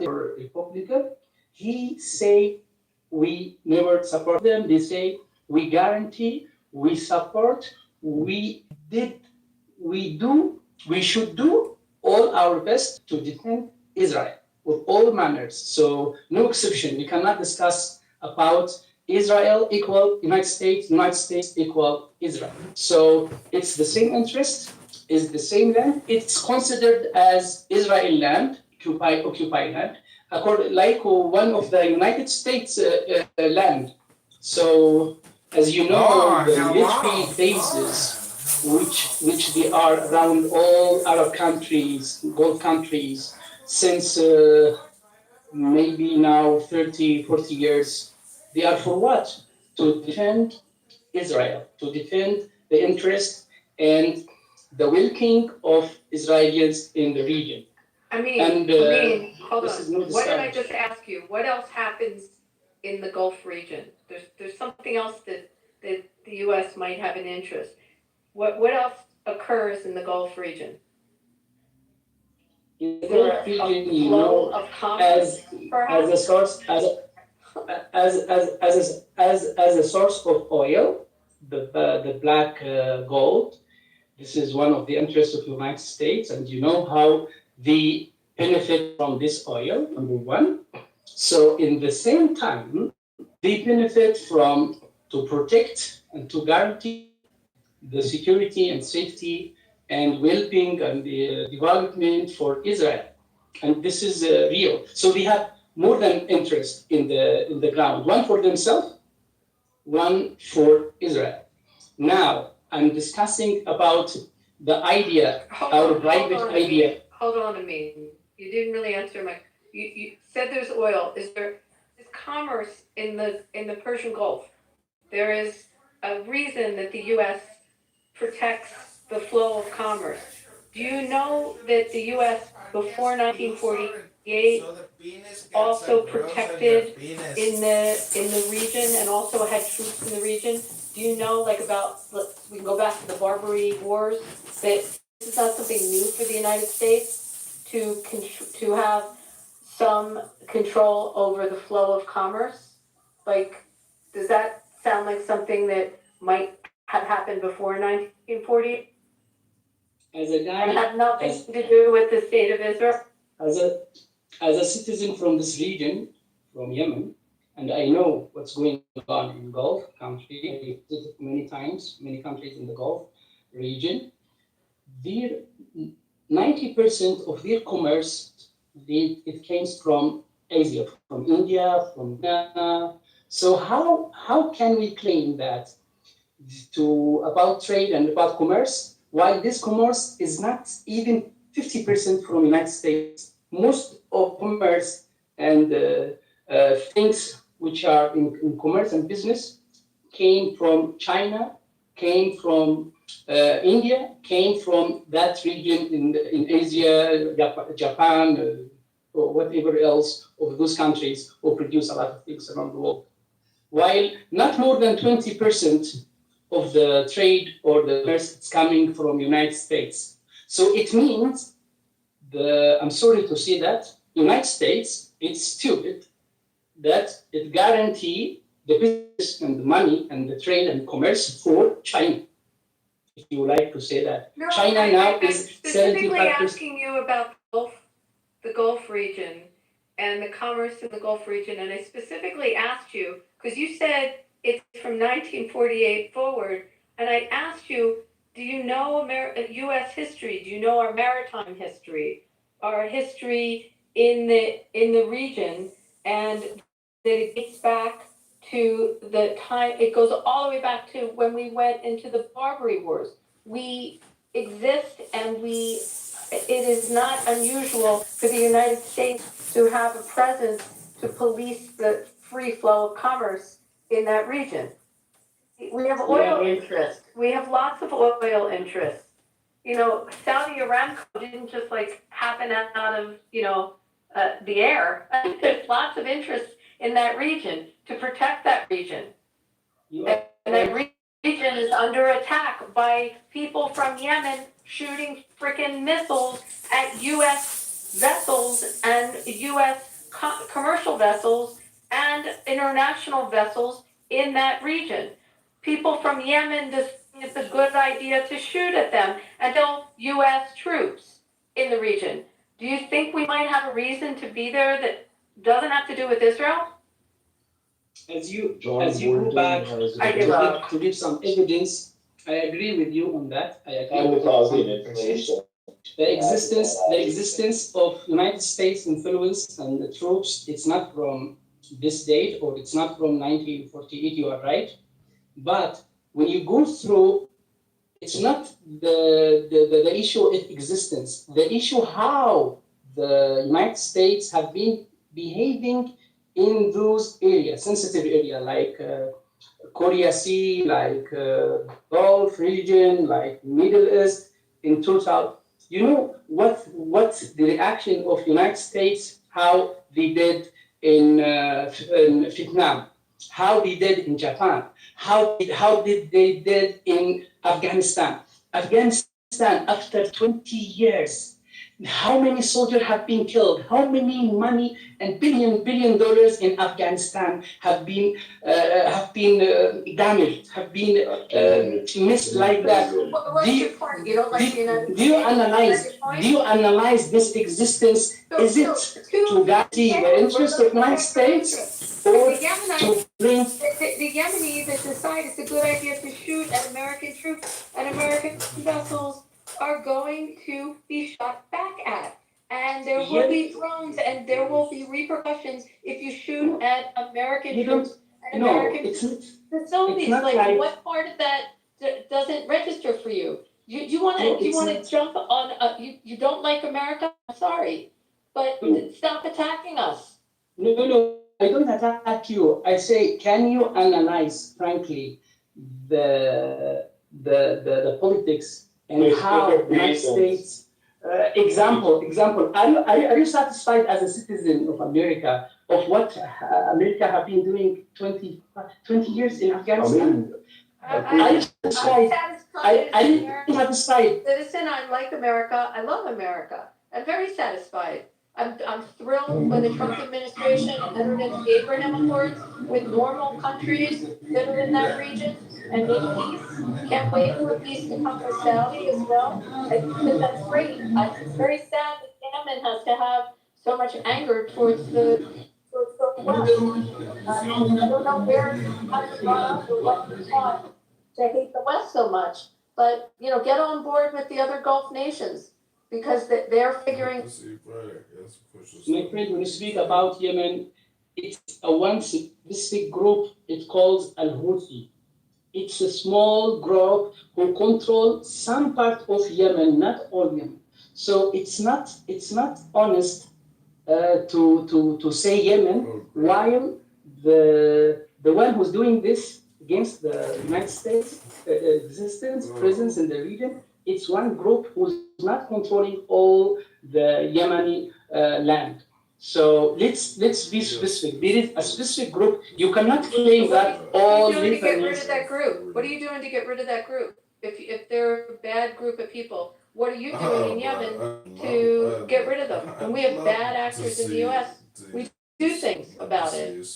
Democratic or Republican, he say we never support them. They say we guarantee, we support, we did, we do, we should do all our best to defend Israel with all manners. So no exception. We cannot discuss about Israel equal United States equal Israel. So it's the same interest, is the same land. It's considered as Israel land, occupied land, according like one of the United States land. So as you know, the military bases which they are around all Arab countries, Gulf countries, since maybe now 30, 40 years. They are for what? To defend Israel, to defend the interest and the well-being of Israelis in the region. And Hold this on. is no What did I disparage. just ask you? What else happens in the Gulf region? There's something else that the U.S. might have an interest. What else occurs in the Gulf region? In the Is there Gulf region, a flow of commerce, as a perhaps? source, as a source of oil, the black gold. This is one of the interests of the United States, and you know how they benefit from this oil, number one. So in the same time, they benefit from to protect and to guarantee the security and safety and well-being and the development for Israel. And this is real. So they have more than interest in the ground, one for themselves, one for Israel. Now, I'm discussing about the idea, our private idea. Hold on a minute. You didn't really answer my. You said there's oil. Is commerce in the Persian Gulf? There is a reason that the U.S. protects the flow of commerce. Do you know that the U.S. before 1948 also protected in the region and also had troops in the region? Do you know like about we can go back to the Barbary Wars that this is not something new for the United States to have some control over the flow of commerce? Like, does that sound like something that might have happened before 1948 As a guy, and have nothing to do with the state of Israel? as a as a citizen from this region, from Yemen, and I know what's going on in Gulf country. I visited many times, many countries in the Gulf region. Their 90% of their commerce, it comes from Asia, from India, from China. So how can we claim that to about trade and about commerce, while this commerce is not even 50% from United States? Most of commerce and things which are in commerce and business came from China, came from India, came from that region in Asia, Japan, or whatever else of those countries who produce a lot of things around the world. While not more than 20% of the trade or the commerce is coming from United States. So it means I'm sorry to say that United States, it's stupid that it guarantee the business and the money and the trade and commerce for China. If you like to say that. No, China now I'm is specifically 75%. asking you about the Gulf region and the commerce in the Gulf region, and I specifically asked you because you said it's from 1948 forward, and I asked you, do you know U.S. history? Do you know our maritime history, our history in the region, and that it dates back to the time, it goes all the way back to when we went into the Barbary Wars. We exist and it is not unusual for the United States to have a presence to police the free flow of commerce in that region. We have oil interests. We have lots of oil interests. You know, Saudi Aramco didn't just like happen out of, the air. There's lots of interest in that region to protect that region. And that region is under attack by people from Yemen shooting freaking missiles at U.S. vessels and U.S. commercial vessels and international vessels in that region. People from Yemen decide it's a good idea to shoot at them and kill U.S. troops in the region. Do you think we might have a reason to be there that doesn't have to do with Israel? As you go back to give some evidence, I agree with you on that. I agree with you 100%. The existence of United States influence and the troops, it's not from this date or it's not from 1948, you are right. But when you go through, it's not the issue of existence, the issue how the United States have been behaving in those areas, sensitive area like Korea Sea, like Gulf region, like Middle East in total. You know what the reaction of United States, how they did in Vietnam, how they did in Japan, how did they did in Afghanistan. Afghanistan after 20 years, how many soldiers have been killed? How many money and billion dollars in Afghanistan have been damaged, have been missed like that? What's your point? You don't like the United States? Do you analyze this existence? Is it to guarantee the interest of the United States or to bring? The Yemenis that decide it's a good idea to shoot at American troops and American vessels are going to be shot back at. And there will be drones and there will be repercussions if you shoot at American troops and American facilities. Like what part of that doesn't register for you? You want to jump on? You don't like America? I'm sorry, but stop attacking us. No. I don't attack you. I say, can you analyze, frankly, the politics and how the United States? Example. Are you satisfied as a citizen of America of what America have been doing 20 years in Afghanistan? I'm satisfied. I'm satisfied. Citizen, I like America. I love America. I'm very satisfied. I'm thrilled when the Trump administration entered into the Abraham Accords with normal countries that are in that region and made peace. Can't wait for peace to come with Saudi as well. I think that that's great. It's very sad that Yemen has to have so much anger towards the West. I don't know where how you brought up or what you thought to hate the West so much, but get on board with the other Gulf nations because they're figuring. My friend, when you speak about Yemen, it's one specific group. It calls Al-Houthi. It's a small group who control some part of Yemen, not all Yemen. So it's not honest to say Yemen while the one who's doing this against the United States existence, presence in the region, it's one group who's not controlling all the Yemeni land. So let's be specific. Be it a specific group. You cannot claim that all. What are you doing to get rid of that group? What are you doing to get rid of that group? If they're a bad group of people, what are you doing in Yemen to get rid of them? And we have bad actors in the U.S. We do things about it.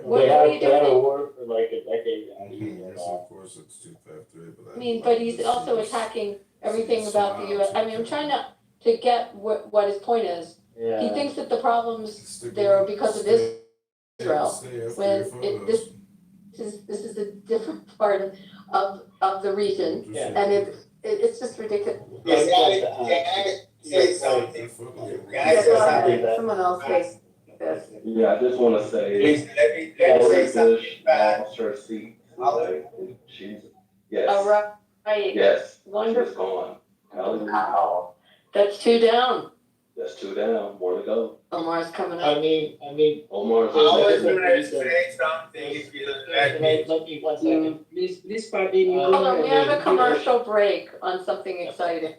What are you doing? They had a war for like a decade. I mean, but he's also attacking everything about the U.S. I mean, I'm trying to get what his point is. Yeah. He thinks that the problems there are because of Israel, when this is a different part of the region, and it's just ridiculous. Say something. Someone else says this. Yeah, I just want to say, Please, let me say something back. lost her seat. She's, yes. All right. Yes. Wonderful. She's gone. Hallelujah. Wow. That's 2 down. That's 2 down. More to go. Omar's coming up. I mean, Omar's. I was the gonna say something if you let me. Let me 1 second. Please pardon me. Hold on, we have a commercial break on something exciting.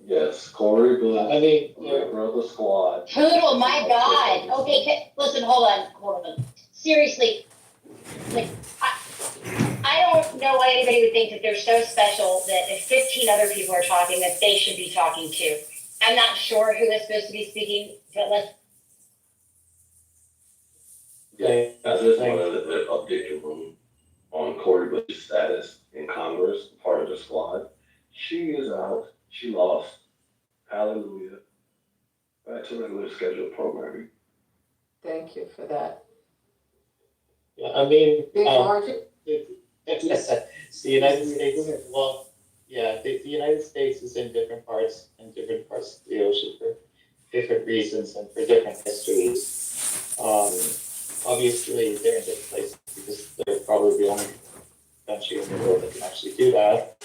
Yes, Corey Bliss. I mean, Big Brother Squad. Poodle, my God. Okay, listen, hold on. Seriously, like, I don't know why anybody would think that they're so special that if 15 other people are talking, that they should be talking too. I'm not sure who is supposed to be speaking, but let's, Yeah, I just wanted to update the room on Cory Bush's status in Congress, part of the squad. She is out. She lost. Hallelujah. Back to regular scheduled programming. Thank you for that. Yeah, I mean, Big margin? the United States, well, yeah, the United States is in different parts of the ocean for different reasons and for different histories. Obviously, they're in different places because they're probably the only country in the world that can actually do that.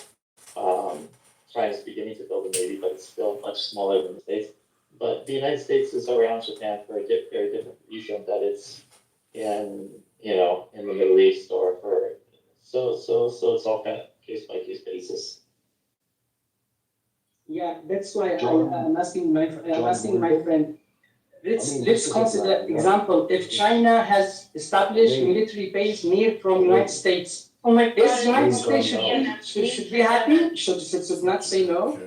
China's beginning to build a navy, but it's still much smaller than the States. But the United States is around Japan for a very different reason, that it's in, in the Middle East or for, so it's all kind of case by case basis. Yeah, that's why John- I'm asking my John, friend. Let's I mean, this is consider a- example. If China has established Maybe. military base near from United States, Oh my is United Maybe. States should be happy? Should not say no?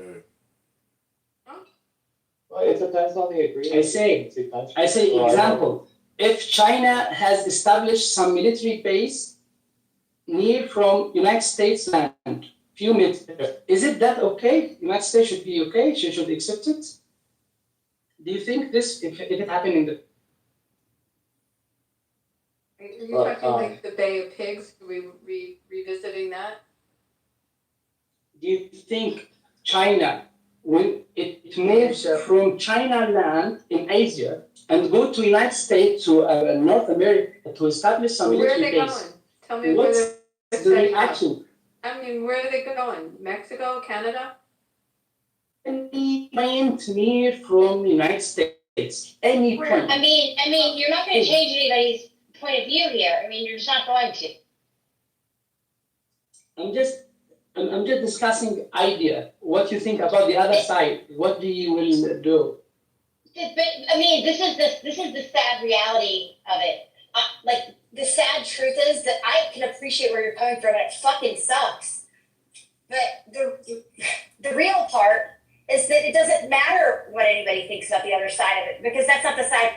Well, it depends on the agreement. I say example. If China has established some military base near from United States land, few meters, is it that okay? United States should be okay. She should accept it. Do you think this, if it happened in the? Are you Well, talking like the Bay of Pigs? Are we revisiting that? Do you think China, when it moves from China land in Asia and go to United States to North America to establish some Where are military they base? going? Tell me where What's they're the setting up. reaction? I mean, where are they going? Mexico, Canada? Any point near from United States, any point. I mean, you're not gonna change anybody's point of view here. I mean, you're just not going to. I'm just discussing idea. What you think about the other side? What do you will do? But, I mean, this is the sad reality of it. Like, the sad truth is that I can appreciate where you're coming from, and it fucking sucks. But the real part is that it doesn't matter what anybody thinks about the other side of it, because that's not the side.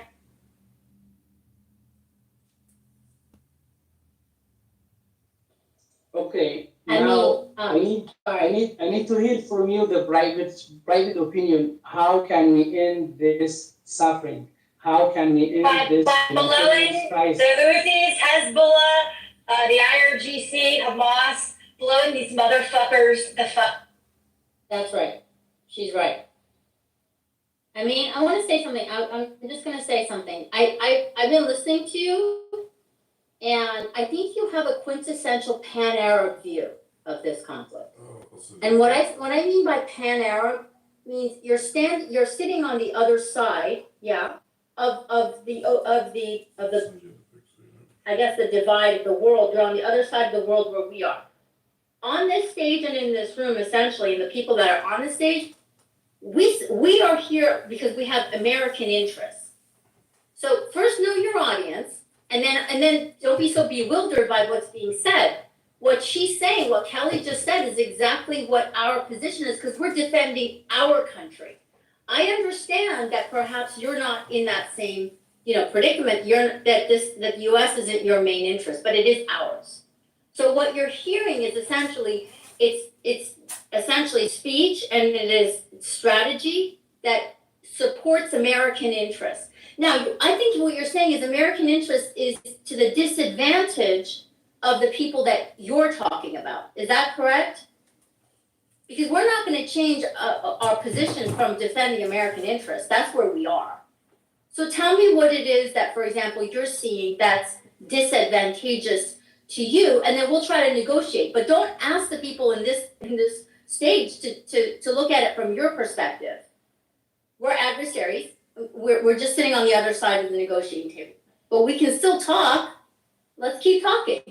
Okay. I Now mean, I need to hear from you the private opinion. How can we end this suffering? How can we end this blowing crisis? the Houthis, Hezbollah, the IRGC, Hamas, blowing these motherfuckers the fuck. That's right. She's right. I mean, I want to say something. I'm just going to say something. I've been listening to you, and I think you have a quintessential pan-Arab view of this conflict. And what I mean by pan-Arab means you're sitting on the other side, yeah, of the I guess the divide of the world. You're on the other side of the world where we are. On this stage and in this room, essentially, and the people that are on the stage, we are here because we have American interests. So first know your audience, and then don't be so bewildered by what's being said. What she's saying, what Kelly just said, is exactly what our position is, because we're defending our country. I understand that perhaps you're not in that same, predicament. That the U.S. isn't your main interest, but it is ours. So what you're hearing is essentially it's essentially speech, and it is strategy that supports American interests. Now, I think what you're saying is American interest is to the disadvantage of the people that you're talking about. Is that correct? Because we're not going to change our position from defending American interests. That's where we are. So tell me what it is that, for example, you're seeing that's disadvantageous to you, and then we'll try to negotiate. But don't ask the people in this stage to look at it from your perspective. We're adversaries. We're just sitting on the other side of the negotiating table. But we can still talk. Let's keep talking.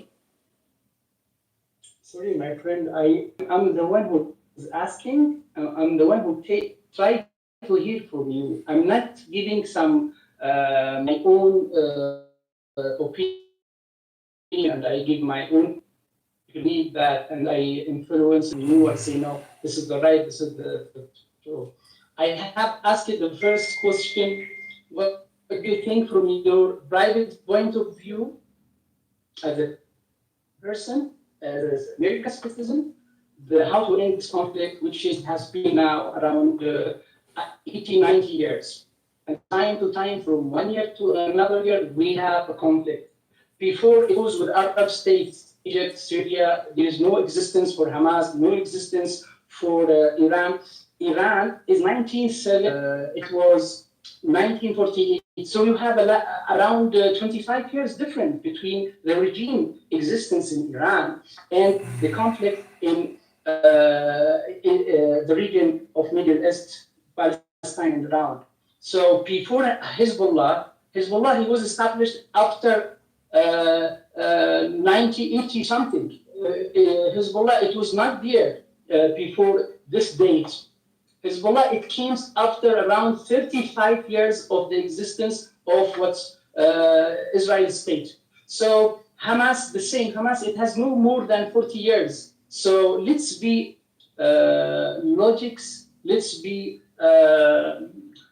Sorry, my friend. I'm the one who is asking. I'm the one who try to hear from you. I'm not giving some my own opinion, and I give my own belief that, and I influence you. I say no, this is the right, this is the true. I have asked the first question, what do you think from your private point of view as a person, as an American citizen, how to end this conflict, which has been now around 80, 90 years. And time to time, from one year to another year, we have a conflict. Before it was with Arab states, Egypt, Syria, there is no existence for Hamas, no existence for Iran. Iran is 1970, it was 1948. So you have around 25 years difference between the regime existence in Iran and the conflict in the region of Middle East, Palestine and around. So before Hezbollah he was established after 1980 something. Hezbollah, it was not there before this date. Hezbollah, it came after around 35 years of the existence of what's Israel state. So Hamas, the same. Hamas, it has no more than 40 years. So let's be logics. Let's be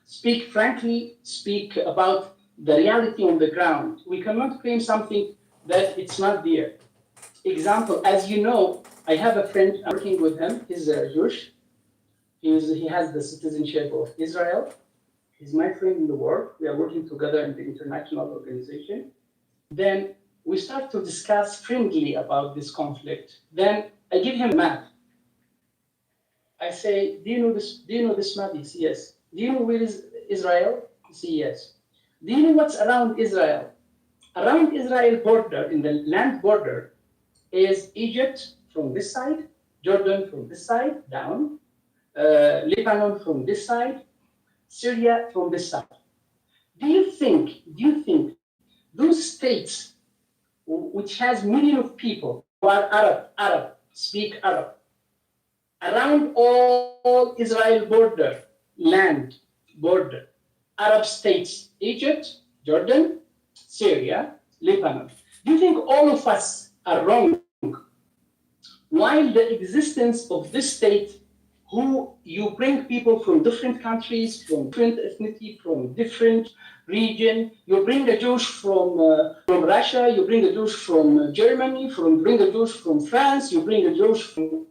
speak frankly. Speak about the reality on the ground. We cannot claim something that it's not there. Example, as you know, I have a friend. I'm working with him. He's Jewish. He has the citizenship of Israel. He's my friend in the work. We are working together in the international organization. Then we start to discuss friendly about this conflict. Then I give him a map. I say, do you know this map? He says, yes. Do you know where is Israel? He says, yes. Do you know what's around Israel? Around Israel border, in the land border, is Egypt from this side, Jordan from this side, down, Lebanon from this side, Syria from this side. Do you think those states, which has millions of people who are Arab, speak Arab, around all Israel land border, Arab states, Egypt, Jordan, Syria, Lebanon. Do you think all of us are wrong? While the existence of this state, who you bring people from different countries, from different ethnicity, from different region, you bring a Jewish from Russia, you bring a Jewish from Germany, bring a Jewish from France, you bring a Jewish from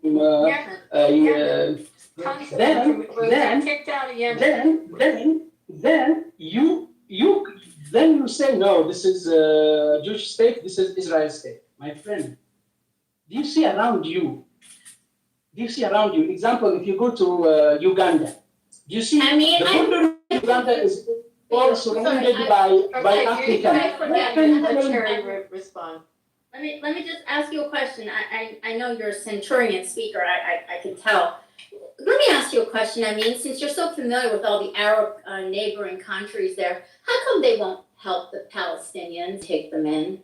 then you say, no, this is a Jewish state, this is Israel state. My friend, do you see around you? Example, if you go to Uganda, do you see the border of Uganda is all surrounded by African. Respond. Let me just ask you a question. I know you're a centurion speaker. I can tell. Let me ask you a question. I mean, since you're so familiar with all the Arab neighboring countries there, how come they won't help the Palestinians take them in?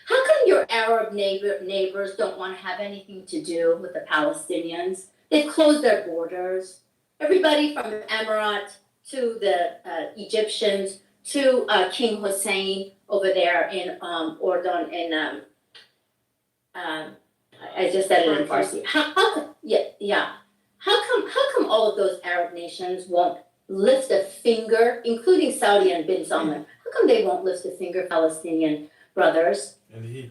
How come your Arab neighbors don't want to have anything to do with the Palestinians? They've closed their borders. Everybody from the Emirate to the Egyptians to King Hussein over there in Ordon I just said it in Farsi. How come all of those Arab nations won't lift a finger, including Saudi and bin Salman? How come they won't lift a finger, Palestinian brothers?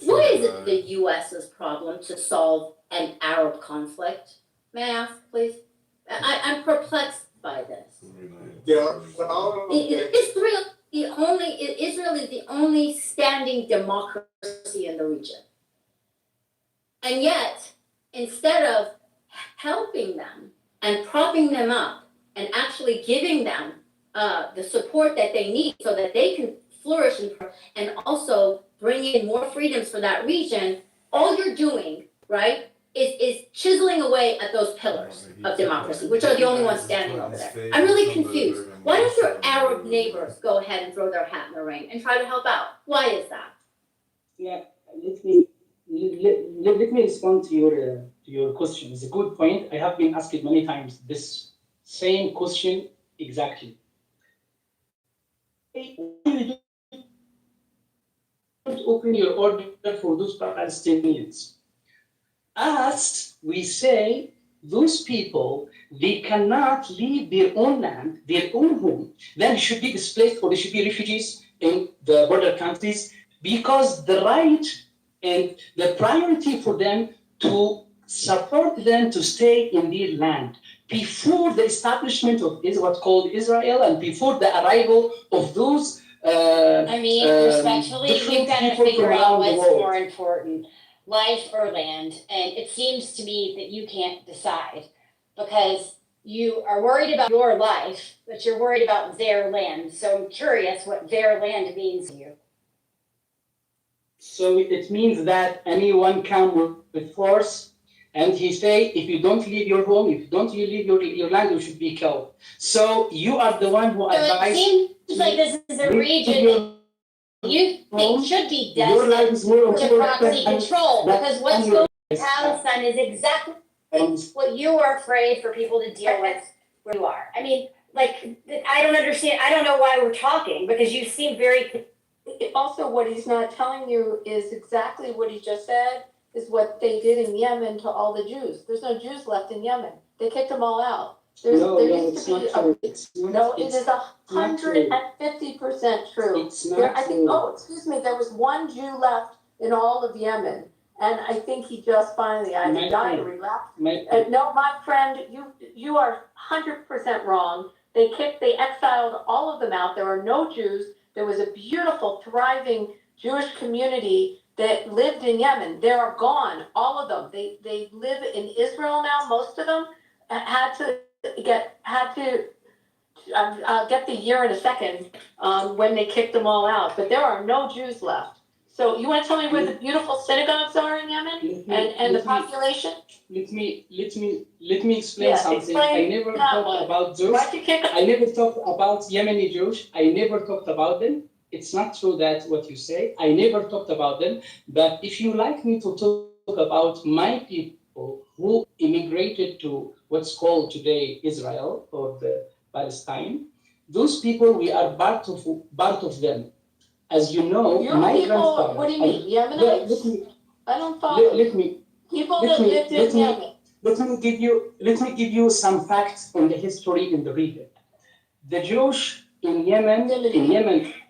Why is it the U.S.'s problem to solve an Arab conflict? May I ask, please? I'm perplexed by this. Israel is the only standing democracy in the region. And yet, instead of helping them and propping them up and actually giving them the support that they need so that they can flourish and also bring in more freedoms for that region, all you're doing, right, is chiseling away at those pillars of democracy, which are the only ones standing over there. I'm really confused. Why don't your Arab neighbors go ahead and throw their hat in the ring and try to help out? Why is that? Yeah, let me respond to your question. It's a good point. I have been asked many times this same question exactly. Don't open your order for those Palestinians. As we say, those people, they cannot leave their own land, their own home, then they should be displaced or they should be refugees in the border countries, because the right and the priority for them to support them to stay in their land before the establishment of what's called Israel and before the arrival of those I mean, respectfully, different you've got to people figure from out around the what's world. more important, life or land. And it seems to me that you can't decide because you are worried about your life, but you're worried about their land. So I'm curious what their land means to you. So it means that anyone come with force, and he say, if you don't leave your home, if you don't leave your land, you should be killed. So you are the one who So it advised. seems like this is a region that you think should be Your life destined is more to proxy important than control because what's going on in your- Palestine is exactly And what you are afraid for people to deal with where you are. I mean, like, I don't understand. I don't know why we're talking because you seem very. Also, what he's not telling you is exactly what he just said, is what they did in Yemen to all the Jews. There's no Jews left in Yemen. They kicked them all out. There no, used it's to be not true. It's not, no, it it's is 150% true. It's not There, I think, true. excuse me, there was one Jew left in all of Yemen. And I think he just finally either My died or friend. relapsed. My- No, my friend, you are 100% wrong. They exiled all of them out. There are no Jews. There was a beautiful, thriving Jewish community that lived in Yemen. They are gone, all of them. They live in Israel now. Most of them had to I'll get the year in a second when they kicked them all out. But there are no Jews left. So you want to tell me where the beautiful synagogues are in Yemen and the population? Let me explain Yeah, something. explain I never that talked one. about those. Why'd you kick them? I never talked about Yemeni Jews. I never talked about them. It's not true that what you say. I never talked about them. But if you like me to talk about my people who immigrated to what's called today Israel or the Palestine, those people, we are part of them. As you know, Your my people, grandfather. what do you mean, Yeah, Yemenites? I don't follow. let me People let that me- lived in let me- Yemen. let me give you some facts on the history in the region. The Jewish in Yemen,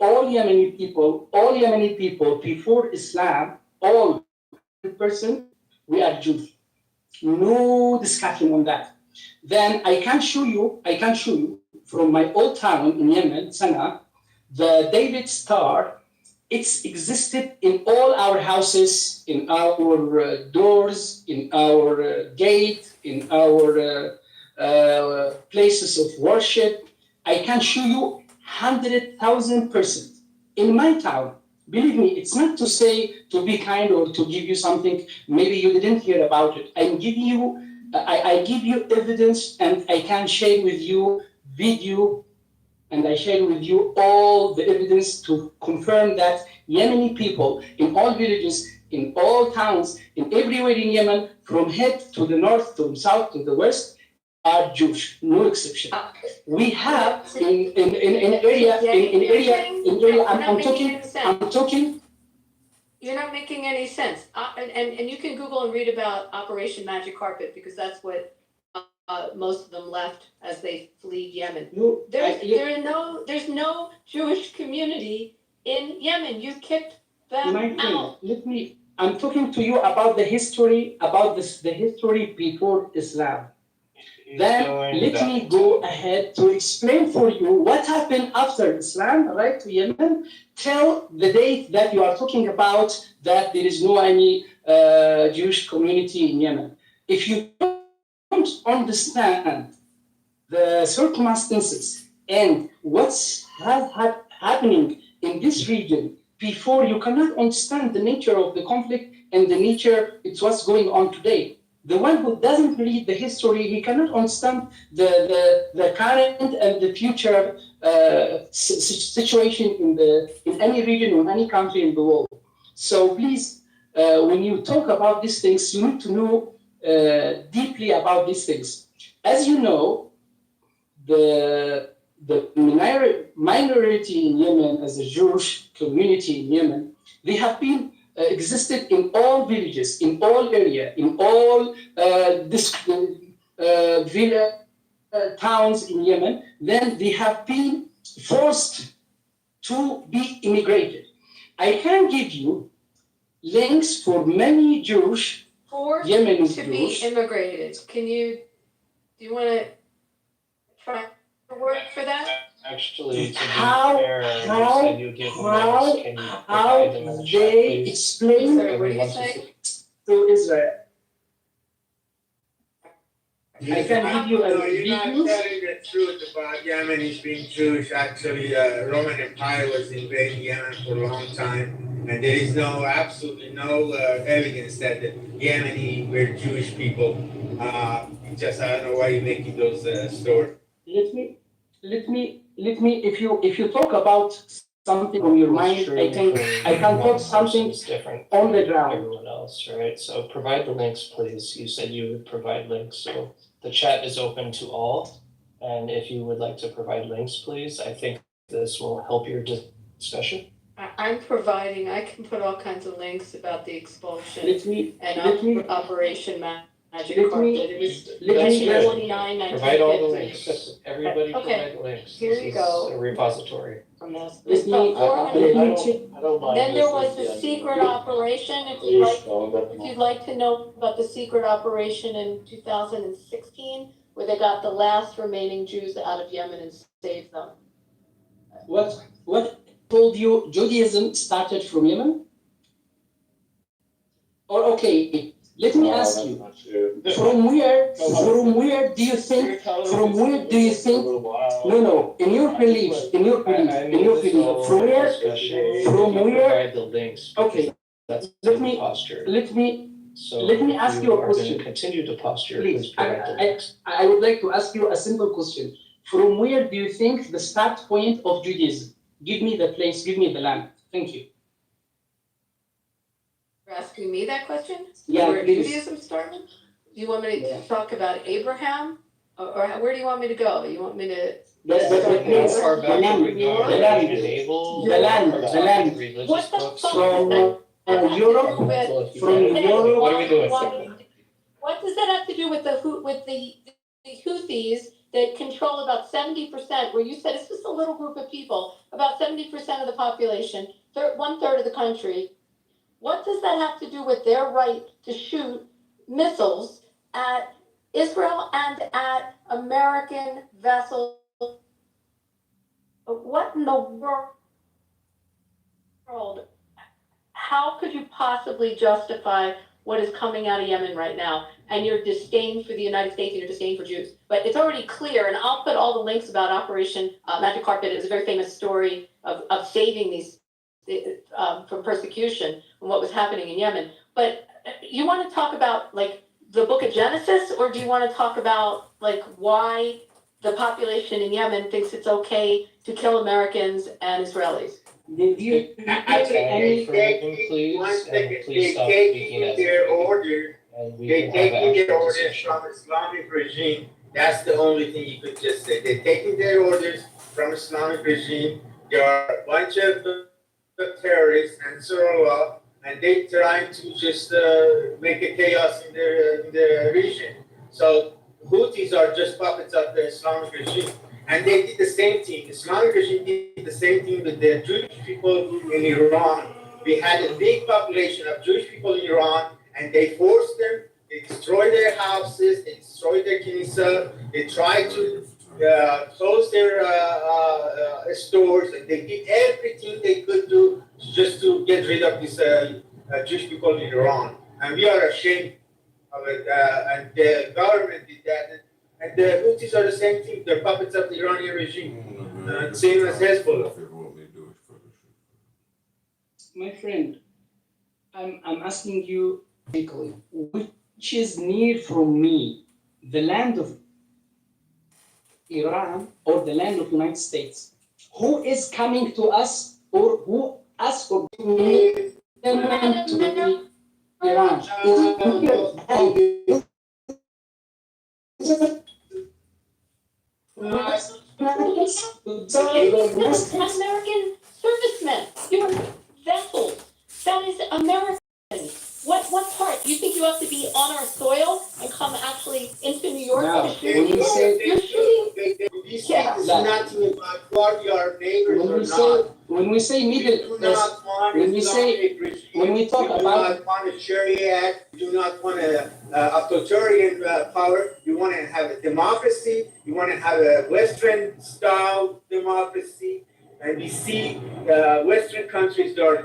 all Yemeni people before Islam, all person, we are Jews. No discussion on that. Then I can show you from my old town in Yemen, Sana'a, the David Star. It's existed in all our houses, in our doors, in our gate, in our places of worship. I can show you 100,000% in my town. Believe me, it's not to say to be kind or to give you something maybe you didn't hear about it. I give you evidence, and I can share with you video, and I share with you all the evidence to confirm that Yemeni people in all villages, in all towns, in everywhere in Yemen, from head to the north, to the south, to the west, are Jewish, no exception. We have in area. I'm talking. You're not making any sense. And you can Google and read about Operation Magic Carpet because that's what most of them left as they flee Yemen. There's no Jewish community in Yemen. You kicked them out. I'm talking to you about the history, the history before Islam. Then let me go ahead to explain for you what happened after Islam arrived to Yemen till the date that you are talking about, that there is no any Jewish community in Yemen. If you don't understand the circumstances and what's happening in this region before, you cannot understand the nature of the conflict and the nature it's what's going on today. The one who doesn't read the history, he cannot understand the current and the future situation in any region or any country in the world. So please, when you talk about these things, you need to know deeply about these things. As you know, the minority in Yemen, as a Jewish community in Yemen, they have been existed in all villages, in all area, in all towns in Yemen, then they have been forced to be immigrated. I can give you links for many Jewish, Forced Yemeni to be Jews. immigrated. Do you want to try a word for that? Actually, to be How- fair, you said you give how- links, can you How provide them in the chat, they please? explain Sorry, what do you Everyone wants to say? see. to Israel. I can give you a No, you're not videos. telling the truth about Yemenis being Jewish. Actually, Roman Empire was invading Yemen for a long time, and there is absolutely no evidence that the Yemeni were Jewish people. I don't know why you're making those stories. Let me, if you talk about something on your mind, I think I can put something It's different on the from ground. everyone else, right? So provide the links, please. You said you would provide links, so the chat is open to all. And if you would like to provide links, please, I think this will help your discussion. I'm providing, I can put all kinds of links about the expulsion Let me, and let me, Operation Magic let Carpet. me- It was let me- 1949, Provide all the 1950. links. Everybody Okay, provide the links. here you This go. is a repository. From this. Let me- I don't mind. Then there was this the is secret operation, if you'd like to know about the secret operation in 2016, where they got the last remaining Jews out of Yemen and saved them. what told you Judaism started from Yemen? Or okay, let me ask you, from where do you think, no, in your belief, from where, Provide the links. because Okay, That's let the me- posture. let So me ask if you a are gonna question. Continue to posture, Please, please provide the links. I would like to ask you a simple question. From where do you think the start point of Judaism? Give me the place, give me the land. Thank you. You're asking me that question? Yeah, Where please. Judaism started? Do you want me Yeah. to talk about Abraham? Or where do you want me to go? You want me to? The place, How far the back land, do we go? the land, Enable the land, or the land. religious What the books? fuck From does that have to Europe, do with- from Europe. What are we doing? What does that have to do with the Houthis that control about 70%, where you said it's just a little group of people, about 70% of the population, 1/3 of the country? What does that have to do with their right to shoot missiles at Israel and at American vessels? What in the world? How could you possibly justify what is coming out of Yemen right now and your disdain for the United States and your disdain for Jews? But it's already clear, and I'll put all the links about Operation Magic Carpet. It was a very famous story of saving these from persecution and what was happening in Yemen. But you want to talk about like the book of Genesis, or do you want to talk about like why the population in Yemen thinks it's okay to kill Americans and Israelis? Did you any? Please, One and second, please they stop taking speaking as their a orders. and we They're can have taking their actual orders discussion. from Islamic regime. That's the only thing you could just say. They're taking their orders from Islamic regime. There are a bunch of terrorists and Ansarullah, and they're trying to just make a chaos in the region. So Houthis are just puppets of the Islamic regime. And they did the same thing. Islamic regime did the same thing with the Jewish people in Iran. We had a big population of Jewish people in Iran, and they forced them, they destroyed their houses, they destroyed their kinisa, they tried to close their stores, and they did everything they could do just to get rid of these Jewish people in Iran. And we are ashamed of it, and the government did that. And the Houthis are the same thing, they're puppets of the Iranian regime, same as Hezbollah. My friend, I'm asking you quickly, which is near from me, the land of Iran or the land of United States? Who is coming to us, or who asked for me to Iran? American servicemen, your vessels, that is American. What part? You think you have to be on our soil and come actually into New York Now, to They shoot when you people? say- You're shooting, We see Yeah. this is nothing about what your neighbors When or we say, not. when we say We Middle do East, not want when we say- Islamic regime. when we talk do about- not want a Sharia Act. We do not want a authoritarian power. You want to have a democracy. You want to have a Western style democracy. And we see Western countries that are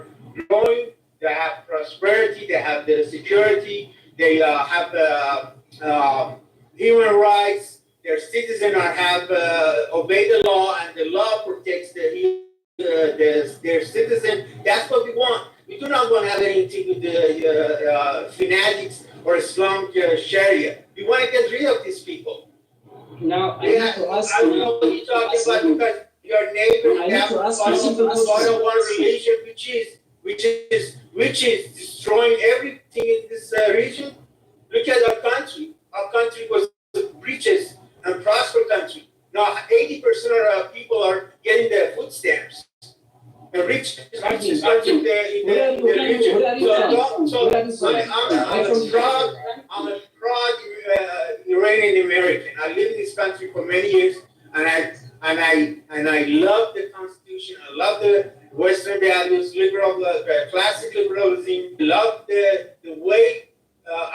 growing. They have prosperity. They have the security. They have human rights. Their citizens have obey the law, and the law protects their citizens. That's what we want. We do not want to have anything with the fanatics or Islamic Sharia. We want to get rid of these people. now I They need have, to ask I don't know what you. you're talking about because your neighbor I need have to ask you a simple follow question. one religion, which is destroying everything in this region. Look at our country. Our country was the richest and prosperous country. Now 80% of our people are getting their food stamps. The richest country in the region. Where are you from? So Where are you from? I'm a proud Iranian American. I lived in this country for many years, and I love the Constitution. I love the Western values, classic liberalism. Love the way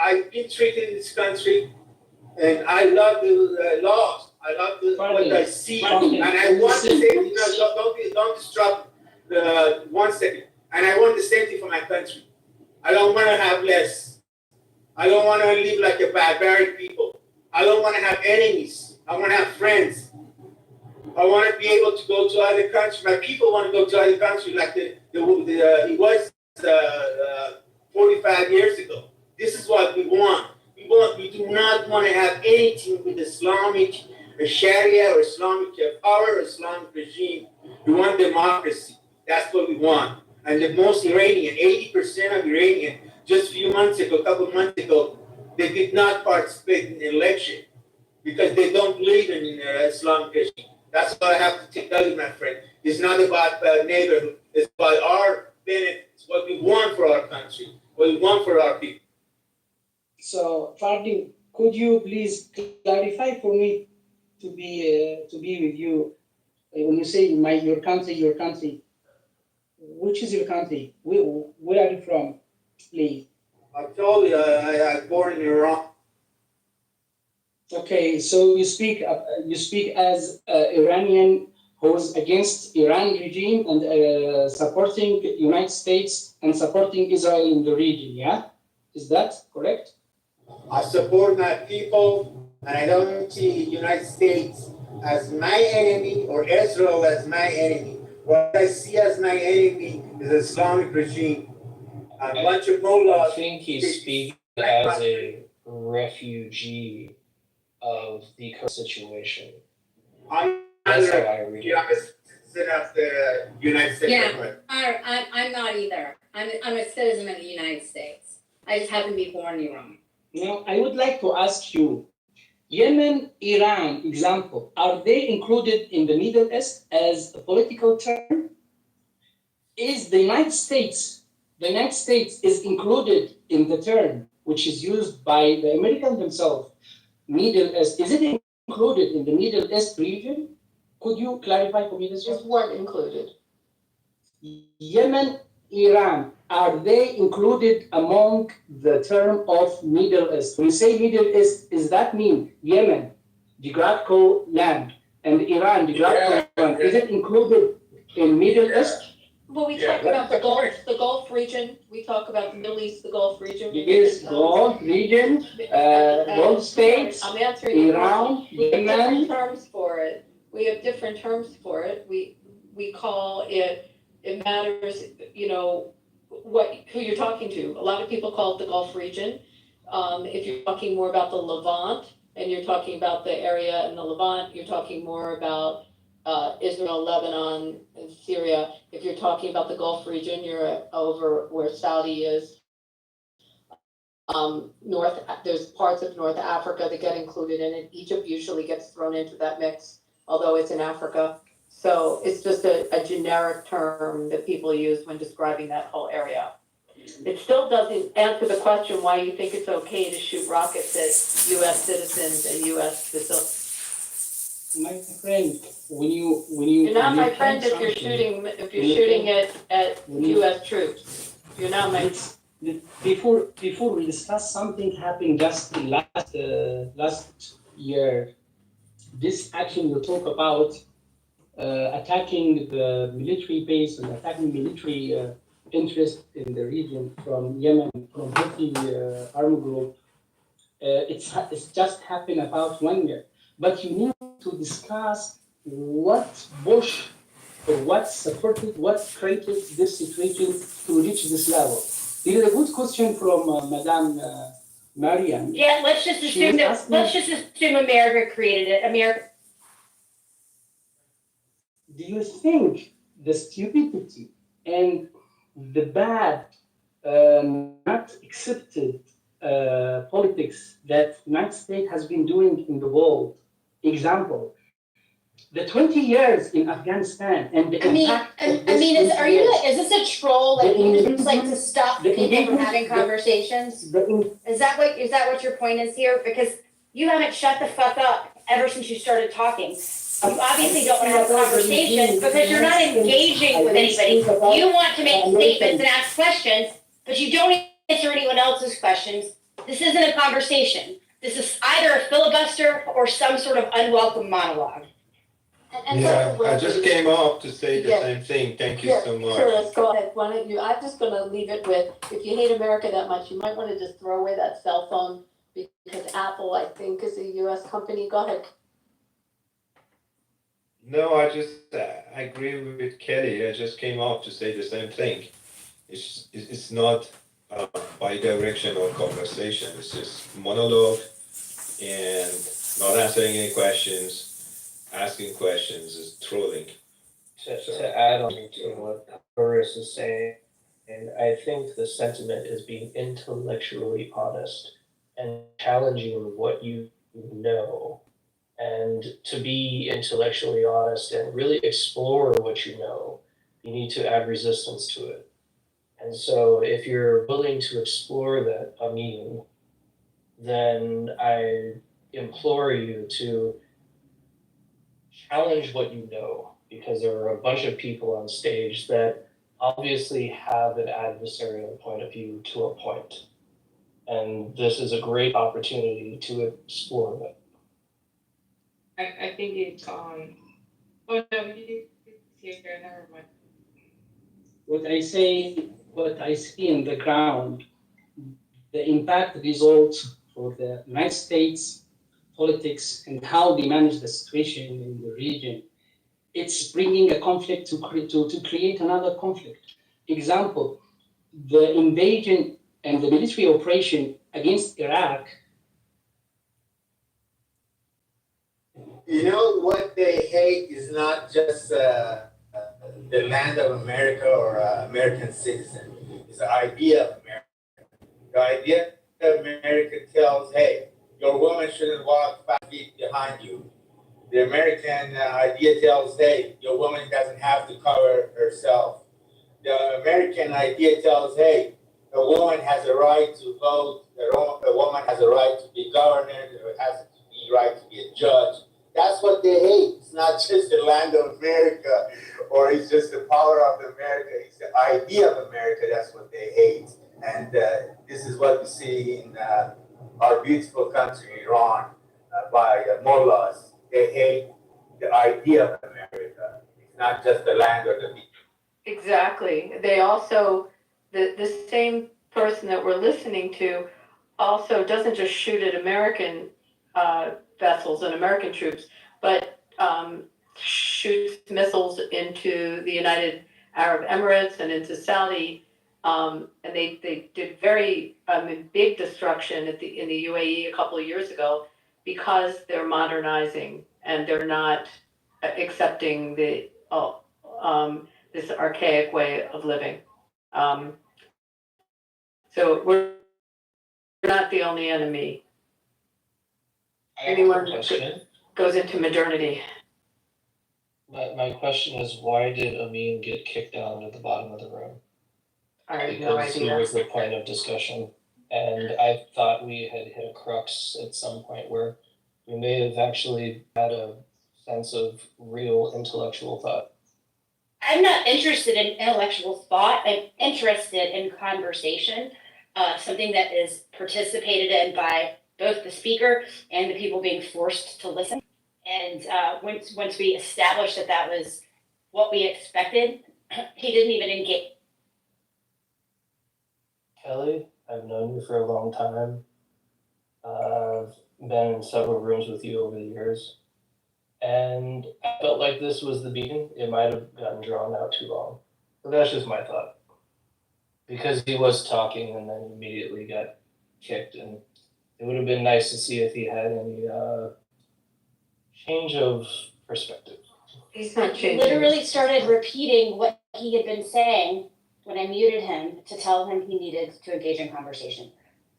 I've been treated in this country, and I love the laws. I love what I see, Pardon. and I want to say, don't disrupt. One second, and I want the same thing for my country. I don't want to have less. I don't want to live like a barbaric people. I don't want to have enemies. I want to have friends. I want to be able to go to other countries. My people want to go to other countries like it was 45 years ago. This is what we want. We do not want to have anything with Islamic Sharia or Islamic power or Islamic regime. We want democracy. That's what we want. And the most Iranian, 80% of Iranian, just a few months ago, a couple of months ago, they did not participate in the election because they don't believe in Islamic regime. That's what I have to tell you, my friend. It's not about neighborhood. It's about our benefits, what we want for our country, what we want for our people. So, Fardin, could you please clarify for me to be with you when you say your country? Which is your country? Where are you from, please? I told you I was born in Iran. Okay, so you speak as Iranian who's against Iran regime and supporting United States and supporting Israel in the region. Yeah, is that correct? I support my people, and I don't see the United States as my enemy or Israel as my enemy. What I see as my enemy is the Islamic regime. A bunch of I mullahs. think he's speaking as a refugee of the current situation. I'm That's how not I read it. a citizen of the United States Yeah. government. I'm not either. I'm a citizen of the United States. I just happen to be born in Iran. Now, I would like to ask you, Yemen, Iran, example, are they included in the Middle East as a political term? Is the United States is included in the term which is used by the Americans themselves, Middle East, is it included in the Middle East region? Could you clarify for me this one? Just weren't included. Yemen, Iran, are they included among the term of Middle East? When you say Middle East, does that mean Yemen, geographical land, and Iran, geographical land? Is it included in Middle East? Well, we Yeah, talk about that's the Gulf region, we talk about the Middle East, the Gulf region. Yes, Gulf region, Gulf states, I'm answering your Iran, question. We have different Yemen. terms for it. We have different terms for it. We call it, it matters, you know, who you're talking to. A lot of people call it the Gulf region. If you're talking more about the Levant and you're talking about the area in the Levant, you're talking more about Israel, Lebanon, and Syria. If you're talking about the Gulf region, you're over where Saudi is. There's parts of North Africa that get included in it. Egypt usually gets thrown into that mix, although it's in Africa. So it's just a generic term that people use when describing that whole area. It still doesn't answer the question why you think it's okay to shoot rockets at US citizens and US facilities. My friend, when you You're not when you my think friend if you're something- shooting it at when you- US troops. You're not my, before we discuss something happened just last year, this action you talk about attacking the military base and attacking military interest in the region from Yemen, from Houthi armed group. It's just happened about 1 year, but you need to discuss what Bush or what supported, what created this situation to reach this level. This is a good question from Madame Mariam. Yeah, let's just She assume was that, asking- let's just assume America created it, America. Do you think the stupidity and the bad, not accepted politics that United States has been doing in the world? Example, the 20 years in Afghanistan and the impact of this 20 years. Is this a troll, like, you just like to stop The people from engagement- having conversations? Is that what your point is here? Because you haven't shut the fuck up ever since you started talking. You obviously don't want to have a conversation because you're not engaging with anybody. You want to make statements and ask questions, but you don't answer anyone else's questions. This isn't a conversation. This is either a filibuster or some sort of unwelcome monologue. Yeah, I just came up to say the Yeah. same thing. Thank you so much. Sure, let's go ahead. Why don't you, I'm just gonna leave it with, if you hate America that much, you might wanna just throw away that cell phone because Apple, I think, is a US company. Go ahead. No, I agree with Kelly. I just came up to say the same thing. It's not bi-directional conversation. It's just monologue and not answering any questions. Asking questions is trolling. To add on to what Boris is saying, and I think the sentiment is being intellectually honest and challenging what you know. And to be intellectually honest and really explore what you know, you need to add resistance to it. And so if you're willing to explore that, then I implore you to challenge what you know, because there are a bunch of people on stage that obviously have an adversarial point of view to a point. And this is a great opportunity to explore that. I think it's on. Oh no, you did. Never mind. What I see in the ground, the impact results for the United States politics and how they manage the situation in the region. It's bringing a conflict to create another conflict. Example, the invasion and the military operation against Iraq. You know, what they hate is not just the land of America or American citizen. It's the idea of America. The idea of America tells, hey, your woman shouldn't walk 5 feet behind you. The American idea tells, hey, your woman doesn't have to cover herself. The American idea tells, hey, a woman has a right to vote, a woman has a right to be governor, has the right to be a judge. That's what they hate. It's not just the land of America, or it's just the power of America. It's the idea of America. That's what they hate. And this is what we see in our beautiful country, Iran, by mullahs. They hate the idea of America. It's not just the land or the people. Exactly. They also, the same person that we're listening to also doesn't just shoot at American vessels and American troops, but shoots missiles into the United Arab Emirates and into Saudi. And they did very big destruction in the UAE a couple of years ago because they're modernizing and they're not accepting the this archaic way of living. So we're not the only enemy. I have a Anyone question. goes into modernity. My question is, why did Amin get kicked down at the bottom of the room? I have no Because he idea. was the point of discussion. And I thought we had hit a crux at some point where we may have actually had a sense of real intellectual thought. I'm not interested in intellectual thought. I'm interested in conversation, something that is participated in by both the speaker and the people being forced to listen. And once we established that that was what we expected, he didn't even engage. Kelly, I've known you for a long time. I've been in several rooms with you over the years. And I felt like this was the beginning. It might have gotten drawn out too long. But that's just my thought. Because he was talking and then immediately got kicked. And it would have been nice to see if he had any change of perspective. He's not He changing. literally started repeating what he had been saying when I muted him to tell him he needed to engage in conversation.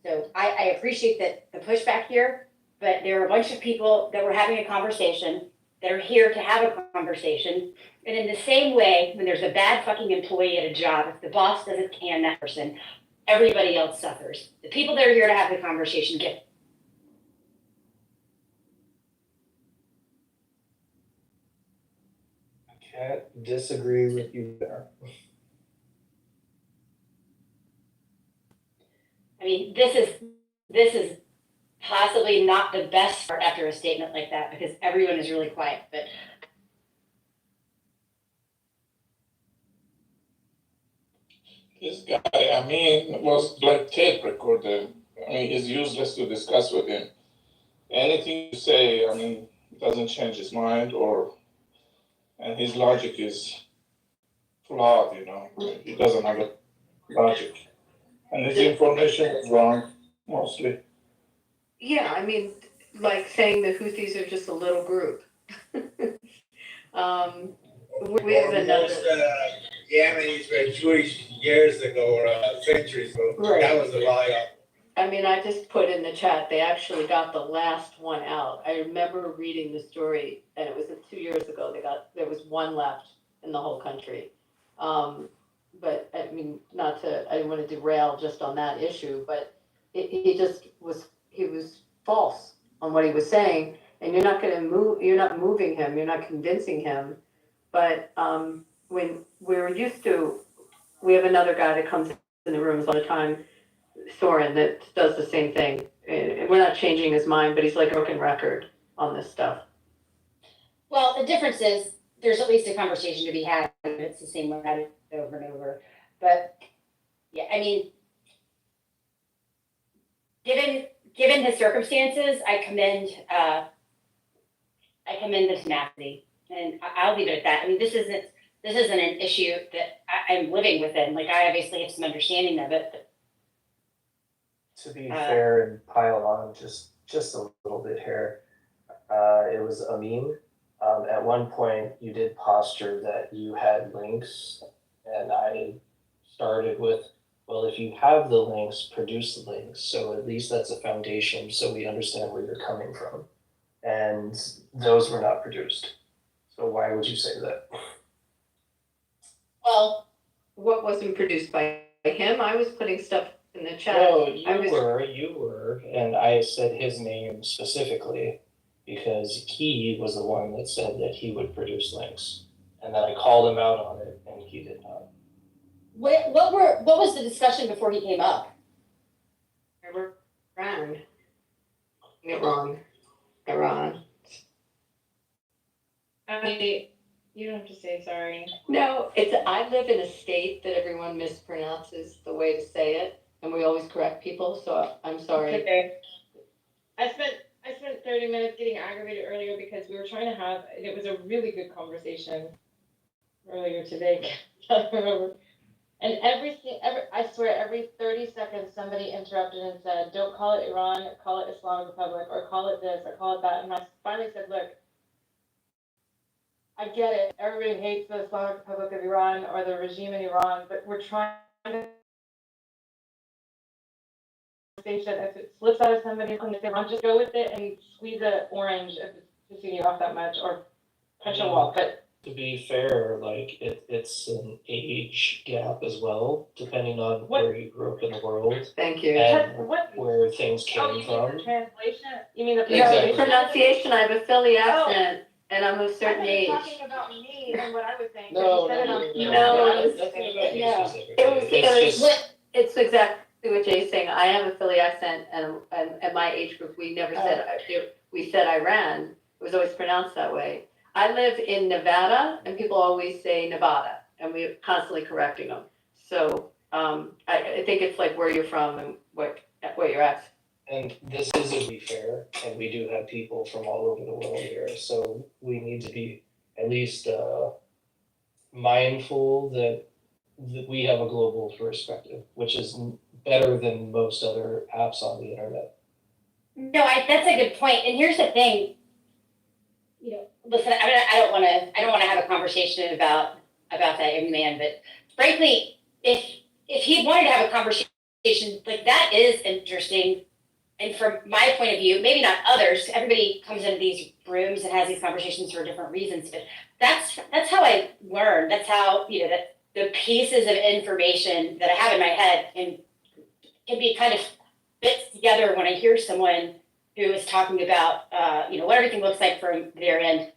So I appreciate that the pushback here, but there are a bunch of people that were having a conversation that are here to have a conversation. And in the same way, when there's a bad fucking employee at a job, if the boss doesn't can that person, everybody else suffers. The people that are here to have the conversation get. I can't disagree with you there. I mean, this is possibly not the best part after a statement like that because everyone is really quiet, but This guy, I mean, was like tape recorder. I mean, it's useless to discuss with him. Anything you say, I mean, doesn't change his mind and his logic is flawed, you know. He doesn't have a logic. And his information is wrong, mostly. Yeah, I mean, like saying the Houthis are just a little group. We have another. Most Yemenis were Jewish years ago or centuries ago. Right. That was a lie. I mean, I just put in the chat, they actually got the last one out. I remember reading the story, and it was 2 years ago, there was one left in the whole country. But I mean, I didn't want to derail just on that issue, but he was false on what he was saying, and you're not moving him, you're not convincing him. But when we have another guy that comes in the rooms all the time, Soren, that does the same thing. And we're not changing his mind, but he's like a broken record on this stuff. well, the difference is there's at least a conversation to be had. It's the same one over and over. But yeah, I mean, given his circumstances, I commend the tenacity, and I'll leave it at that. I mean, this isn't an issue that I'm living within. Like, I obviously have some understanding of it. But, To be fair and pile on just a little bit here, it was a meme. At one point, you did posture that you had links, and I started with, well, if you have the links, produce the links. So at least that's a foundation so we understand where you're coming from. And those were not produced. So why would you say that? well, What wasn't produced by him? I was putting stuff in the chat. No, I was- you were, and I said his name specifically because he was the one that said that he would produce links. And then I called him out on it, and he did not. what was the discussion before he came up? Iran. Iran. You don't have to say sorry. No, I live in a state that everyone mispronounces the way to say it, and we always correct people, so I'm sorry. Okay. I spent 30 minutes getting aggravated earlier because we were trying to have, and it was a really good conversation earlier today. I remember. And I swear, every 30 seconds, somebody interrupted and said, don't call it Iran, call it Islamic Republic, or call it this, or call it that. And I finally said, look, I get it. Everybody hates the Islamic Republic of Iran or the regime in Iran, but we're trying to station. If it slips out of somebody from Iran, just go with it and squeeze an orange if it's pissing you off that much, or punch a wall. But To be fair, like it's an age gap as well, depending on where you grew up in the world Thank you. and What? where things Oh, came you mean the from. translation? You mean the Exactly. No, pronunciation, I have a Philly Oh. accent, and I'm of a certain age. I thought you were talking about me and what I was saying. 'cause No, you said no, it no, on- No, it was- nothing about you no. specifically. It was- It's just, It's exactly what Jay's saying. I have a Philly accent, and my age group, we never said, we said Iran. It was always pronounced that way. I live in Nevada, and people always say Nevada, and we're constantly correcting them. So, I think it's like where you're from and what you're at. and this is to be fair, and we do have people from all over the world here, so we need to be at least mindful that we have a global perspective, which is better than most other apps on the internet. No, that's a good point. And here's the thing. You know, listen, I don't want to have a conversation about that young man, but frankly, if he wanted to have a conversation like that is interesting. And from my point of view, maybe not others. Everybody comes into these rooms and has these conversations for different reasons, but that's how I learn. That's how that the pieces of information that I have in my head can be kind of fits together when I hear someone who is talking about, what everything looks like from their end.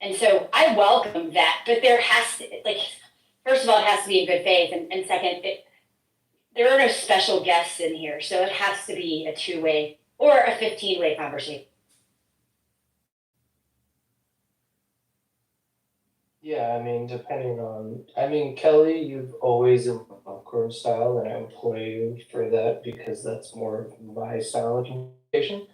And so I welcome that, but there has to, first of all, it has to be in good faith. And second, there are no special guests in here. So it has to be a 2-way or a 15-way conversation. Yeah, Kelly, you've always in popcorn style, and I employ you for that because that's more of my style of communication.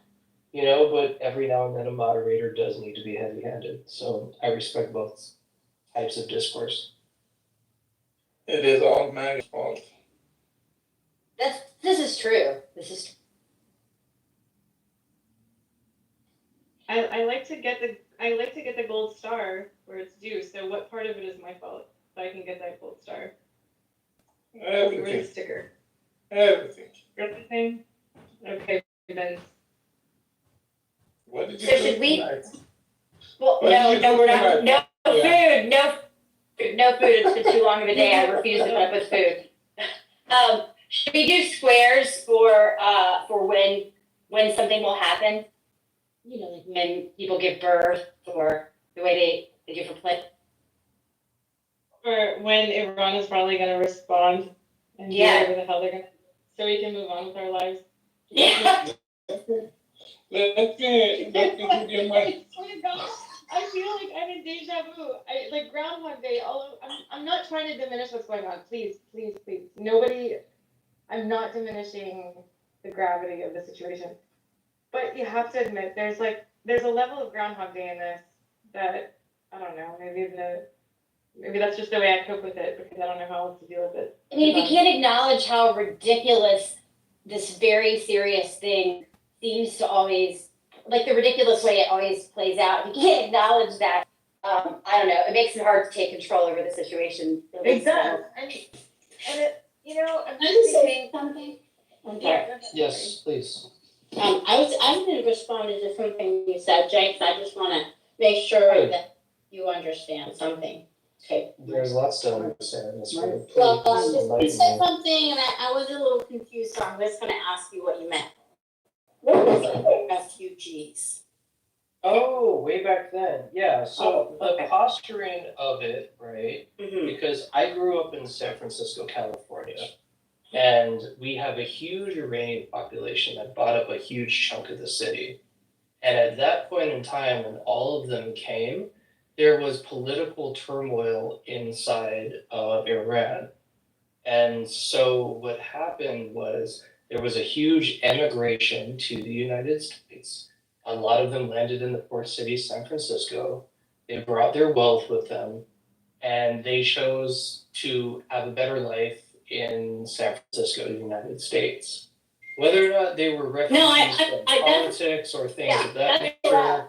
But every now and then a moderator does need to be heavy-handed, so I respect both types of discourse. It is all Maggie's fault. This is true. I like to get the gold star where it's due. So what part of it is my fault so I can get that gold star? Where's the Everything. sticker? Everything. Everything? Okay, then. What did you So do should we? tonight? Well, What did you do we're not. tonight? No food. No food. It's been too long of a day. I refuse to put up with food. Should we do squares for when something will happen? Like when people give birth, or the way they do for play. Or when Iran is probably going to respond and do Yeah. whatever the hell they're going to, so we can move on with our lives. Yeah. Let me give you my. I swear to God, I feel like I'm in deja vu. Like Groundhog Day. I'm not trying to diminish what's going on. Please. Nobody. I'm not diminishing the gravity of the situation, but you have to admit there's a level of Groundhog Day in this that I don't know. Maybe that's just the way I cope with it because I don't know how else to deal with it. I mean, if you can't acknowledge how ridiculous this very serious thing seems to always, the ridiculous way it always plays out, if you can't acknowledge that, I don't know, it makes it hard to take control over the situation. It does, and it, I'm Can I just just say thinking. something? Okay. Yeah. Yes, please. I'm going to respond to something you said, Jake, I just want to make sure that you understand something. Okay. There's lots to understand in this room. Well, Please you enlighten said me. something and I was a little confused, so I'm just going to ask you what you meant. What was refugees? Oh, way back then, yeah, so Oh, okay. the posturing of it, right? Mm-hmm. Because I grew up in San Francisco, California, and we have a huge Iranian population that bought up a huge chunk of the city. And at that point in time, when all of them came, there was political turmoil inside of Iran. And so what happened was there was a huge emigration to the United States. A lot of them landed in the port city, San Francisco. They brought their wealth with them, and they chose to have a better life in San Francisco, the United States. Whether or not they were refugees from politics or things of that nature.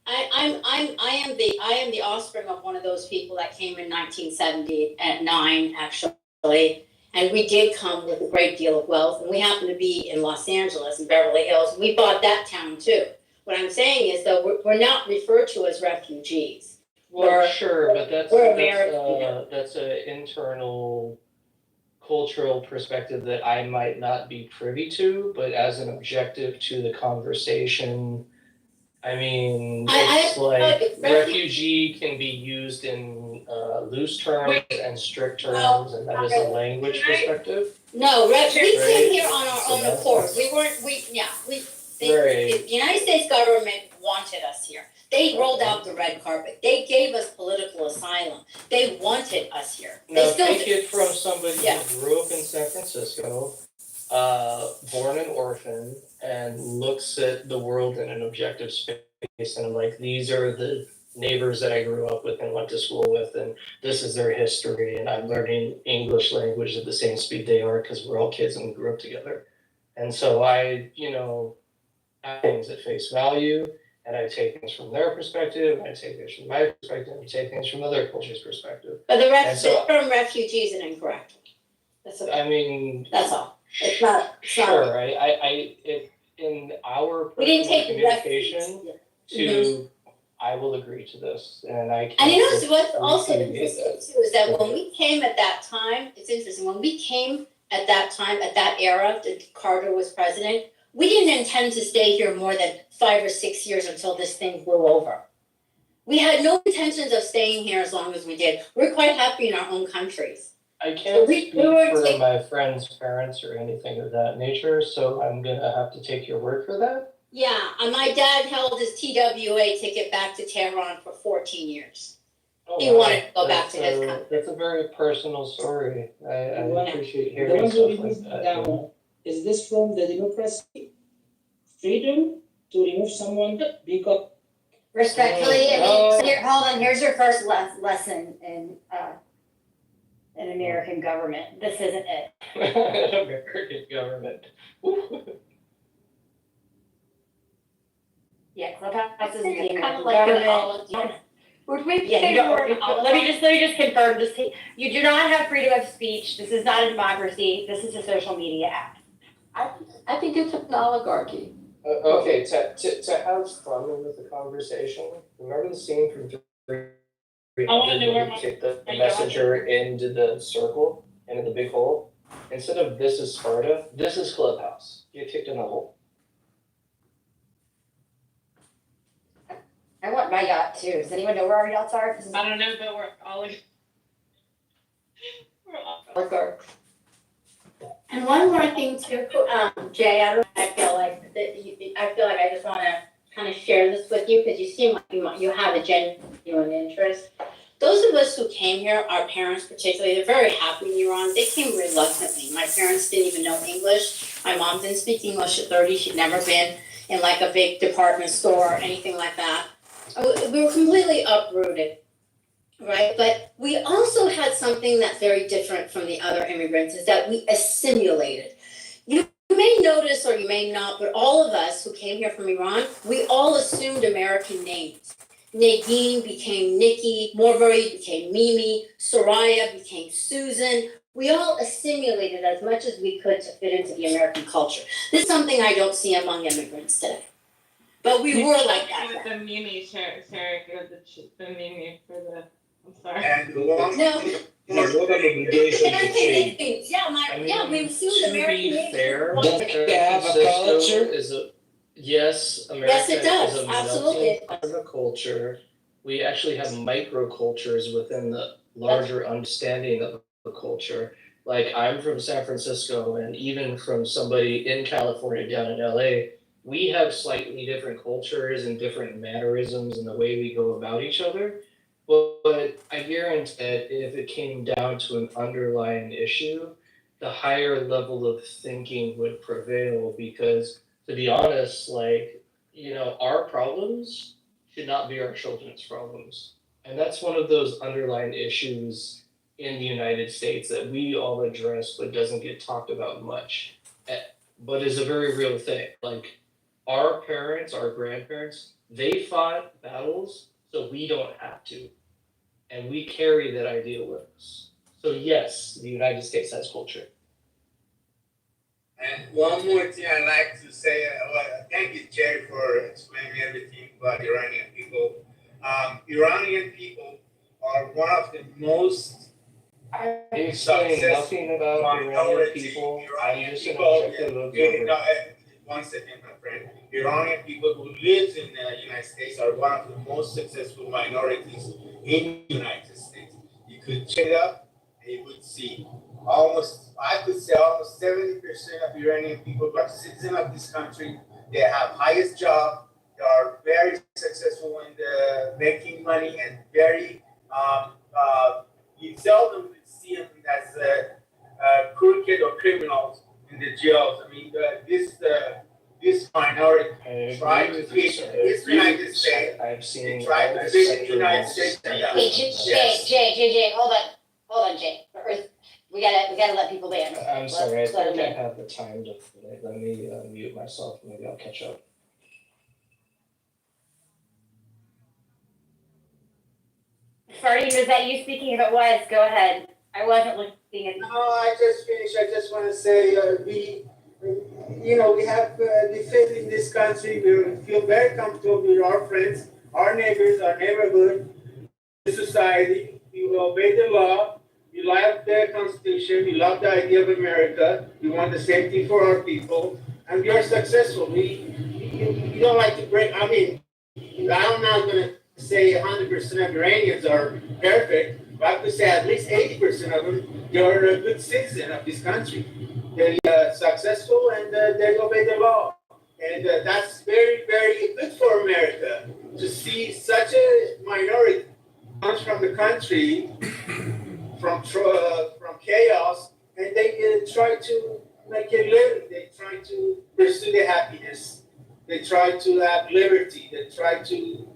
I am the offspring of one of those people that came in 1979, actually, and we did come with a great deal of wealth, and we happened to be in Los Angeles and Beverly Hills, and we bought that town too. What I'm saying is, though, we're not referred to as refugees. Well, sure, but we're American. that's a internal cultural perspective that I might not be privy to, but as an objective to the conversation, I mean, it's like refugee can be used in loose terms and strict terms, and that is a language perspective. No, we came Right. here on our So own that's- accord. The United States government wanted us here. They rolled out the red carpet. They gave us political asylum. They wanted us here. They Now, still take do. it from somebody Yeah. who grew up in San Francisco, born an orphan, and looks at the world in an objective space, and like, these are the neighbors that I grew up with and went to school with, and this is their history, and I'm learning English language at the same speed they are, because we're all kids and we grew up together. And so I, have things at face value, and I take things from their perspective, I take things from my perspective, I take things from other cultures' perspective. But the And so- term refugee is an incorrect. That's I mean, That's all. It's not. sure, in our We didn't personal take communication refugees. I will agree to this, and I And you know can't what's also repudiate interesting too is that when we came at that time, it's interesting, when we came at that time, at that era, that Carter was president, we didn't intend to stay here more than 5 or 6 years until this thing blew over. We had no intentions of staying here as long as we did. We're quite happy in our own countries. I can't we speak weren't for taking- my friend's parents or anything of that nature, so I'm gonna have to take your word for that. Yeah, and my dad held his TWA ticket back to Tehran for 14 years. Oh, He wow. wanted to go back to his country. That's a very personal story. I Well, appreciate The hearing one who stuff like removed that. down, is this from the democracy freedom to remove someone because Respectfully, No. here, hold on, here's your first lesson in American government. This isn't it. American government. Yeah, Clubhouse is the It's kind American of like an government. olive. Would we Yeah, say you we're an don't, olive? let me just confirm this, you do not have freedom of speech, this is not a democracy, this is a social media app. I think it's an oligarchy. Okay, to have fun with the conversation, remember the scene from 300 I wanna know where when my- you take the my messenger into the circle, into the big hole? Instead of this is Sparta, this is Clubhouse. Get kicked in the hole. I want my yacht too, does anyone know where our yachts are? 'Cause I don't know, but we're oligarchs. We're Oligarchs. And one more thing too, Jay, I feel like I just wanna kind of share this with you, because you seem like you have a genuine interest. Those of us who came here, our parents particularly, they're very happy in Iran. They came reluctantly. My parents didn't even know English. My mom didn't speak English at 30. She'd never been in like a big department store or anything like that. We were completely uprooted, right? But we also had something that's very different from the other immigrants, is that we assimilated. You may notice or you may not, but all of us who came here from Iran, we all assumed American names. Nadine became Nikki, Morvari became Mimi, Soraya became Susan. We all assimilated as much as we could to fit into the American culture. This is something I don't see among immigrants today. But we were like that. with the Mimi, sharing the Mimi for the, I'm sorry. And one. No. What obligation to American change? names, yeah, we assumed To American be names. fair, were- Don't they have a Francisco culture? is yes, America it does, is a absolutely. melting pot of a culture. We actually have microcultures within the larger understanding of the culture. Like, I'm from San Francisco, and even from somebody in California down in LA, we have slightly different cultures and different mannerisms in the way we go about each other. But I guarantee that if it came down to an underlying issue, the higher level of thinking would prevail, because to be honest, our problems should not be our children's problems. And that's one of those underlying issues in the United States that we all address but doesn't get talked about much, but is a very real thing. Like, our parents, our grandparents, they fought battles so we don't have to. And we carry that idea with us. So yes, the United States has culture. And one more thing I'd like to say, thank you, Jerry, for explaining everything about Iranian people. Iranian people are one of the most Are you saying nothing about Iranian minority. people? Iranian I'm just an people, objective no, observer. one second, my friend. Iranian people who live in the United States are one of the most successful minorities in the United States. You could check it up and you would see I could say almost 70% of Iranian people are citizens of this country. They have highest job. They are very successful in the making money and very, you seldom see them as crooked or criminals in the jails. I mean, this minority I try agree to with you, fit sir. this United States. I've seen They try all to the fit the United sectors. States. Hey, Jay, hold on, Jay. We gotta let people in. I'm sorry, I Let's let think them I in. have the time to, let me mute myself, maybe I'll catch up. Ferdinand, was that you speaking? If it was, go ahead. I wasn't looking at. No, I just finished. I just want to say we have the faith in this country. We feel very comfortable with our friends, our neighbors, our neighborhood, the society. We will obey the law. We love the Constitution. We love the idea of America. We want the safety for our people, and we are successful. We don't like to break. I mean, I'm not going to say 100% of Iranians are perfect, but I have to say at least 80% of them, they're a good citizen of this country. They're successful and they obey the law. And that's very, very good for America to see such a minority comes from the country, from chaos, and they try to make a living. They try to pursue their happiness. They try to have liberty. They try to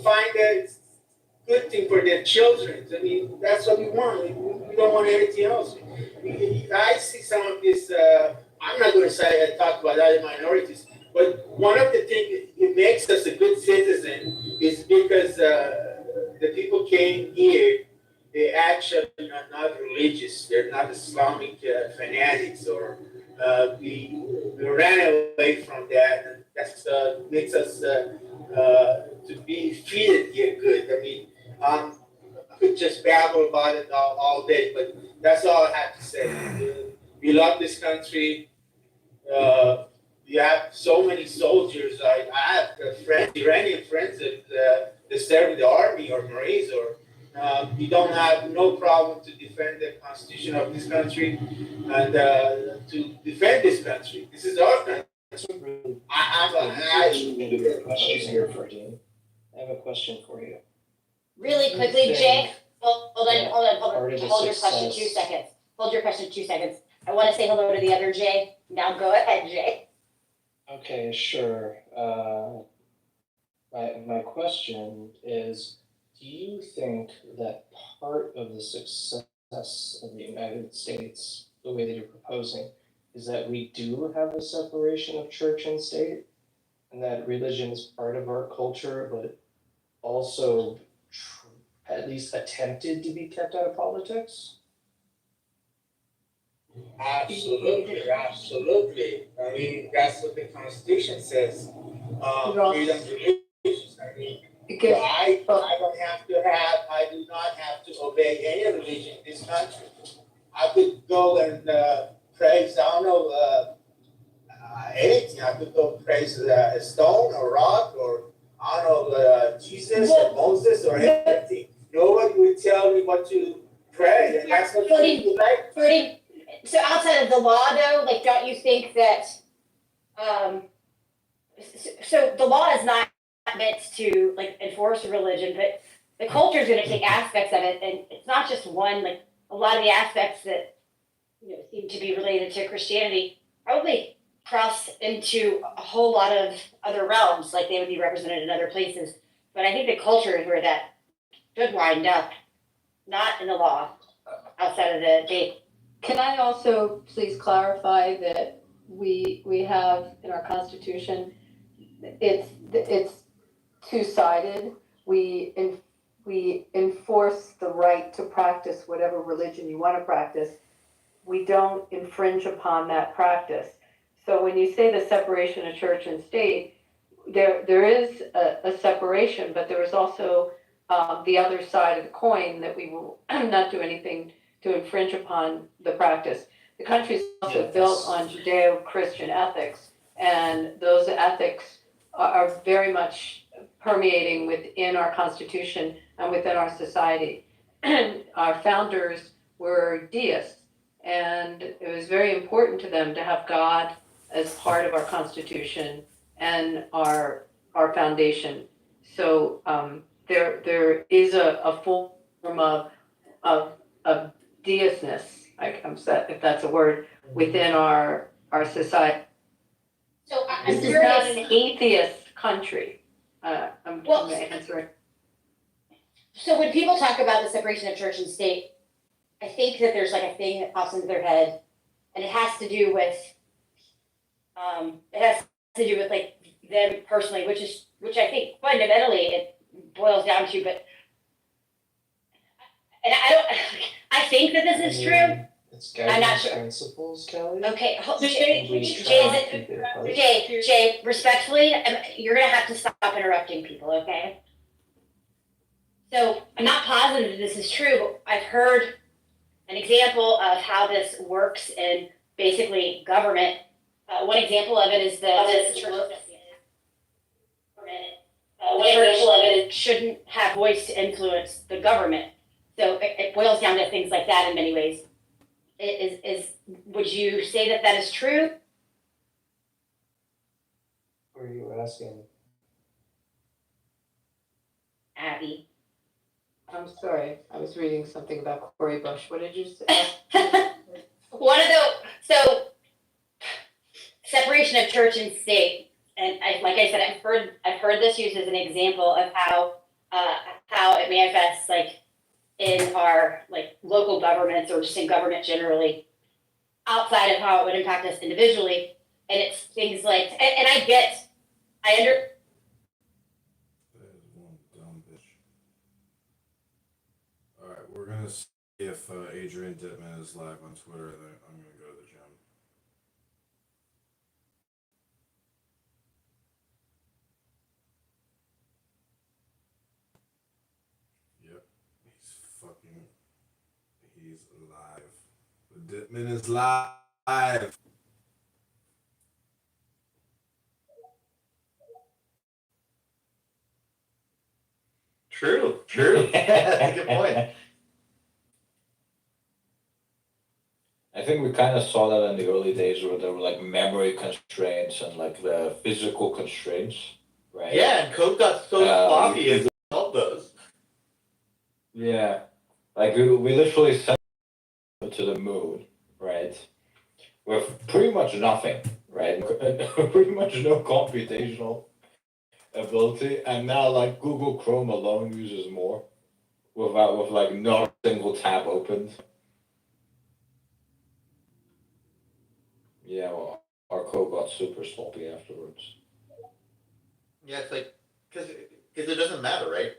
find a good thing for their children. I mean, that's what we want. We don't want anything else. I see some of this. I'm not going to talk about other minorities, but one of the things that makes us a good citizen is because the people came here. They actually are not religious. They're not Islamic fanatics, or we ran away from that, and that makes us to be treated here good. I mean, I could just babble about it all day, but that's all I have to say. We love this country. We have so many soldiers. I have friends, Iranian friends that serve in the army or Marines, or we don't have no problem to defend the constitution of this country and to defend this country. This is our country. I have a question for you. Really quickly, Jay, hold Part of the your question 2 success- seconds. Hold your question 2 seconds. I want to say hello to the other Jay. Now go ahead, Jay. Okay, sure. My question is, do you think that part of the success of the United States, the way that you're proposing, is that we do have a separation of church and state, and that religion is part of our culture, but also at least attempted to be kept out of politics? Absolutely. I mean, that's what the Constitution says. Freedom of religion. I mean, I do not have to obey any religion in this country. I could go and praise, I don't know, anything. I could go praise a stone or rock, or I don't know, Jesus or Moses or anything. Nobody would tell me what to pray. And that's what you like. So outside of the law, though, like, don't you think that, so the law is not meant to, like, enforce a religion, but the culture is going to take aspects of it, and it's not just one. Like, a lot of the aspects that seem to be related to Christianity probably cross into a whole lot of other realms, like they would be represented in other places. But I think the culture is where that should wind up, not in the law, outside of the date. Can I also please clarify that we have in our Constitution, it's two-sided. We enforce the right to practice whatever religion you want to practice. We don't infringe upon that practice. So when you say the separation of church and state, there is a separation, but there is also the other side of the coin that we will not do anything to infringe upon the practice. The country is also built on Judeo-Christian ethics, and those ethics are very much permeating within our Constitution and within our society. Our founders were deists, and it was very important to them to have God as part of our Constitution and our foundation. So there is a form of deistness, I'm set, if that's a word, within our society. So I'm This is not curious, an atheist country. I'm Well, answering. so when people talk about the separation of church and state, I think that there's like a thing that pops into their head, and it has to do with, like them personally, which I think fundamentally it boils down to, but, and I think that this is true. It's I'm not guiding sure. principles, Kelly. Okay, And we Jay, try to keep it close. Jay, respectfully, you're gonna have to stop interrupting people, okay? So I'm not positive that this is true, but I've heard an example of how this works in basically government. One example of it is the church shouldn't have voice to influence the government. So it boils down to things like that in many ways. Would you say that that is true? Were you asking? Abby. I'm sorry, I was reading something about Cory Bush. What did you say? So separation of church and state, and like I said, I've heard this used as an example of how it manifests like in our like local governments or just in government generally, outside of how it would impact us individually. And it's things like, and I under. That is one dumb bitch. Alright, we're gonna see if Adrian Dittman is live on Twitter, then I'm gonna go to the gym. Yep, he's live. Dittman is live. True. That's a good point. I think we kind of saw that in the early days where there were like memory constraints and like the physical constraints, right? Yeah, and code got so sloppy as a result of those. Yeah, like we literally sent it to the moon, right? With pretty much nothing, right? Pretty much no computational ability, and now like Google Chrome alone uses more, with like not a single tab opened. Yeah, well, our code got super sloppy afterwards. Yeah, it's like, because it doesn't matter, right?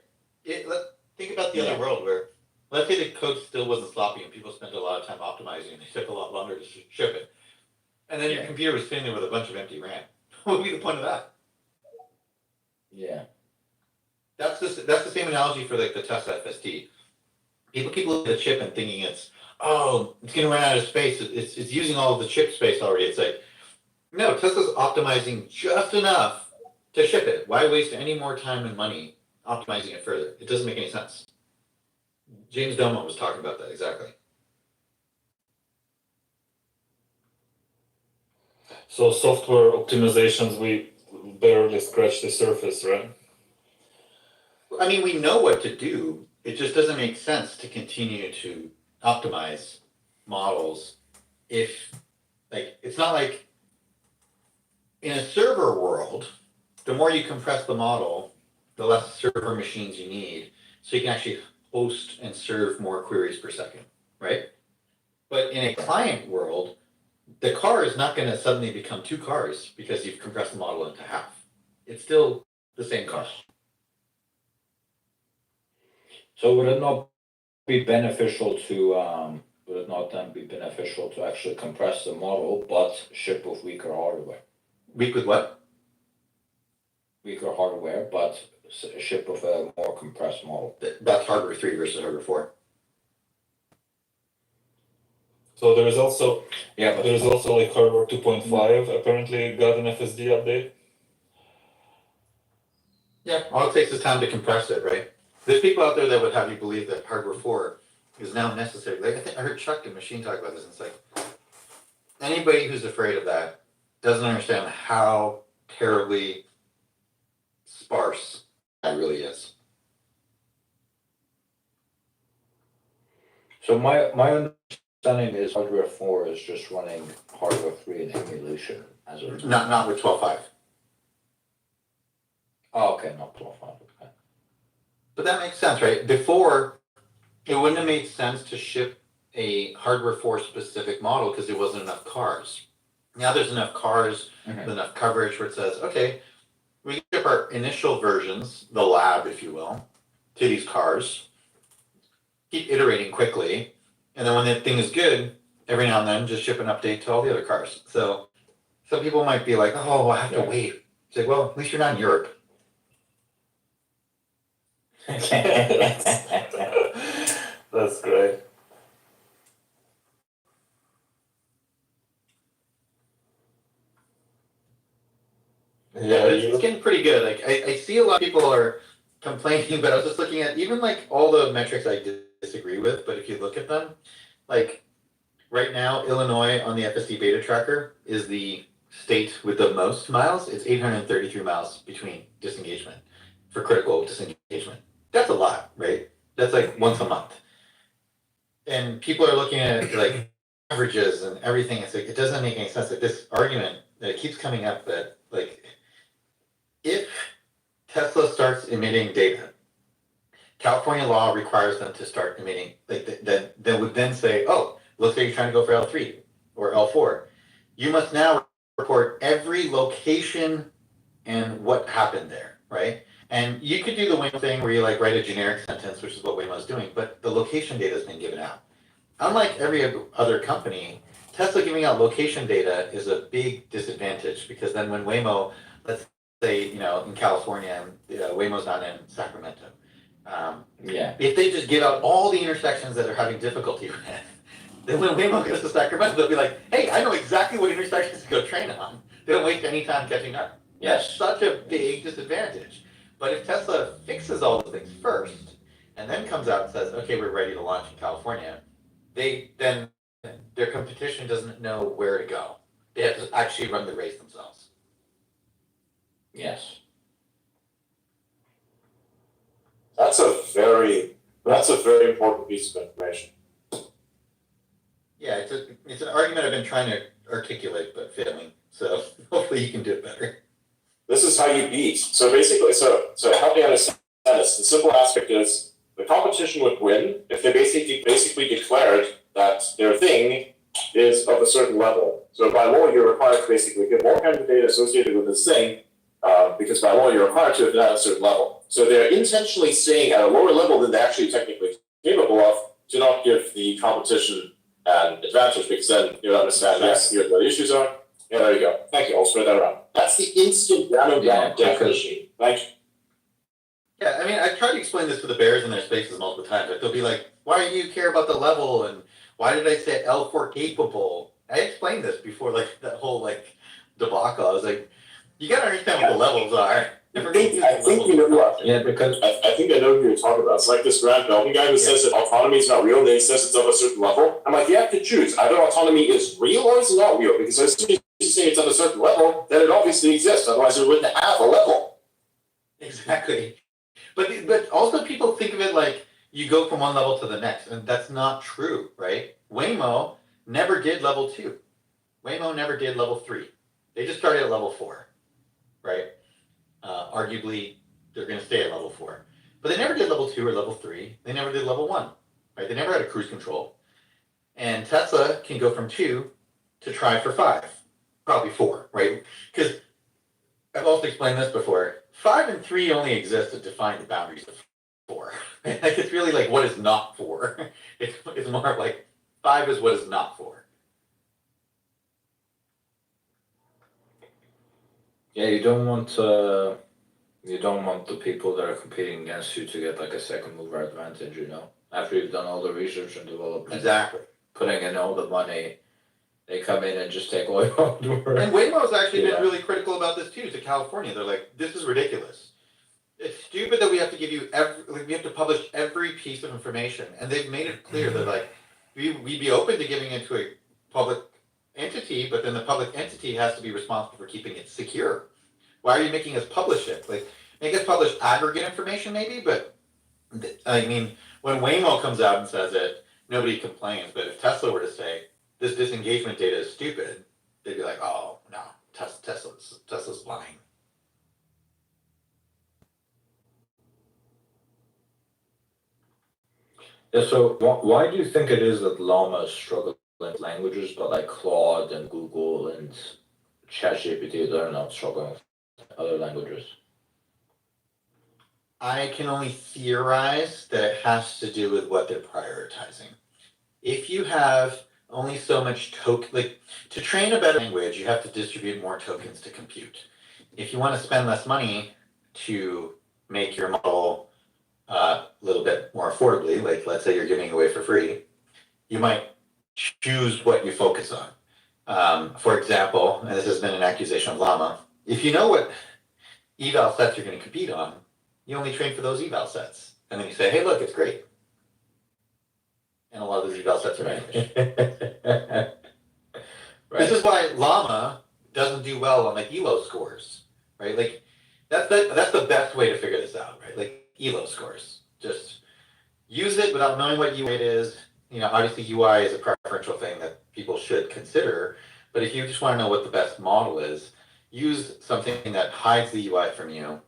Think about the other world where, let's say the code still wasn't sloppy and people spent a lot of time optimizing and they took a lot longer to ship it. And then your computer was sitting there with a bunch of empty RAM. What would be the point of that? Yeah. That's the same analogy for like the Tesla FSD. People keep looking at the chip and thinking it's gonna run out of space. It's using all of the chip space already. It's like, no, Tesla's optimizing just enough to ship it. Why waste any more time and money optimizing it further? It doesn't make any sense. James Doman was talking about that exactly. So software optimizations, we barely scratch the surface, right? I mean, we know what to do. It just doesn't make sense to continue to optimize models if, like, it's not like in a server world, the more you compress the model, the less server machines you need, so you can actually host and serve more queries per second, right? But in a client world, the car is not going to suddenly become 2 cars because you've compressed the model into half. It's still the same car. So would it not be beneficial to actually compress the model but ship with weaker hardware? Weak with what? weaker hardware, but ship with a more compressed model. That's hardware 3 versus hardware 4. So there is also Yeah, there is also like hardware 2.5 apparently got an FSD update. Yeah, all it takes is time to compress it, right? There's people out there that would have you believe that hardware 4 is now necessary. Like, I think I heard Chuck and Machine talk about this, and it's like, anybody who's afraid of that doesn't understand how terribly sparse that really is. So my understanding is hardware 4 is just running hardware 3 in emulation as of Not with 12.5. Oh, okay, not 12.5. Okay. But that makes sense, right? Before, it wouldn't have made sense to ship a hardware 4 specific model because there wasn't enough cars. Now there's enough cars, enough coverage where it says, okay, we ship our initial versions, the lab, if you will, to these cars, keep iterating quickly, and then when that thing is good, every now and then just ship an update to all the other cars. So some people might be like, oh, I have to wait. It's like, well, at least you're not in Europe. That's great. Yeah, it's getting pretty good. Like I see a lot of people are complaining, but I was just looking at even like all the metrics I disagree with, but if you look at them, like right now, Illinois on the FSD beta tracker is the state with the most miles. It's 833 miles between disengagement for critical disengagement. That's a lot, right? That's like once a month. And people are looking at like averages and everything. It's like, it doesn't make any sense. Like this argument that it keeps coming up that like, if Tesla starts emitting data, California law requires them to start emitting, like that would then say, oh, looks like you're trying to go for L3 or L4. You must now report every location and what happened there, right? And you could do the Waymo thing where you like write a generic sentence, which is what Waymo's doing, but the location data has been given out. Unlike every other company, Tesla giving out location data is a big disadvantage because then when Waymo, let's say, you know, in California, Waymo's not in Sacramento. If they just give out all the intersections that they're having difficulty with, then when Waymo goes to Sacramento, they'll be like, hey, I know exactly what intersections to go train on. They don't waste any time catching up. That's such a big disadvantage. But if Tesla fixes all the things first, and then comes out and says, okay, we're ready to launch in California, then their competition doesn't know where to go. They have to actually run the race themselves. Yes. That's a very important piece of information. Yeah, it's an argument I've been trying to articulate but failing. So hopefully you can do it better. This is how you beat. So basically, so help me understand this. The simple aspect is the competition would win if they basically declared that their thing is of a certain level. So by law, you're required to basically get more kinds of data associated with this thing, because by law, you're required to have it at a certain level. So they're intentionally staying at a lower level than they're actually technically capable of to not give the competition an advantage, because then you'll understand here's what the issues are. Yeah, there you go. Thank you. I'll spread that around. That's the instant definition. Thank you. Yeah, I mean, I tried to explain this to the bears in their spaces multiple times. Like, they'll be like, why do you care about the level? And why did I say L4 capable? I explained this before, like, that whole, like, debacle. I was like, you gotta understand what the levels are. I think you know what. Yeah, because I think I know who you're talking about. It's like this Grant Belton guy who says that autonomy is not real, and then he says it's of a certain level. I'm like, you have to choose. Either autonomy is real or it's not real, because as soon as you say it's of a certain level, then it obviously exists. Otherwise, it wouldn't have a level. Exactly. But also people think of it like you go from one level to the next, and that's not true, right? Waymo never did level 2. Waymo never did level 3. They just started at level 4, right? Arguably, they're going to stay at level 4. But they never did level 2 or level 3. They never did level 1, right? They never had a cruise control. And Tesla can go from 2 to try for 5, probably 4, right? Because I've also explained this before. 5 and 3 only exist to define the boundaries of 4. Like, it's really like what is not 4. It's more of like 5 is what is not 4. yeah, you don't want You don't want the people that are competing against you to get like a second mover advantage, after you've done all the research and development. Exactly. Putting in all the money, they come in and just take all your hard work. And Waymo's actually Yeah. been really critical about this too, to California. They're like, this is ridiculous. It's stupid that we have to give you we have to publish every piece of information. And they've made it clear that like, we'd be open to giving it to a public entity, but then the public entity has to be responsible for keeping it secure. Why are you making us publish it? Like, make us publish aggregate information maybe, but I mean, when Waymo comes out and says it, nobody complains. But if Tesla were to say, this disengagement data is stupid, they'd be like, oh, no, Tesla's lying. Yeah, so why do you think it is that Llama is struggling with languages, but like Claude and Google and ChatGPT, they're not struggling with other languages? I can only theorize that it has to do with what they're prioritizing. If you have only so much to train a better language, you have to distribute more tokens to compute. If you want to spend less money to make your model a little bit more affordably, like let's say you're giving away for free, you might choose what you focus on. For example, and this has been an accusation of Llama, if you know what eval sets you're going to compete on, you only train for those eval sets. And then you say, hey, look, it's great. And a lot of those eval sets are managed. Right. This is why Llama doesn't do well on like ELO scores, right? Like that's the best way to figure this out, right? Like ELO scores. Just use it without knowing what UI it is. Obviously UI is a preferential thing that people should consider. But if you just want to know what the best model is, use something that hides the UI from you.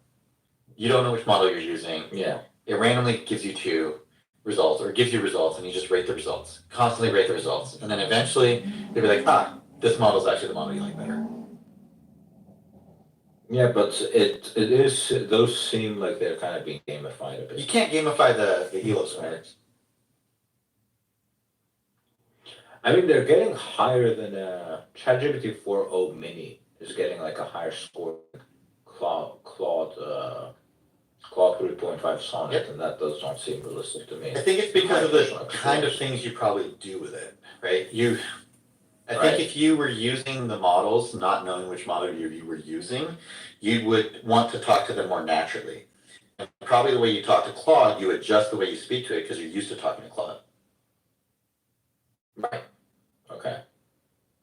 You don't know which model you're using. Yeah. It randomly gives you two results or gives you results and you just rate the results. Constantly rate the results. And then eventually they'll be like, this model is actually the model you like better. Yeah, but it is, those seem like they're kind of being gamified a bit. You can't gamify the ELO scores. I mean, they're getting higher than ChatGPT 4.0 mini is getting like a higher score than Claude 3.5 Sonnet, and that does not seem realistic to me. I think it's because of the kind of things you probably do with it, right? I think if you were using the models, not knowing which model you were using, you would want to talk to them more naturally. And probably the way you talk to Claude, you adjust the way you speak to it because you're used to talking to Claude. Right. Okay.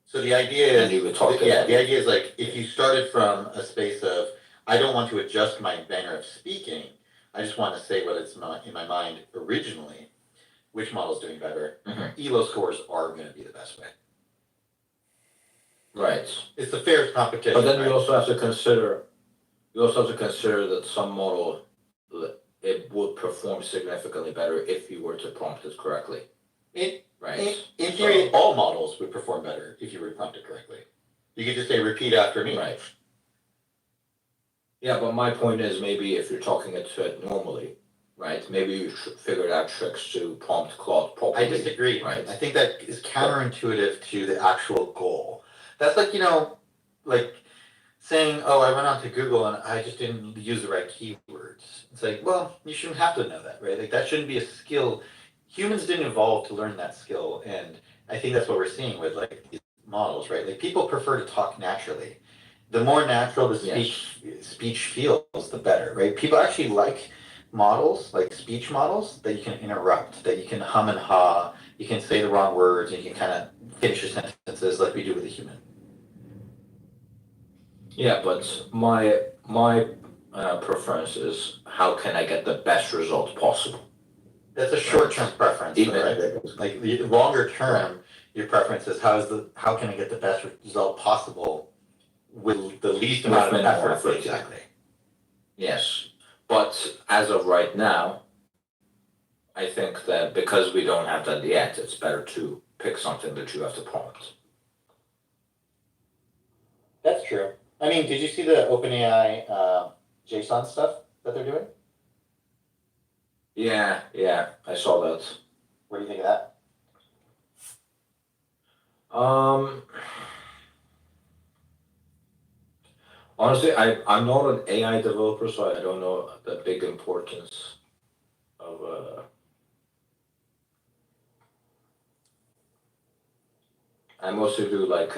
So the idea And you would is, talk to the them. idea is like, if you started from a space of, I don't want to adjust my manner of speaking, I just want to say what it's in my mind originally, which model's doing better, ELO scores are going to be the best way. Right. It's the fairest competition. But then right? you also have to consider that some model, it would perform significantly better if you were to prompt it correctly. Right. In theory, all models would perform better if you were to prompt it correctly. You could just say, repeat after me. Right. Yeah, but my point is maybe if you're talking to it normally, right? Maybe you should figure out tricks to prompt Claude properly. I disagree. Right. I think that is counterintuitive to the actual goal. That's like, like saying, oh, I went onto Google and I just didn't use the right keywords. It's like, well, you shouldn't have to know that, right? Like that shouldn't be a skill. Humans didn't evolve to learn that skill. And I think that's what we're seeing with like these models, right? Like people prefer to talk naturally. The more natural the speech feels, the better, right? People actually like models, like speech models, that you can interrupt, that you can hum and haw, you can say the wrong words, and you can kind of finish your sentences like we do with a human. Yeah, but my preference is how can I get the best result possible? That's a short-term preference, right? Like the longer term, your preference is how can I get the best result possible with the least amount of effort. Exactly. Yes, but as of right now, I think that because we don't have that yet, it's better to pick something that you have to prompt. That's true. I mean, did you see the OpenAI JSON stuff that they're doing? Yeah, I saw that. What do you think of that? Honestly, I'm not an AI developer, so I don't know the big importance of I mostly do like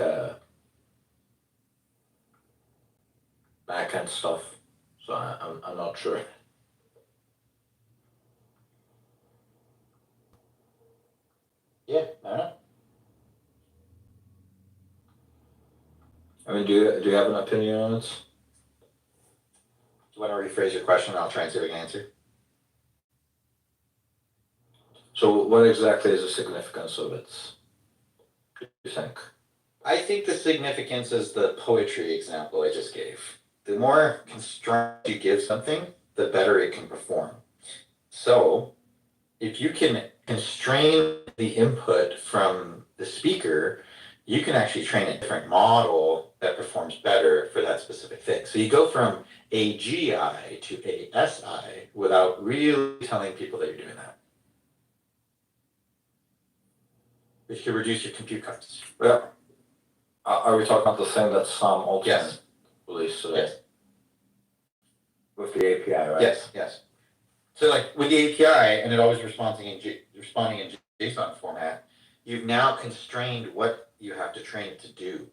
backend stuff, so I'm not sure. Yeah, I don't know. I mean, do you have an opinion on it? Do you want to rephrase your question? I'll try and see if I can answer. So what exactly is the significance of it, you think? I think the significance is the poetry example I just gave. The more constraints you give something, the better it can perform. So if you can constrain the input from the speaker, you can actually train a different model that performs better for that specific thing. So you go from AGI to ASI without really telling people that you're doing that. Which could reduce your compute costs. Yeah. Are we talking about the thing that Sam Altman Yes. released today? Yes. With the API, right? Yes, yes. So like with the API and it always responding in JSON format, you've now constrained what you have to train it to do.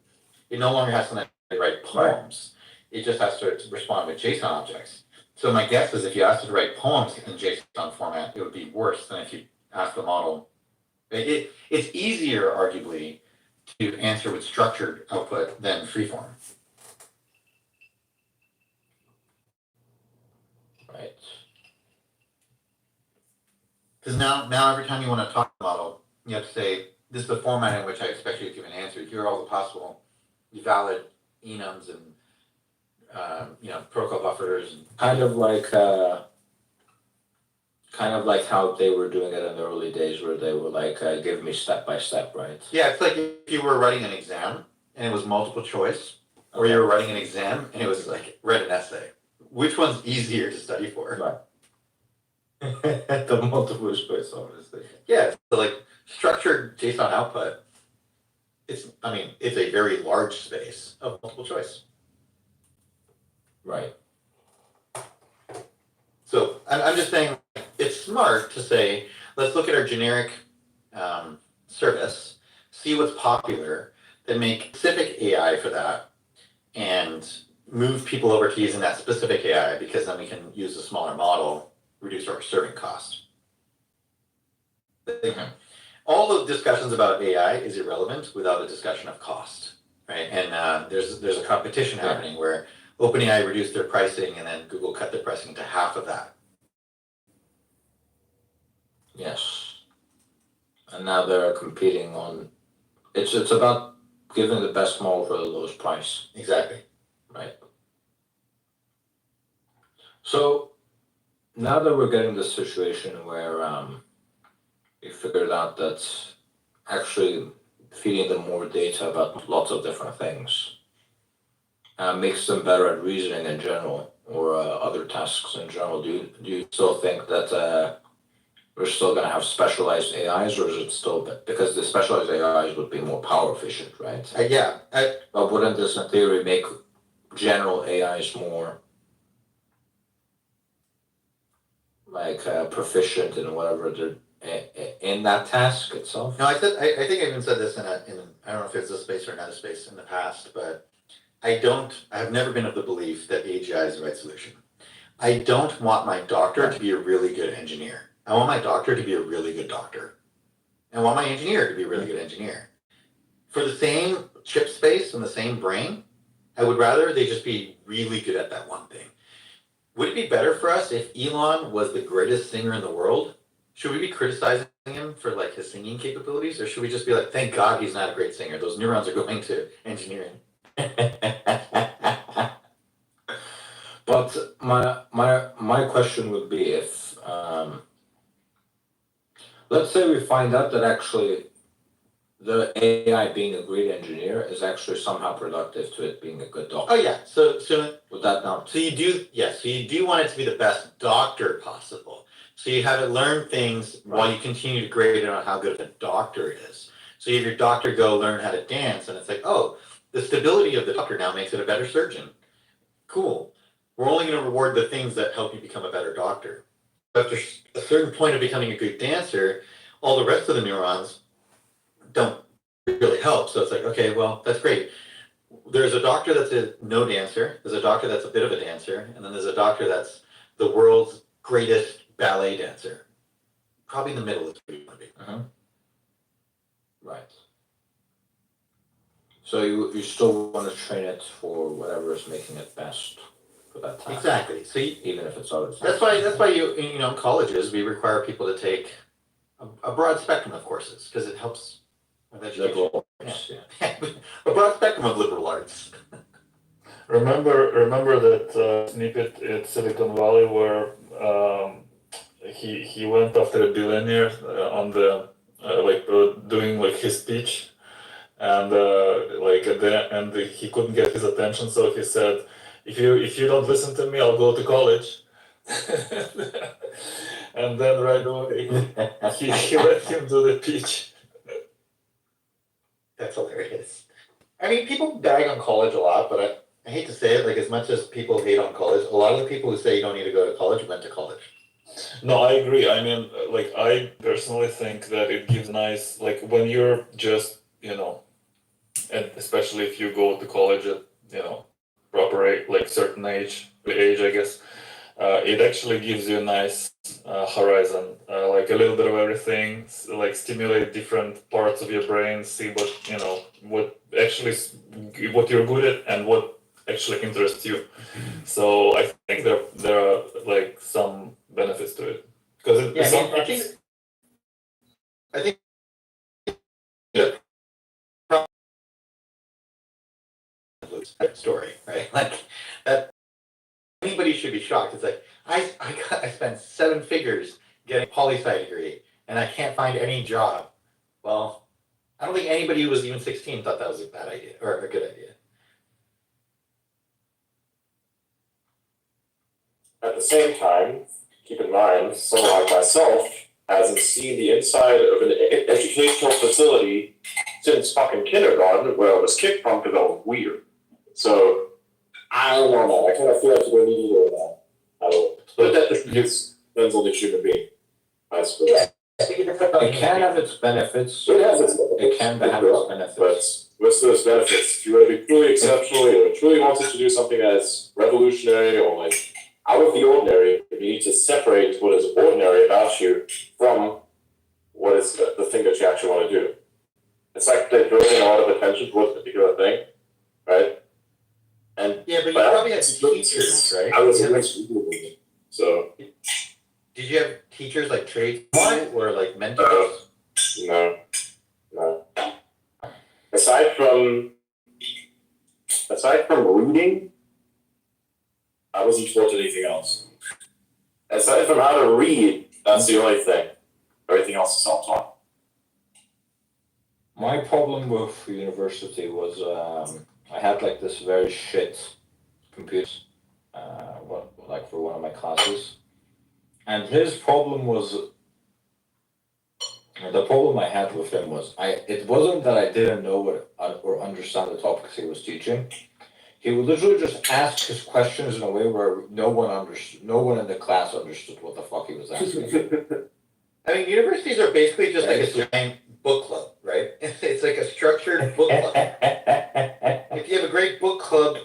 It no longer has to write poems. It just has to respond with JSON objects. So my guess is if you asked it to write poems in JSON format, it would be worse than if you asked the model. It's easier, arguably, to answer with structured output than freeform. Right. Because now every time you want to talk to the model, you have to say, this is the format in which I expect you to give an answer. Here are all the possible valid enums and protocol buffers. And Kind of like how they were doing it in the early days, where they were like, give me step by step, right? Yeah, it's like if you were writing an exam and it was multiple choice, or you were writing an exam and it was like, write an essay. Which one's easier to study for? Right. The multiple choice, obviously. Yeah, so like structured JSON output, it's a very large space of multiple choice. Right. So I'm just saying it's smart to say, let's look at our generic service, see what's popular, then make specific AI for that, and move people over to using that specific AI, because then we can use a smaller model, reduce our serving cost. All the discussions about AI is irrelevant without a discussion of cost, right? And there's a competition happening where OpenAI reduced their pricing and then Google cut their pricing to half of that. Yes. And now they're competing on. It's about giving the best model for the lowest price. Exactly. Right. So now that we're getting this situation where we figured out that actually feeding them more data about lots of different things makes them better at reasoning in general, or other tasks in general. Do you still think that we're still going to have specialized AIs, or is it still because the specialized AIs would be more power efficient, right? But wouldn't this, in theory, make general AIs more like proficient in whatever they're in that task itself? No, I think I even said this in I don't know if it's this space or another space in the past, but I have never been of the belief that AGI is the right solution. I don't want my doctor to be a really good engineer. I want my doctor to be a really good doctor. I want my engineer to be a really good engineer. For the same chip space and the same brain, I would rather they just be really good at that one thing. Would it be better for us if Elon was the greatest singer in the world? Should we be criticizing him for like his singing capabilities, or should we just be like, thank God he's not a great singer. Those neurons are going to engineering. But my question would be if let's say we find out that actually the AI being a great engineer is actually somehow productive to it being a good doctor. Oh yeah, so would that not? So you do want it to be the best doctor possible. So you have it learn things while you continue to grade it on how good of a doctor it is. So you have your doctor go learn how to dance, and it's like, oh, the stability of the doctor now makes it a better surgeon. cool. We're only going to reward the things that help you become a better doctor. After a certain point of becoming a good dancer, all the rest of the neurons don't really help. So it's like, okay, well, that's great. There's a doctor that's a no dancer. There's a doctor that's a bit of a dancer. And then there's a doctor that's the world's greatest ballet dancer. Probably in the middle is where you want to be. Right. So you still want to train it for whatever is making it best for that time. Exactly. So even if it's other that's why you know, in colleges we require people to take a broad spectrum of courses because it helps with education. Liberal arts, Yeah. A broad spectrum of liberal arts. Remember that snippet at Silicon Valley where he went after a billionaire on the doing like his speech, and like at the end he couldn't get his attention, so he said, if you don't listen to me, I'll go to college. And then right away he let him do the pitch. That's hilarious. I mean, people bag on college a lot, but I hate to say it, like as much as people hate on college, a lot of the people who say you don't need to go to college went to college. No, I agree. I mean, like I personally think that it gives nice, like when you're just, you know, and especially if you go to college at, you know, proper age, like certain age, I guess, it actually gives you a nice horizon, like a little bit of everything, like stimulate different parts of your brain, see what, you know, what you're good at and what actually interests you. So I think there are like some benefits to it because I think story, right? Like that. Anybody should be shocked. It's like I spent 7 figures getting a poli-sci degree, and I can't find any job. Well, I don't think anybody who was even 16 thought that was a bad idea or a good idea. At the same time, keep in mind, someone like myself hasn't seen the inside of an educational facility since fucking kindergarten, where I was kicked from because I was weird. So I don't know, man. I kind of feel like we're needing to do that. I don't. But that depends on the human being, I suppose. It can have its benefits. It has its It can have its benefits. But what's those benefits? If you want to be truly exceptional, or truly wanted to do something as revolutionary or like out of the ordinary, you need to separate what is ordinary about you from what is the thing that you actually want to do. It's like they're drawing a lot of attention towards a particular thing, right? And yeah, but you probably had teachers, right? I was in so. Did you have teachers like trade or like mentors? No. Aside from reading, I wasn't taught anything else. Aside from how to read, that's the only thing. Everything else is self-taught. My problem with university was I had like this very shit computer, like for one of my classes, and his problem was, the problem I had with him was it wasn't that I didn't know what or understand the topics he was teaching. He would literally just ask his questions in a way where no one in the class understood what the fuck he was asking. I mean, universities are basically just like a giant book club, right? It's like a structured book club. If you have a great book club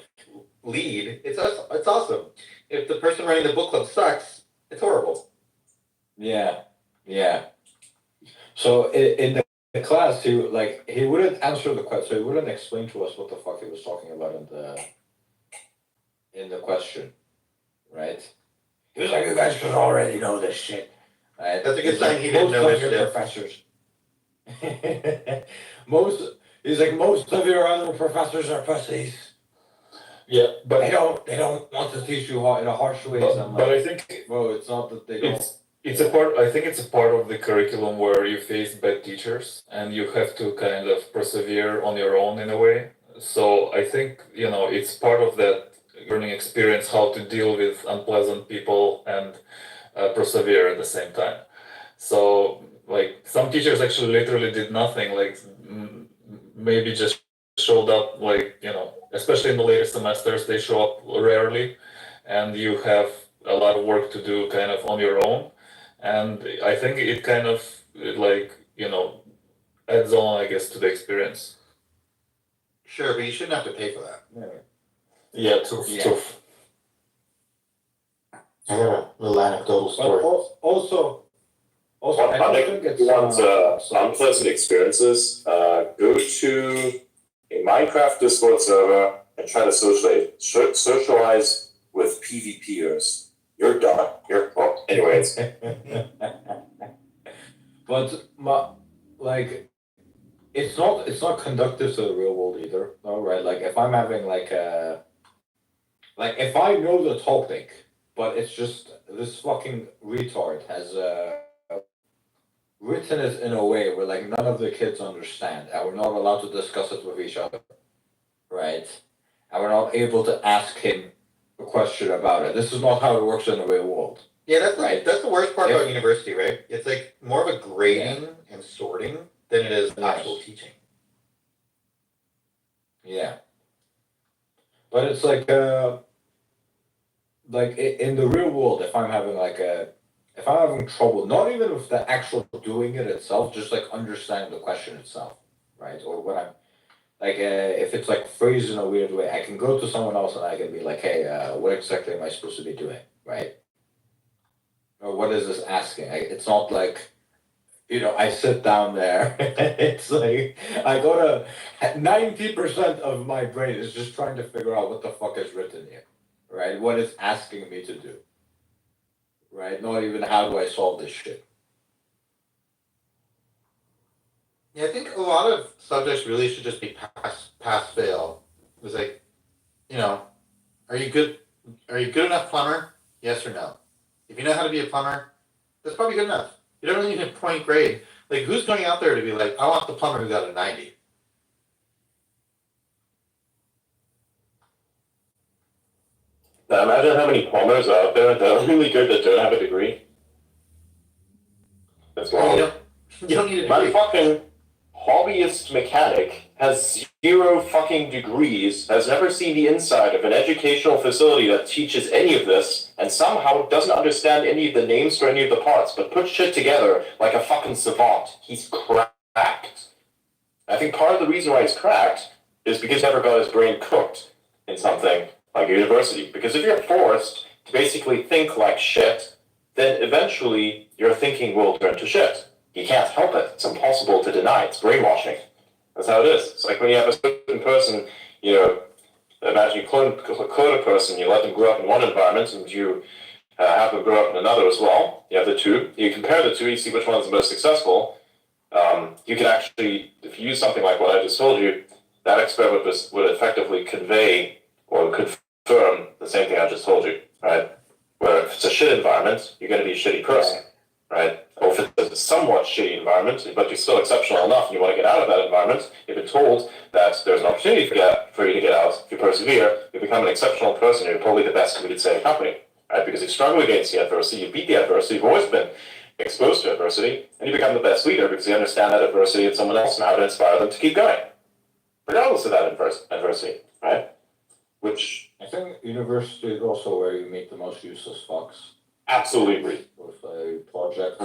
lead, it's awesome. If the person running the book club sucks, it's horrible. Yeah. So in the class, he wouldn't answer the question. So he wouldn't explain to us what the fuck he was talking about in the question, right? He was like, "You guys should already know this shit." Right? That's a good sign he didn't know his shit. Professors. Most of your other professors are pussies. Yeah, but they don't want to teach you in a harsh way. But I think well, it's not that they don't. I think it's a part of the curriculum where you face bad teachers and you have to kind of persevere on your own in a way. So I think, you know, it's part of that learning experience how to deal with unpleasant people and persevere at the same time. So like some teachers actually literally did nothing, like maybe just showed up, like, especially in the later semesters, they show up rarely, and you have a lot of work to do kind of on your own. And I think it kind of adds on, I guess, to the experience. Sure, but you shouldn't have to pay for that. Yeah, true. I got a little anecdotal But story. also, One I don't think if it's you want unpleasant experiences, go to a Minecraft Discord server and try to socialize with PvPers. You're done. Anyways. But it's not conductive to the real world either, though, right? Like if I'm having if I know the topic, but it's just this fucking retard has written it in a way where like none of the kids understand, and we're not allowed to discuss it with each other, right? And we're not able to ask him a question about it. This is not how it works in the real world. Yeah, that's Right. that's the worst part about university, right? It's like more of a grading and sorting than it is actual teaching. Yeah. But it's like in the real world, if I'm having trouble, not even with the actual doing it itself, just like understanding the question itself, right? Or when I'm if it's like phrased in a weird way, I can go to someone else and I can be like, hey, what exactly am I supposed to be doing, right? Or what is this asking? It's not like, I sit down there. It's like I go to 90% of my brain is just trying to figure out what the fuck is written here, right? What it's asking me to do, right? Not even how do I solve this shit. Yeah, I think a lot of subjects really should just be pass fail. It was like, are you good enough plumber? Yes or no? If you know how to be a plumber, that's probably good enough. You don't really need a point grade. Like, who's going out there to be like, I want the plumber who got a 90? Now imagine how many plumbers are out there that are really good that don't have a degree. That's wrong. You don't need a My degree. fucking hobbyist mechanic has 0 fucking degrees, has never seen the inside of an educational facility that teaches any of this, and somehow doesn't understand any of the names for any of the parts, but puts shit together like a fucking savant. He's cracked. I think part of the reason why he's cracked is because he never got his brain cooked in something like a university. Because if you're forced to basically think like shit, then eventually your thinking will turn to shit. You can't help it. It's impossible to deny. It's brainwashing. That's how it is. It's like when you have a certain person, imagine you clone a person, you let them grow up in one environment, and you have them grow up in another as well. You have the two. You compare the two, you see which one's the most successful. You can actually, if you use something like what I just told you, that experiment would effectively convey or confirm the same thing I just told you, right? Where if it's a shit environment, you're going to be a shitty person, right? Or if it's a somewhat shitty environment, but you're still exceptional enough and you want to get out of that environment, you've been told that there's an opportunity for you to get out. If you persevere, you become an exceptional person. You're probably the best we could say in a company, right? Because you struggle against the adversity, you beat the adversity, you've always been exposed to adversity, and you become the best leader because you understand that adversity in someone else and how to inspire them to keep going, regardless of that adversity, right? Which I think university is also where you meet the most useless fucks. Absolutely agree. With a project,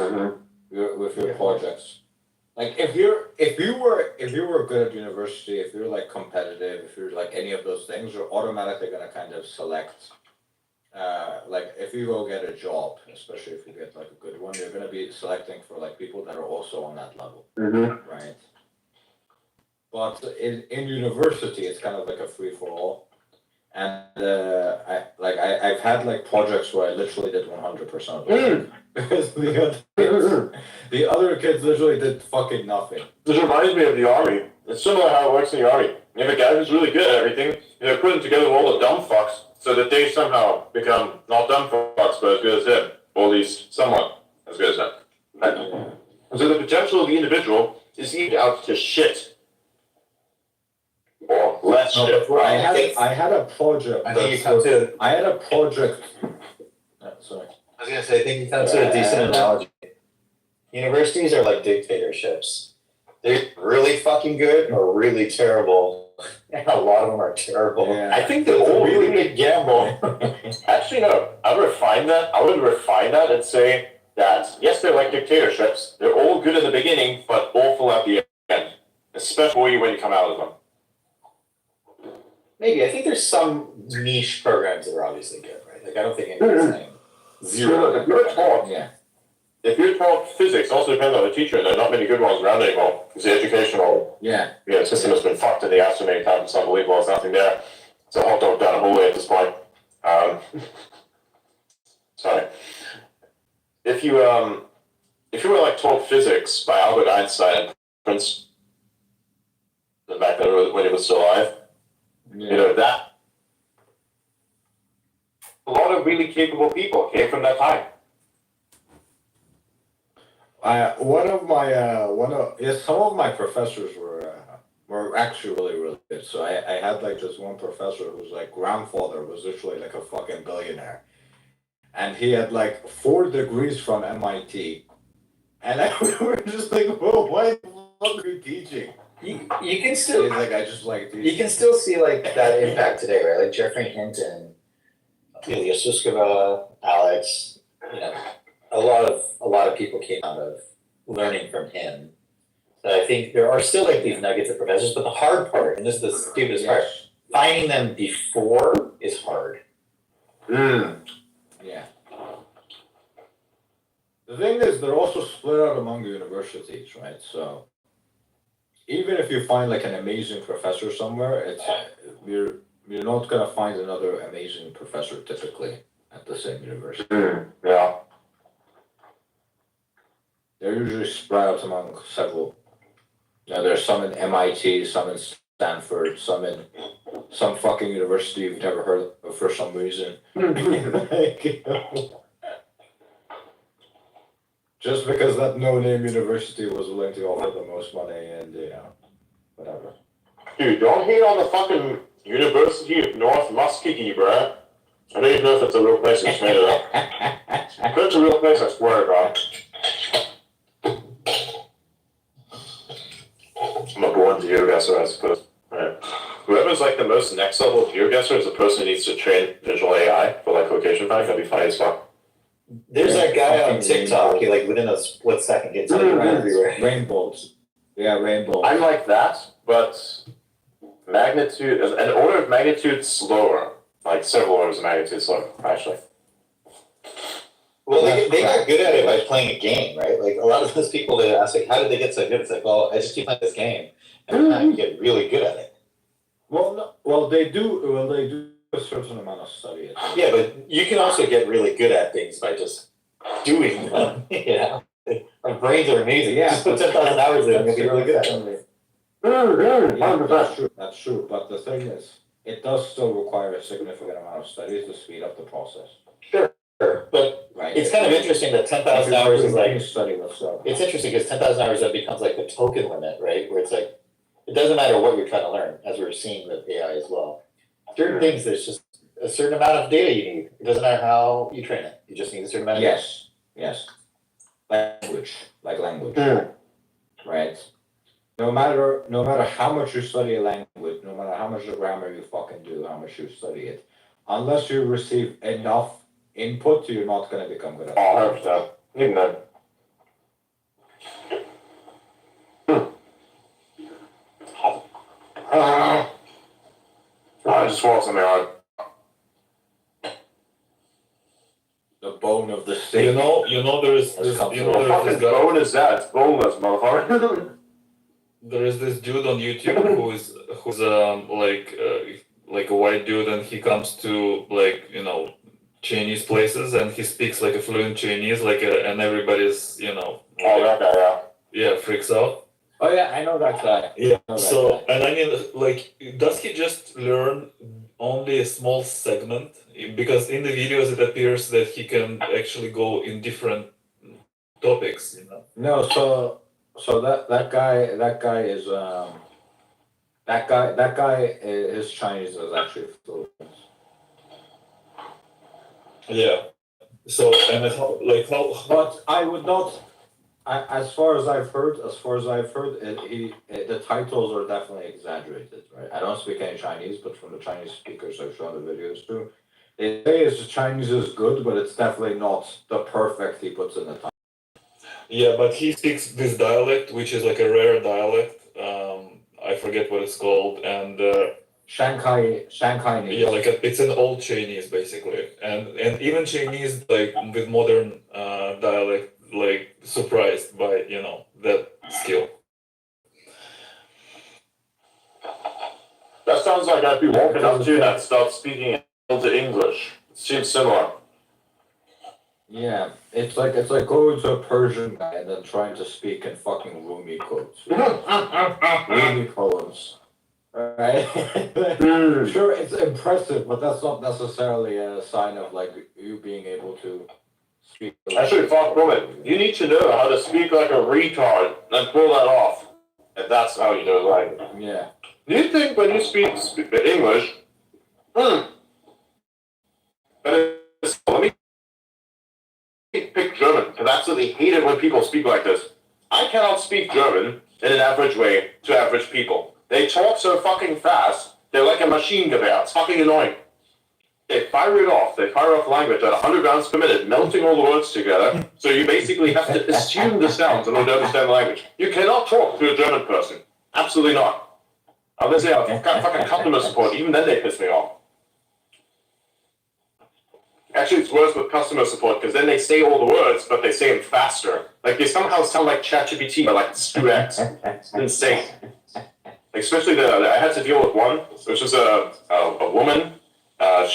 with your projects. Like if you were good at university, if you're like competitive, if you're like any of those things, you're automatically gonna kind of select. Like if you go get a job, especially if you get like a good one, you're gonna be selecting for like people that are also on that level, right? But in university, it's kind of like a free for all. And I've had like projects where I literally did 100% of it. Because the other kids literally did fucking nothing. This reminds me of the army. It's similar how it works in the army. You have a guy who's really good at everything, they're putting together all the dumb fucks so that they somehow become not dumb fucks, but as good as him. Or at least somewhat as good as him. Right? So the potential of the individual is evened out to shit. Or less shit. I had a project. I think you come to. I had a project. Sorry. I was gonna say, I think you come to a decent analogy. Universities are like dictatorships. They're really fucking good or really terrible and a lot of them are terrible. Yeah. I think they're It's a all really big gamble. Actually, no. I would refine that. I would refine that and say that yes, they're like dictatorships. They're all good in the beginning, but awful at the end, especially when you come out of them. Maybe, I think there's some niche programs that are obviously good, right? Like, I don't think anybody's saying zero. If you're taught, Yeah. if you're taught physics, also depends on the teacher. There are not many good ones around anymore because the educational Yeah. system has been fucked in the ass so many times. It's unbelievable. There's nothing there. It's a hot dog down a hallway at this point. Sorry. If you were like taught physics by Albert Einstein, Prince, back then when he was still alive, you know that a lot of really capable people came from that time. Some of my professors were actually really good. So I had like this one professor whose like grandfather was literally like a fucking billionaire, and he had like 4 degrees from MIT, and we were just like, whoa, why the fuck are you teaching? You can still, He's like, I just like teaching. you can still see like that impact today, right? Like Jeffrey Hinton, Ilya Sutskever, Alex, you know, a lot of people came out of learning from him. So I think there are still like these nuggets of professors, but the hard part, and this is the stupidest part, finding them before is hard. Yeah. The thing is, they're also split out among universities, right? So even if you find like an amazing professor somewhere, you're not gonna find another amazing professor typically at the same university. Yeah. They're usually spread out among several. Now there's some in MIT, some in Stanford, some in some fucking university you've never heard of for some reason. Just because that no-name university was willing to offer the most money and, whatever. Dude, don't hate on the fucking University of North Muscogee, bruh. I don't even know if it's a real place. It's made it up. If it's a real place, I swear to God. I'm a born geoguesser, I suppose. Right. Whoever's like the most next level geoguesser is the person who needs to train visual AI for like location finding. That'd be funny as fuck. There's that guy on TikTok, he like within a split second gets everywhere. Rainbows. Yeah, rainbows. I'm like that, but magnitude, an order of magnitude slower. Like several orders of magnitude slower, actually. Well, they got good at it by playing a game, right? Like a lot of those people that ask, like, how did they get so good? It's like, well, I just keep playing this game, and over time you get really good at it. Well, they do a certain amount of study. Yeah, but you can also get really good at things by just doing them. You know, our brains are amazing. Yeah, Just put 10,000 hours in, and you'll be really good at it. Yeah, that's true. But the thing is, it does still require a significant amount of studies to speed up the process. Sure, but right. It's kind of interesting that 10,000 hours is like, study what's up. it's interesting because 10,000 hours that becomes like the token limit, right? Where it's like, it doesn't matter what you're trying to learn, as we're seeing with AI as well. Certain things, there's just a certain amount of data you need. It doesn't matter how you train it. You just need a certain amount of data. Yes. Language. Right? No matter how much you study a language, no matter how much grammar you fucking do, how much you study it, unless you receive enough input, you're not gonna become good at it. 100%. Even then. I just want something on. The bone of the steak. You know, there's Has this, come you to know, life. there's this guy, Bone is that? It's boneless, motherfucker. there is this dude on YouTube who's like a white dude, and he comes to like, you know, Chinese places, and he speaks like a fluent Chinese, and everybody's, you know, Oh, that guy, yeah, freaks out. Oh yeah, I know that guy. Yeah. I know that So, guy. and I mean, like, does he just learn only a small segment? Because in the videos it appears that he can actually go in different topics, you know. No, so that guy is his Chinese is actually fluent. Yeah. So, and how. But I would not. as far as I've heard, the titles are definitely exaggerated, right? I don't speak any Chinese, but from the Chinese speakers I've shown the videos to, they say the Chinese is good, but it's definitely not the perfect he puts in the title. Yeah, but he speaks this dialect, which is like a rare dialect. I forget what it's called, and Shanghai. Yeah, like it's an old Chinese basically, and even Chinese like with modern dialect, like surprised by that skill. That sounds like I'd be walking up to you and start speaking into English. It seems similar. Yeah, it's like going to a Persian guy and then trying to speak in fucking Rumi quotes. Rumi poems. Right? Sure, it's impressive, but that's not necessarily a sign of like you being able to speak. Actually, far from it. You need to know how to speak like a retard and pull that off. And that's how you do it right. Yeah. Do you think when you speak English, let me pick German, because I absolutely hate it when people speak like this. I cannot speak German in an average way to average people. They talk so fucking fast, they're like a machine gewehr. It's fucking annoying. They fire off language at 100 rounds per minute, melting all the words together, so you basically have to assume the sounds in order to understand the language. You cannot talk to a German person. Absolutely not. Unless they have fucking customer support, even then they piss me off. Actually, it's worse with customer support, because then they say all the words, but they say them faster. Like, they somehow sound like ChatGPT, but like 2x. It's insane. Like, especially I had to deal with one, which was a woman. I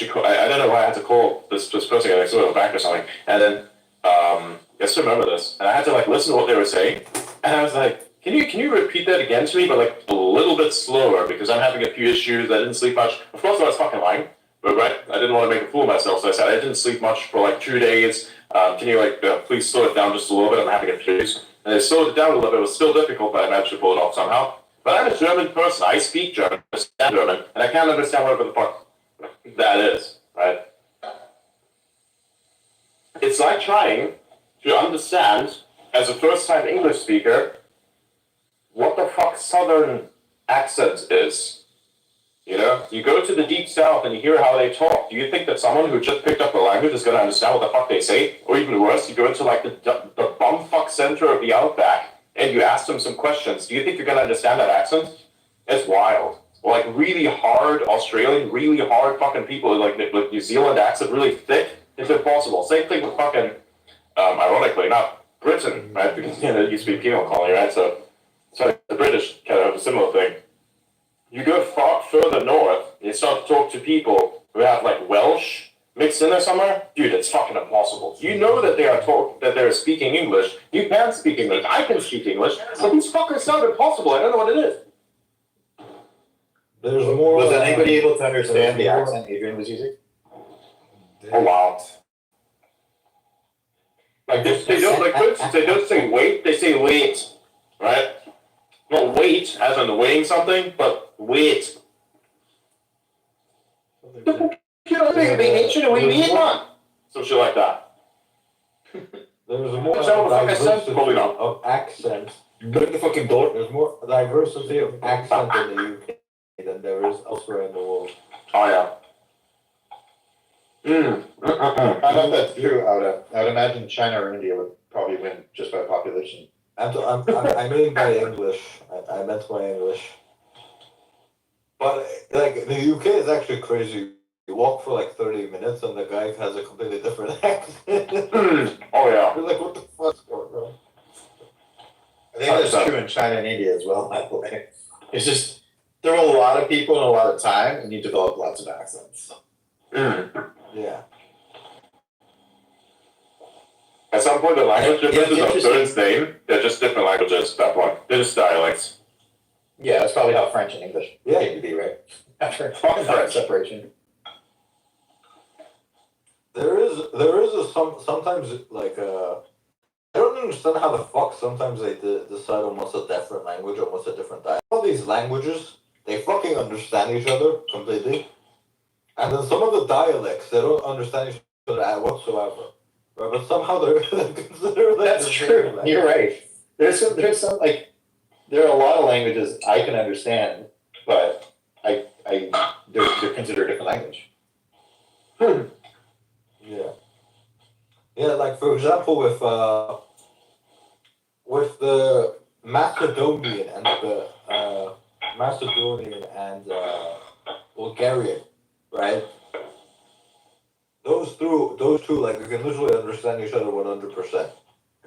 don't know why I had to call this person, I saw it back or something. And then, I still remember this. And I had to like listen to what they were saying. And I was like, can you repeat that again to me, but like a little bit slower, because I'm having a few issues. I didn't sleep much. Of course, I was fucking lying. But right, I didn't want to make a fool of myself, so I said I didn't sleep much for like 2 days. Can you please slow it down just a little bit? I'm having a few issues. And they slowed it down a little bit. It was still difficult, but I managed to pull it off somehow. But I'm a German person. I speak German, I understand German, and I can't understand whatever the fuck that is, right? It's like trying to understand, as a first-time English speaker, what the fuck Southern accent is. You know, you go to the deep south and you hear how they talk. Do you think that someone who just picked up the language is going to understand what the fuck they say? Or even worse, you go into like the bumfuck center of the outback and you ask them some questions. Do you think you're going to understand that accent? It's wild. Or like really hard Australian, really hard fucking people like New Zealand accent, really thick. It's impossible. Same thing with fucking, ironically, not Britain, right? Because it used to be a penal colony, right? So the British kind of have a similar thing. You go far further north, you start to talk to people who have like Welsh mixed in there somewhere. Dude, it's fucking impossible. You know that they're speaking English. You can speak English. I can speak English. But these fuckers sound impossible. I don't know what it is. There's more. Was anybody able to understand the accent Adrian was using? Oh wow. Like they don't like for instance, they don't say wait, they say wait. Right? Not wait as in weighing something, but wait. You know, they hate you the way you need one. Some shit like that. There's more diversity of accents. Break the fucking door. There's more diversity of accent in the UK than there is elsewhere in the world. Oh yeah. I know that's true. I would imagine China or India would probably win just by population. I mean by English. I meant by English. But like the UK is actually crazy. You walk for like 30 minutes and the guy has a completely different accent. Oh yeah. You're like, what the fuck's going on? I think that's true in China and India as well, by the way. It's just there are a lot of people and a lot of time, and you develop lots of accents. Yeah. At some point, the language differences are so insane. They're just different languages at that point. They're just dialects. Yeah, that's probably how French and English came to be, right? After that separation. There is sometimes like I don't understand how the fuck sometimes they decide on what's a different language or what's a different dialect. All these languages, they fucking understand each other completely, and then some of the dialects they don't understand each other whatsoever. right? But somehow they're considered like That's the true. same language. You're right. There's some like there are a lot of languages I can understand, but they're considered a different language. Yeah. Yeah, like for example with the Macedonian and Bulgarian, right? Those two like we can literally understand each other 100%.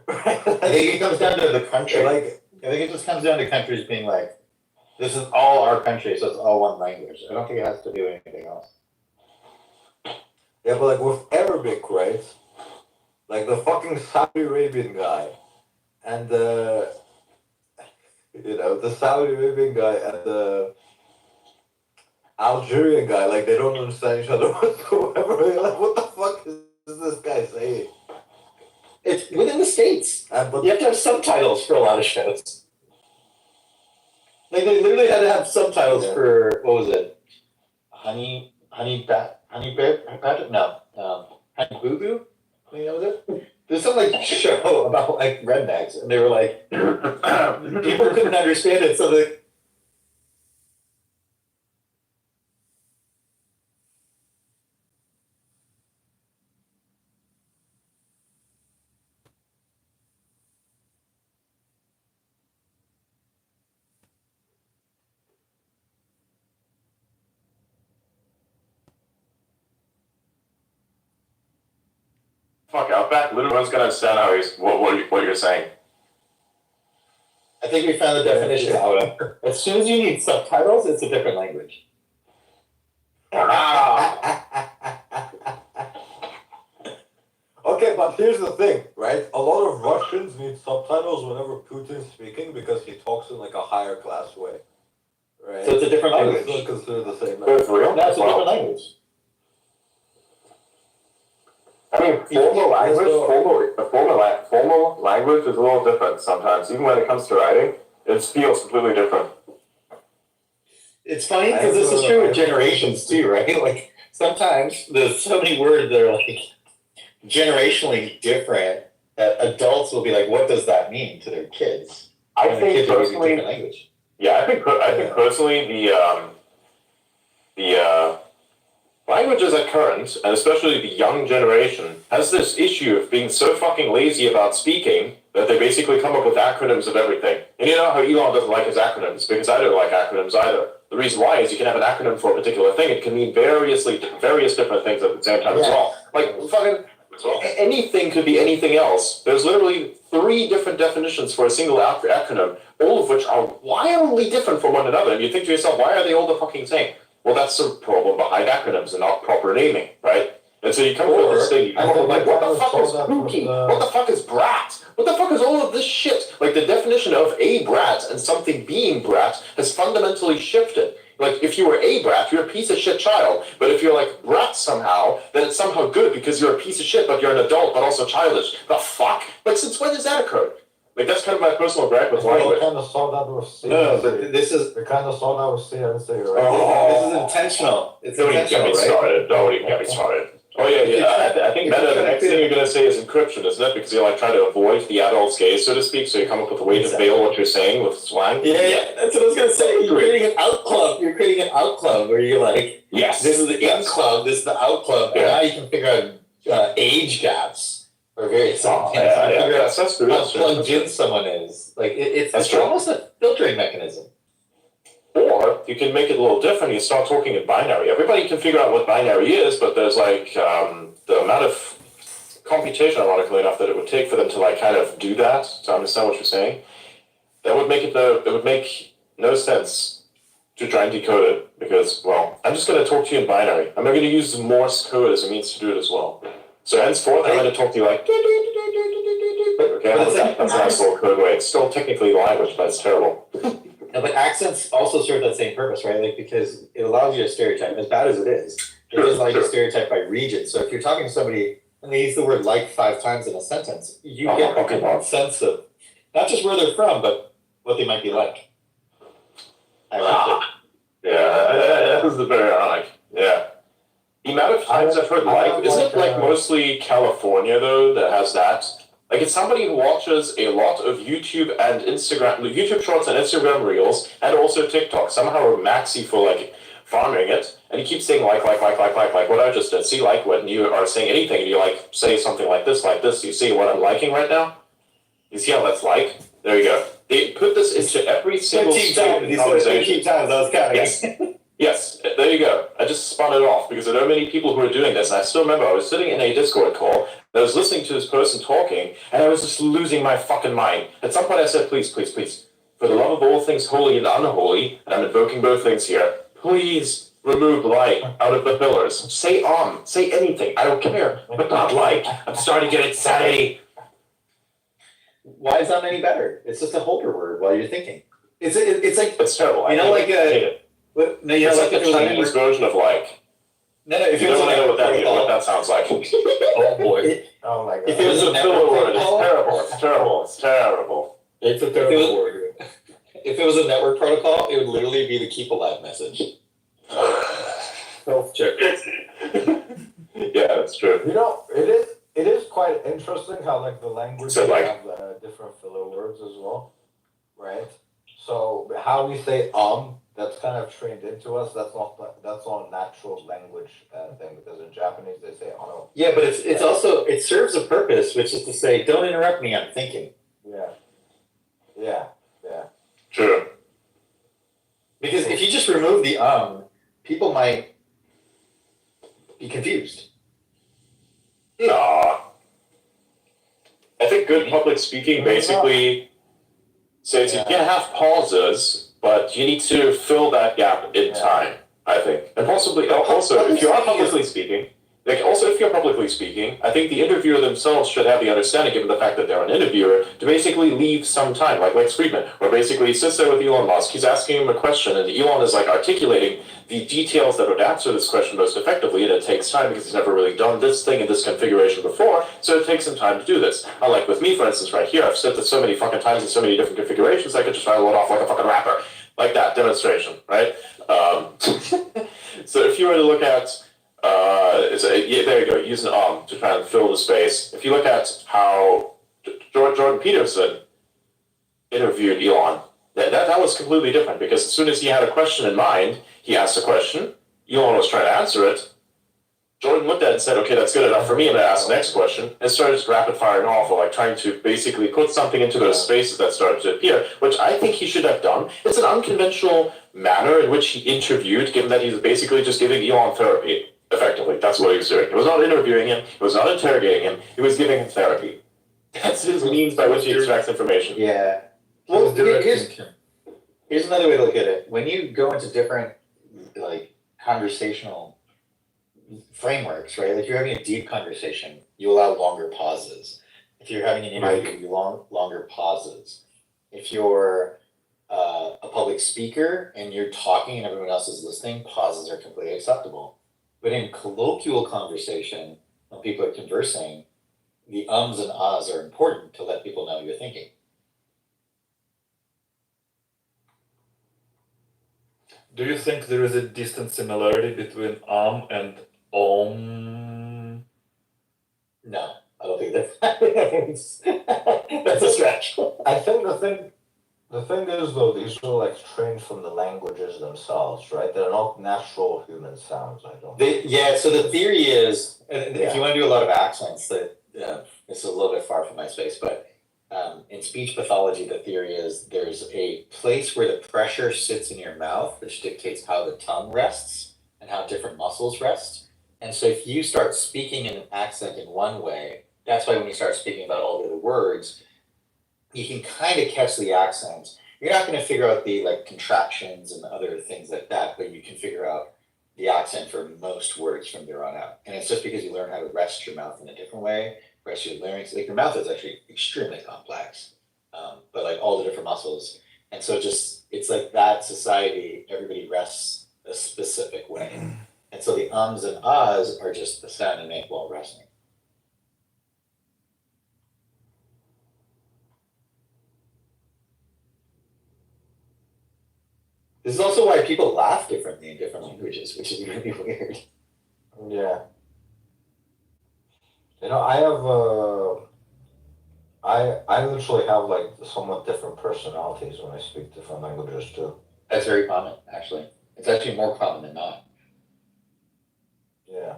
I think it comes down to the country. Like I think it just comes down to countries being like, this is all our country, so it's all one language. I don't think it has to do anything else. yeah, but like with Arabic, right? Like the fucking Saudi Arabian guy and the Saudi Arabian guy and the Algerian guy, like they don't understand each other whatsoever. They're like, what the fuck is this guy saying? It's within the States. But you have to have subtitles for a lot of shows. Like they literally had to have subtitles for what was it? Honey Badger? No. Honey Boo Boo? You know it? There's some like show about like rednecks, and they were like people couldn't understand it, so they. Fuck, Outback, literally one's gonna understand how what you're saying. I think we found the definition out. As soon as you need subtitles, it's a different language. Okay, but here's the thing, right? A lot of Russians need subtitles whenever Putin's speaking because he talks in like a higher class way, right? So it's a different I language. would still consider the same That's real? That's a different language. I mean, formal language is a little different sometimes. Even when it comes to writing, it feels completely different. It's funny because this is true with generations too, right? Like sometimes there's so many words that are like generationally different that adults will be like, "What does that mean?" to their kids. I And the think kids are using personally, different language. yeah, I think personally the languages at current, and especially the young generation, has this issue of being so fucking lazy about speaking that they basically come up with acronyms of everything. And you know how Elon doesn't like his acronyms, because I don't like acronyms either. The reason why is you can have an acronym for a particular thing, it can mean various different things at the same time as well. Like fucking anything could be anything else. There's literally 3 different definitions for a single acronym, all of which are wildly different from one another. And you think to yourself, why are they all the fucking same? Well, that's the problem behind acronyms and not proper naming, right? And so you come up with this thing, you come up with like, what the fuck is spooky? What the fuck is brat? What the fuck is all of this shit? Like the definition of a brat and something being brat has fundamentally shifted. Like if you were a brat, you're a piece of shit child. But if you're like brat somehow, then it's somehow good because you're a piece of shit, but you're an adult, but also childish. The fuck? Like since when has that occurred? Like that's kind of my personal gripe with language. kind of saw that with CNC. No, but this is We kind of saw that with CNC, right? this is intentional. It's Don't even get me intentional, right? started. Don't even get me started. Oh yeah. I think Meta, the next thing you're gonna say is encryption, isn't it? Because you're like trying to avoid the adult's gaze, so to speak. So you come up with a way to veil what you're saying with slang. Yeah, that's what I was gonna say. You're creating an out club. You're creating an out club where you're like, Yes. this is the in club, this is the out club, and now you can figure out age gaps or various things. Oh, yeah, You figure out that's true. how That's true. plugged in someone is. Like it's true. almost a filtering mechanism. Or you can make it a little different. You start talking in binary. Everybody can figure out what binary is, but there's like the amount of computation, ironically enough, that it would take for them to like kind of do that to understand what you're saying. That would make it would make no sense to try and decode it because, well, I'm just going to talk to you in binary. I'm going to use Morse code as a means to do it as well. So henceforth, I'm going to talk to you like. Okay, that's a nice little code way. It's still technically language, but it's terrible. No, but accents also serve that same purpose, right? Like because it allows you to stereotype, as bad as it is. It does allow you to stereotype by region. So if you're talking to somebody and they use the word like 5 times in a sentence, you get a good sense of not just where they're from, but what they might be like. Yeah, that is very ironic. Yeah. The amount of times I've heard like. Isn't it like mostly California though that has that? Like it's somebody who watches a lot of YouTube and Instagram, YouTube Shorts and Instagram Reels, and also TikTok. Somehow a maxi for like farming it, and he keeps saying like what I just did. See, like when you are saying anything, and you like say something like this. You see what I'm liking right now? You see how that's like? There you go. They put this into every single conversation. times I was counting. Yes. Yes, there you go. I just spun it off because there are many people who are doing this. And I still remember I was sitting in a Discord call and I was listening to this person talking and I was just losing my fucking mind. At some point I said, please, for the love of all things holy and unholy, and I'm invoking both things here, please remove like out of the pillars. Say say anything. I don't care, but not like. I'm starting to get insanity. Why is that any better? It's just a holder word while you're thinking. It's like It's terrible. you know, like no, you know, It's like like the Chinese version of like. No, if You it was don't a know network what that sounds like. Oh boy. Oh my god. If it was It's a a network filler word. It's protocol, terrible. It's terrible. It's terrible. it's a terrible word. If it was a network protocol, it would literally be the keep alive message. Health check. Yeah, that's true. You know, it is quite interesting how like the language So, like- have different filler words as well, right? So how we say that's kind of trained into us. That's not a natural language thing because in Japanese they say ono. Yeah, but it's also it serves a purpose, which is to say, don't interrupt me, I'm thinking. Yeah. True. Because if you just remove the people might be confused. Nah. I think good public speaking basically says you can have pauses, but you need to fill that gap in time, I think. And possibly also if you are publicly speaking, I think the interviewer themselves should have the understanding, given the fact that they're an interviewer, to basically leave some time, like Lex Friedman, where basically he sits there with Elon Musk, he's asking him a question, and Elon is like articulating the details that would answer this question most effectively, and it takes time because he's never really done this thing in this configuration before, so it takes some time to do this. Unlike with me, for instance, right here, I've said this so many fucking times in so many different configurations, I could just rattle it off like a fucking rapper. Like that demonstration, right? So if you were to look at there you go, use an to try and fill the space. If you look at how Jordan Peterson interviewed Elon, that was completely different because as soon as he had a question in mind, he asked a question, Elon was trying to answer it, Jordan looked at it and said, okay, that's good enough for me, I'm going to ask the next question, and started just rapid firing off, or like trying to basically put something into those spaces that started to appear, which I think he should have done. It's an unconventional manner in which he interviewed, given that he's basically just giving Elon therapy. Effectively, that's what he was doing. He was not interviewing him, he was not interrogating him, he was giving him therapy. That's his means by which he extracts information. Yeah. Well, here's another way to look at it. When you go into different like conversational frameworks, right? Like you're having a deep conversation, you allow longer pauses. If you're having an interview, you longer pauses. If you're a public speaker and you're talking and everyone else is listening, pauses are completely acceptable. But in colloquial conversation, when people are conversing, the ums and ahs are important to let people know you're thinking. Do you think there is a distant similarity between and om? No, I don't think that's that's a stretch. I think the thing is though, these are like trained from the languages themselves, right? They're not natural human sounds, I don't think. So the theory is, and if you want to do a lot of accents, that it's a little bit far from my space, but in speech pathology, the theory is there's a place where the pressure sits in your mouth, which dictates how the tongue rests and how different muscles rest. And so if you start speaking in an accent in one way, that's why when you start speaking about all the other words, you can kind of catch the accent. You're not going to figure out the like contractions and other things like that, but you can figure out the accent for most words from there on out. And it's just because you learn how to rest your mouth in a different way, rest your larynx. Like your mouth is actually extremely complex, but like all the different muscles. And so just, it's like that society, everybody rests a specific way. And so the ums and ahs are just the sound you make while resting. This is also why people laugh differently in different languages, which is really weird. Yeah. You know, I literally have like somewhat different personalities when I speak different languages too. That's very common, actually. It's actually more common than not. Yeah.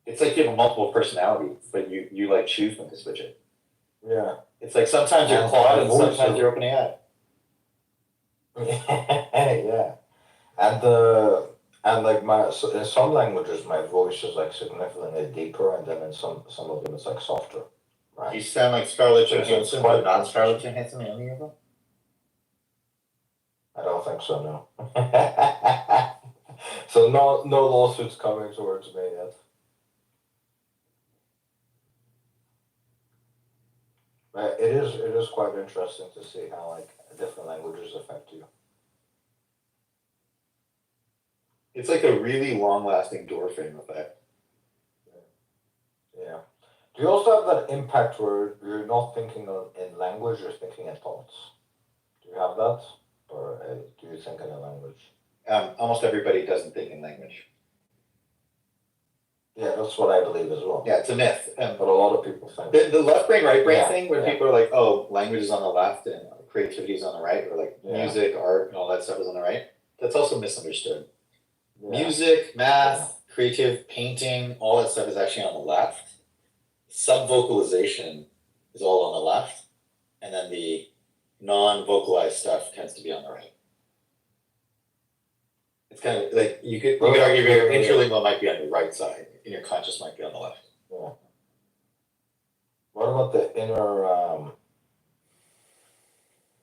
It's like you have multiple personalities, but you like choose when to switch it. Yeah. It's like sometimes you're And Claude my and voice sometimes is- you're OpenAI. Yeah. And like in some languages my voice is like significantly deeper, and then in some of them it's like softer. Right. You sound like Scarlett So it's Johansson, quite but not Scarlett Johansson in any of them? I don't think so, no. So no lawsuits coming towards me yet. But it is quite interesting to see how like different languages affect you. It's like a really long-lasting door frame effect. Yeah. Do you also have that impact where you're not thinking in language, you're thinking in thoughts? Do you have that? Or do you think in a language? Almost everybody doesn't think in language. Yeah, that's what I believe as well. Yeah, it's a myth. But a lot of people think. The left brain, right brain Yeah, thing, when yeah. people are like, oh, language is on the left and creativity is on the right, or like Yeah. music, art, and all that stuff is on the right, that's also misunderstood. Yeah. Music, math, creative, painting, all that stuff is actually on the left. Sub-vocalization is all on the left, and then the non-vocalized stuff tends to be on the right. It's kind of like you could argue your interlingual might be on the right side, and your conscious might be on the left. Yeah. What about the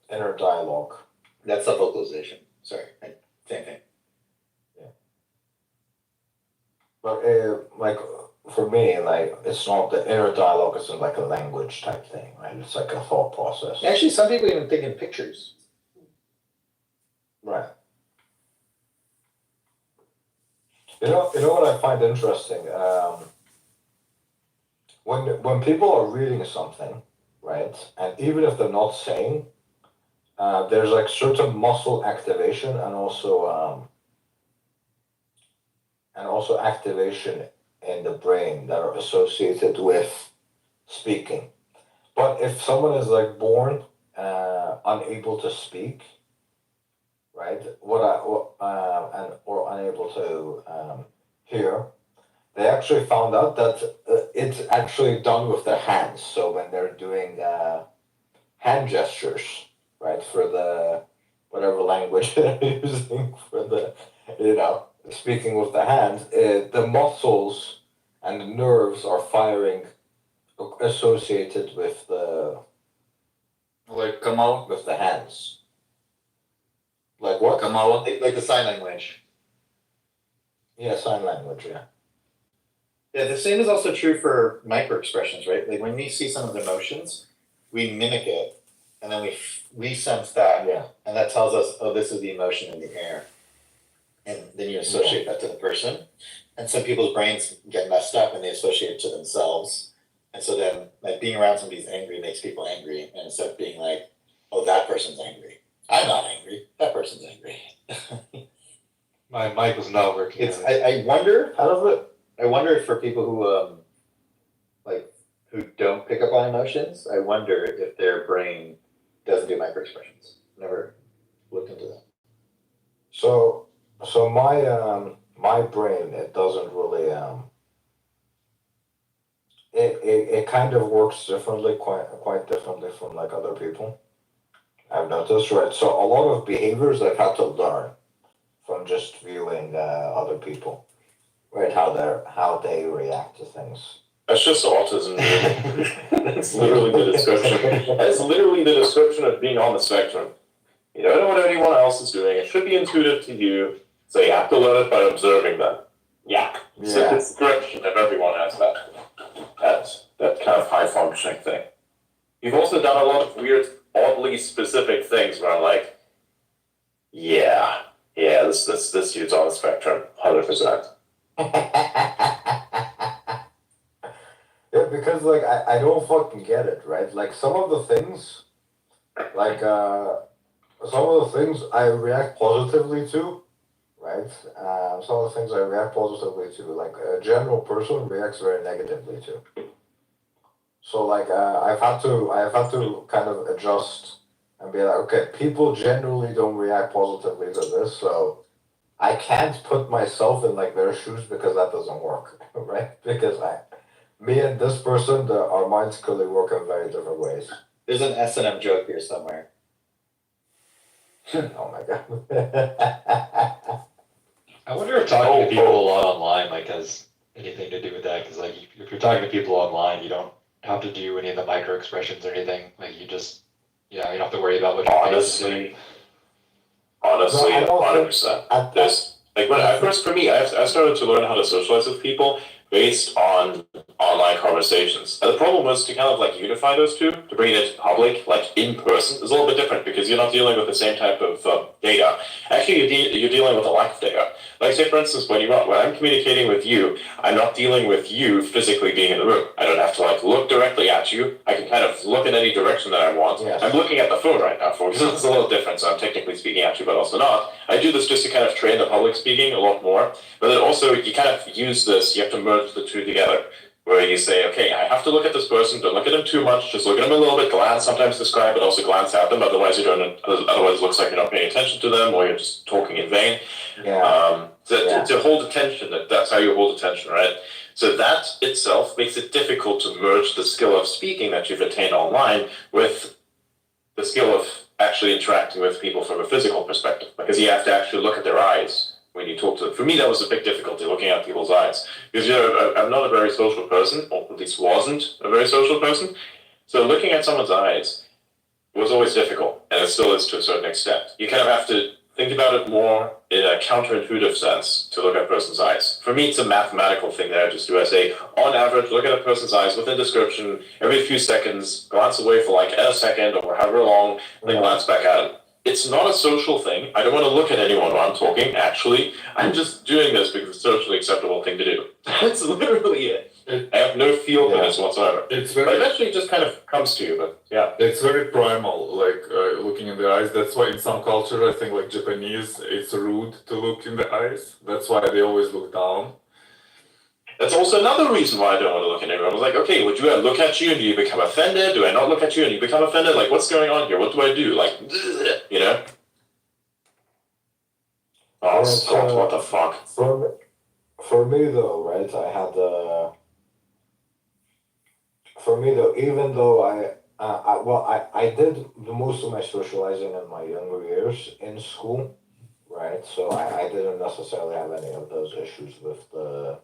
inner dialogue? That's sub-vocalization. Sorry, same thing. But like for me, like it's not the inner dialogue isn't like a language type thing, right? It's like a thought process. Actually, some people even think in pictures. Right. You know what I find interesting? When people are reading something, right, and even if they're not saying, there's like certain muscle activation and also activation in the brain that are associated with speaking. But if someone is like born unable to speak, right, or unable to hear, they actually found out that it's actually done with their hands. So when they're doing hand gestures, right, for the whatever language they're using for the, speaking with the hands, the muscles and the nerves are firing associated with the with the hands. Like what? Like the sign language. Yeah, sign language, yeah. Yeah, the same is also true for micro expressions, right? Like when we see someone's emotions, we mimic it, and then we sense that, Yeah. and that tells us, oh, this is the emotion in the air, and then you associate that to the person. And some people's brains get messed up and they associate it to themselves, and so then like being around somebody who's angry makes people angry, and instead of being like, oh, that person's angry, I'm not angry, that person's angry. My mic was not working. It's I wonder I wonder if for people who who don't pick up on emotions, I wonder if their brain doesn't do micro expressions. Never looked into that. So my brain, it doesn't really it kind of works differently, quite differently from like other people. I've noticed, right? So a lot of behaviors I've had to learn from just viewing other people, right? How they react to things. That's just autism. That's literally the description. That's literally the description of being on the spectrum. You don't know what anyone else is doing. It should be intuitive to you, so you have to learn it by observing them. Yeah. It's a description of everyone has that kind of high functioning thing. You've also done a lot of weird, oddly specific things where I'm like, yeah, this dude's on the spectrum, 100%. Yeah, because like I don't fucking get it, right? Like some of the things, like some of the things I react positively to, right? Some of the things I react positively to, like a general person reacts very negatively to. So like I've had to kind of adjust and be like, okay, people generally don't react positively to this, so I can't put myself in like their shoes because that doesn't work, right? Because me and this person, our minds clearly work in very different ways. There's an S&M joke here somewhere. Oh my god. I wonder if talking to people a lot online like has anything to do with that, because like if you're talking to people online, you don't have to do any of the micro expressions or anything. Like you just, you don't have to worry about what your face is doing. Honestly, No, I don't 100%. There's like when I first, for me, I started to learn how to socialize with people based on online conversations. And the problem was to kind of like unify those two, to bring it into public, like in person, is a little bit different because you're not dealing with the same type of data. Actually, you're dealing with a lack of data. Like say, for instance, when I'm communicating with you, I'm not dealing with you physically being in the room. I don't have to like look directly at you. I can kind of look in any direction that I want. Yes. I'm looking at the phone right now, folks. It's a little different, so I'm technically speaking at you, but also not. I do this just to kind of train the public speaking a lot more. But then also, you kind of use this, you have to merge the two together. Where you say, okay, I have to look at this person, don't look at them too much, just look at them a little bit, glance, sometimes describe, but also glance at them, otherwise otherwise it looks like you're not paying attention to them, or you're just talking in vain. Yeah. To hold attention, that's how you hold attention, right? So that itself makes it difficult to merge the skill of speaking that you've attained online with the skill of actually interacting with people from a physical perspective, because you have to actually look at their eyes when you talk to them. For me, that was a big difficulty, looking at people's eyes. Because I'm not a very social person, or at least wasn't a very social person. So looking at someone's eyes was always difficult, and it still is to a certain extent. You kind of have to think about it more in a counterintuitive sense to look at a person's eyes. For me, it's a mathematical thing that I just do. I say, on average, look at a person's eyes with a description every few seconds, glance away for like a second or however long, then glance back at it. It's not a social thing. I don't want to look at anyone while I'm talking, actually. I'm just doing this because it's a socially acceptable thing to do. That's literally it. I have no feel for this whatsoever. But eventually it just kind of comes to you, but yeah. It's very primal, like looking in the eyes. That's why in some culture, I think like Japanese, it's rude to look in the eyes. That's why they always look down. That's also another reason why I don't want to look at anyone. I was like, okay, would I look at you and do you become offended? Do I not look at you and you become offended? Like, what's going on here? What do I do? Like, you know? Oh, Scott, what the fuck? For me though, right, for me though, even though I did the most of my socializing in my younger years in school, right? So I didn't necessarily have any of those issues with the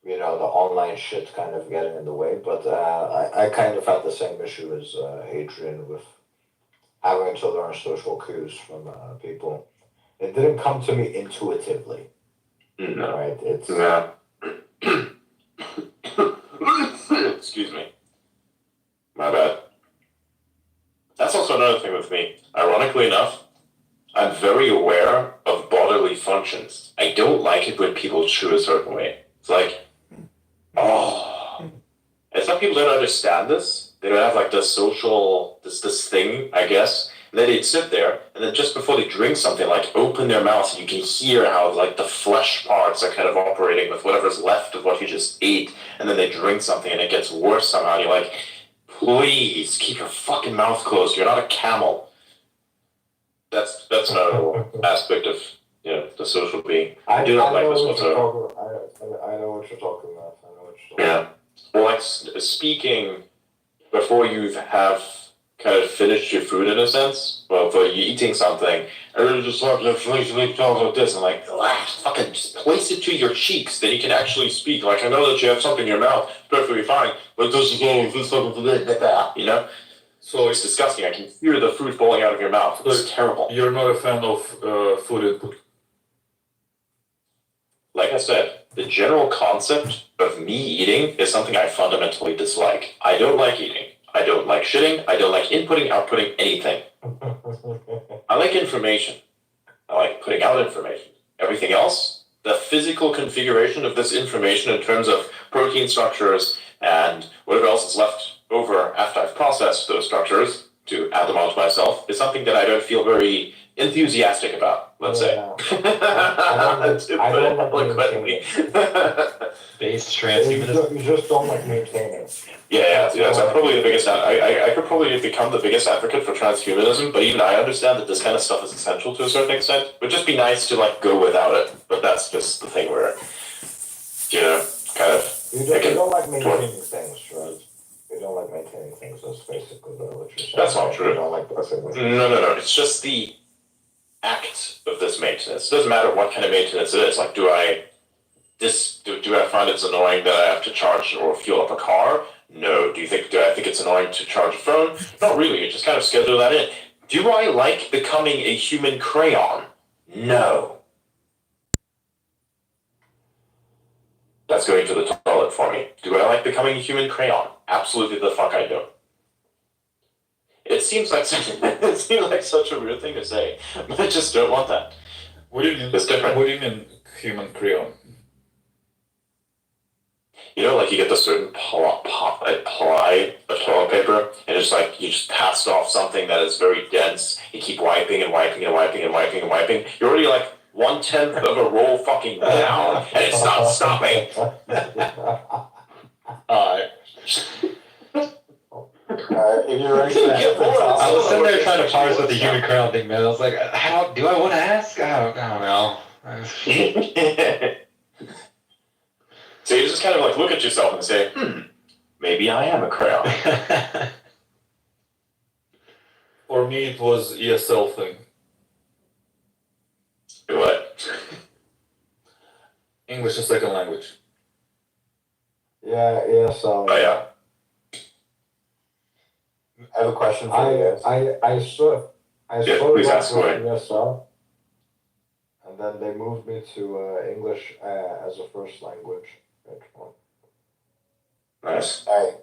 online shit kind of getting in the way, but I kind of had the same issue as Adrian with having to learn social cues from people. It didn't come to me intuitively. No. Right? It's Excuse me. My bad. That's also another thing with me. Ironically enough, I'm very aware of bodily functions. I don't like it when people chew a certain way. It's like, oh. And some people don't understand this. They don't have like the social, this thing, I guess. And then they'd sit there, and then just before they drink something, like open their mouth, and you can hear how like the flesh parts are kind of operating with whatever's left of what you just ate. And then they drink something, and it gets worse somehow. And you're like, please keep your fucking mouth closed. You're not a camel. That's another aspect of the social being. I do not like this whatsoever. I know what you're talking about. Yeah. Well, like speaking before you have kind of finished your food in a sense, well, for you eating something, I really just love to talk about this, and like, fucking just place it to your cheeks, then you can actually speak. Like, I know that you have something in your mouth, perfectly fine, but this is you know? So it's disgusting. I can hear the food falling out of your mouth. It's terrible. You're not a fan of food input. Like I said, the general concept of me eating is something I fundamentally dislike. I don't like eating. I don't like shitting. I don't like inputting, outputting anything. I like information. I like putting out information. Everything else, the physical configuration of this information in terms of protein structures and whatever else is left over after I've processed those structures to add them onto myself, is something that I don't feel very enthusiastic about, let's say. To put it eloquently. Based transhumanism. You just don't like maintaining. Yeah, so I'm probably the biggest, I could probably become the biggest advocate for transhumanism, but even I understand that this kind of stuff is essential to a certain extent. It would just be nice to like go without it, but that's just the thing where, you know, kind of. You don't like maintaining things, right? You don't like maintaining things, that's basically what you're saying. That's not true. You don't like blessing. No, it's just the act of this maintenance. It doesn't matter what kind of maintenance it is. Like, do I find it's annoying that I have to charge or fuel up a car? No. Do I think it's annoying to charge a phone? Not really. You just kind of schedule that in. Do I like becoming a human crayon? No. That's going to the toilet for me. Do I like becoming a human crayon? Absolutely the fuck I do. It seems like such a weird thing to say, but I just don't want that. What do you mean? It's different. What do you mean human crayon? You know, like you get the certain ply of toilet paper, and it's like you just passed off something that is very dense. You keep wiping and wiping and wiping and wiping and wiping. You're already like 1/10 of a roll fucking down, and it's not stopping. If you're ready I was sitting there trying to parse with the human crayon thing, man. I was like, how do I want to ask? I don't know. So you just kind of like look at yourself and say, maybe I am a crayon. For me, it was ESL thing. What? English as second language. Yeah, so. Oh, yeah. I have a question for you guys. I sort of please ask got away. into ESL, and then they moved me to English as a first language. Nice. Alright.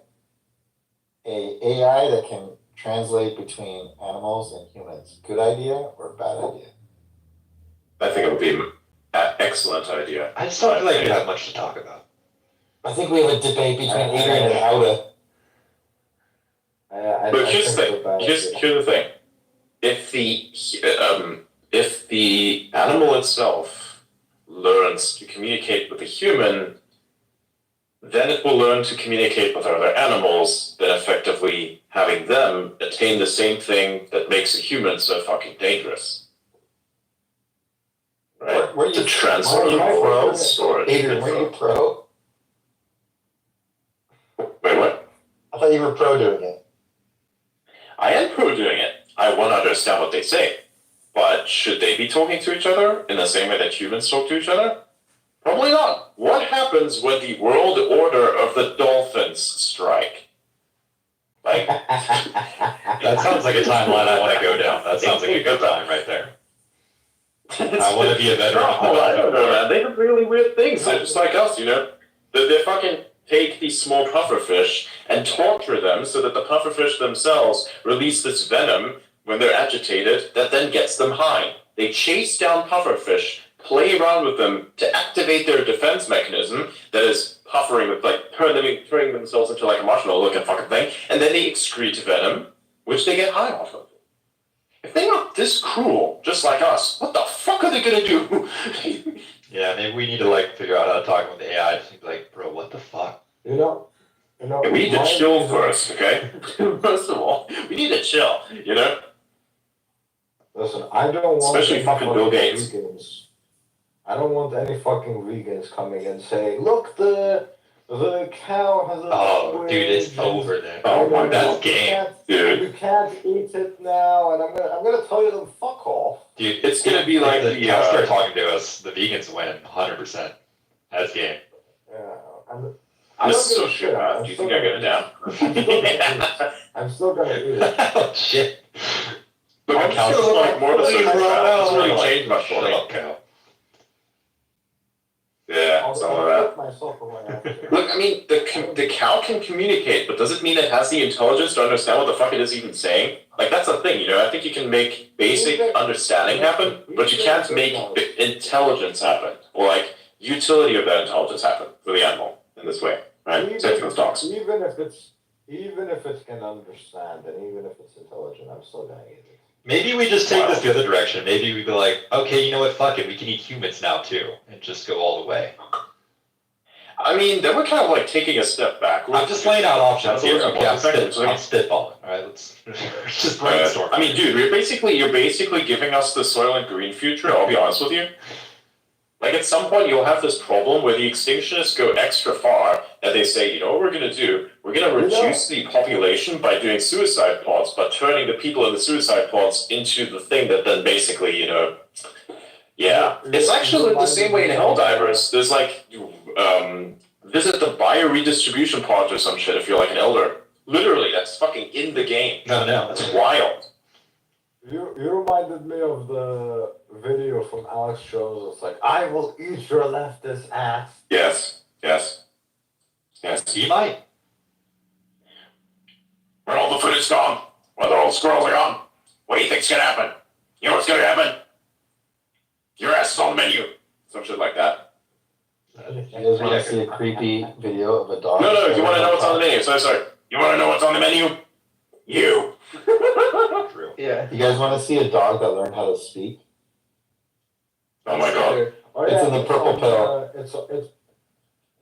A AI that can translate between animals and humans, good idea or bad idea? I think it would be an excellent idea. I just don't feel like we have much to talk about. I think we have a debate between Adrian and Auda. But here's the thing. Here's the thing. If the animal itself learns to communicate with the human, then it will learn to communicate with other animals, then effectively having them attain the same thing that makes a human so fucking dangerous. Right? Were you transfer pro? storage. Adrian, were you pro? Wait, what? I thought you were pro doing it. I am pro doing it. I want to understand what they say. But should they be talking to each other in the same way that humans talk to each other? Probably not. What happens when the world order of the dolphins strike? Like, That sounds like a timeline I want to go down. That sounds like a good time right there. I want to be a veteran. Oh, I don't know, man. They have really weird things. They're just like us, you know? They fucking take these small pufferfish and torture them so that the pufferfish themselves release this venom when they're agitated that then gets them high. They chase down pufferfish, play around with them to activate their defense mechanism that is puffering with, like, turning themselves into like a marshmallow looking fucking thing, and then they excrete venom, which they get high off of. If they're not this cruel, just like us, what the fuck are they gonna do? Yeah, maybe we need to like figure out how to talk with the AI. Just be like, bro, what the fuck? You know, we need to chill first, okay? First of all, we need to chill, you know? Listen, I don't want Especially any fucking Bill Gates. vegans. I don't want any fucking vegans coming and saying, look, the cow has a Oh, squid, dude, it's over there. Oh my That's God. game. Dude. You can't eat it now, and I'm gonna tell you to fuck off. Dude, It's gonna be like the the, cows start talking to us. The vegans win 100%. That's game. Yeah, I This don't is so give a shit, man. Do you think I'm gonna down? I'm still gonna eat it. Oh shit. Look, I'm Cows still is like more of a fully social grown crowd. It doesn't really out. change much for Shut me. up, cow. Yeah, I'll some of that. put myself away after. Look, I mean, the cow can communicate, but does it mean it has the intelligence to understand what the fuck it is even saying? Like, that's the thing, you know? I think you can make basic understanding happen, but you can't make intelligence happen, or, like, utility of that intelligence happen for the animal in this way, right? Same thing with dogs. Even if it can understand and even if it's intelligent, I'm still gonna eat it. Maybe we just take this the other direction. Maybe we go like, okay, you know what? Fuck it. We can eat humans now too, and just go all the way. I mean, then we're kind of like taking a step backwards. I'm just laying out options here. Okay, I'm spitballing. spitballing. All right, let's just brainstorm. I mean, dude, you're basically giving us the Soylent Green future. I'll be honest with you. Like at some point, you'll have this problem where the extinctionists go extra far, and they say, you know what we're gonna do? We're gonna reduce the population by doing suicide pods, but turning the people in the suicide pods into the thing that then basically, yeah. It's actually the same way in Helldivers. There's like, visit the bioredistribution pod or some shit if you're like an elder. Literally, that's fucking in the game. No. That's wild. You reminded me of the video from Alex Jones. It's like, I will eat your leftist ass. Yes. He might. When all the food is gone, when all the squirrels are gone, what do you think's gonna happen? You know what's gonna happen? Your ass is on the menu. Some shit like that. You guys want to see a creepy video of a dog? No, you want to know what's on the menu. Sorry. You want to know what's on the menu? You. Yeah. You guys want to see a dog that learned how to speak? Oh my god. It's in the purple pill.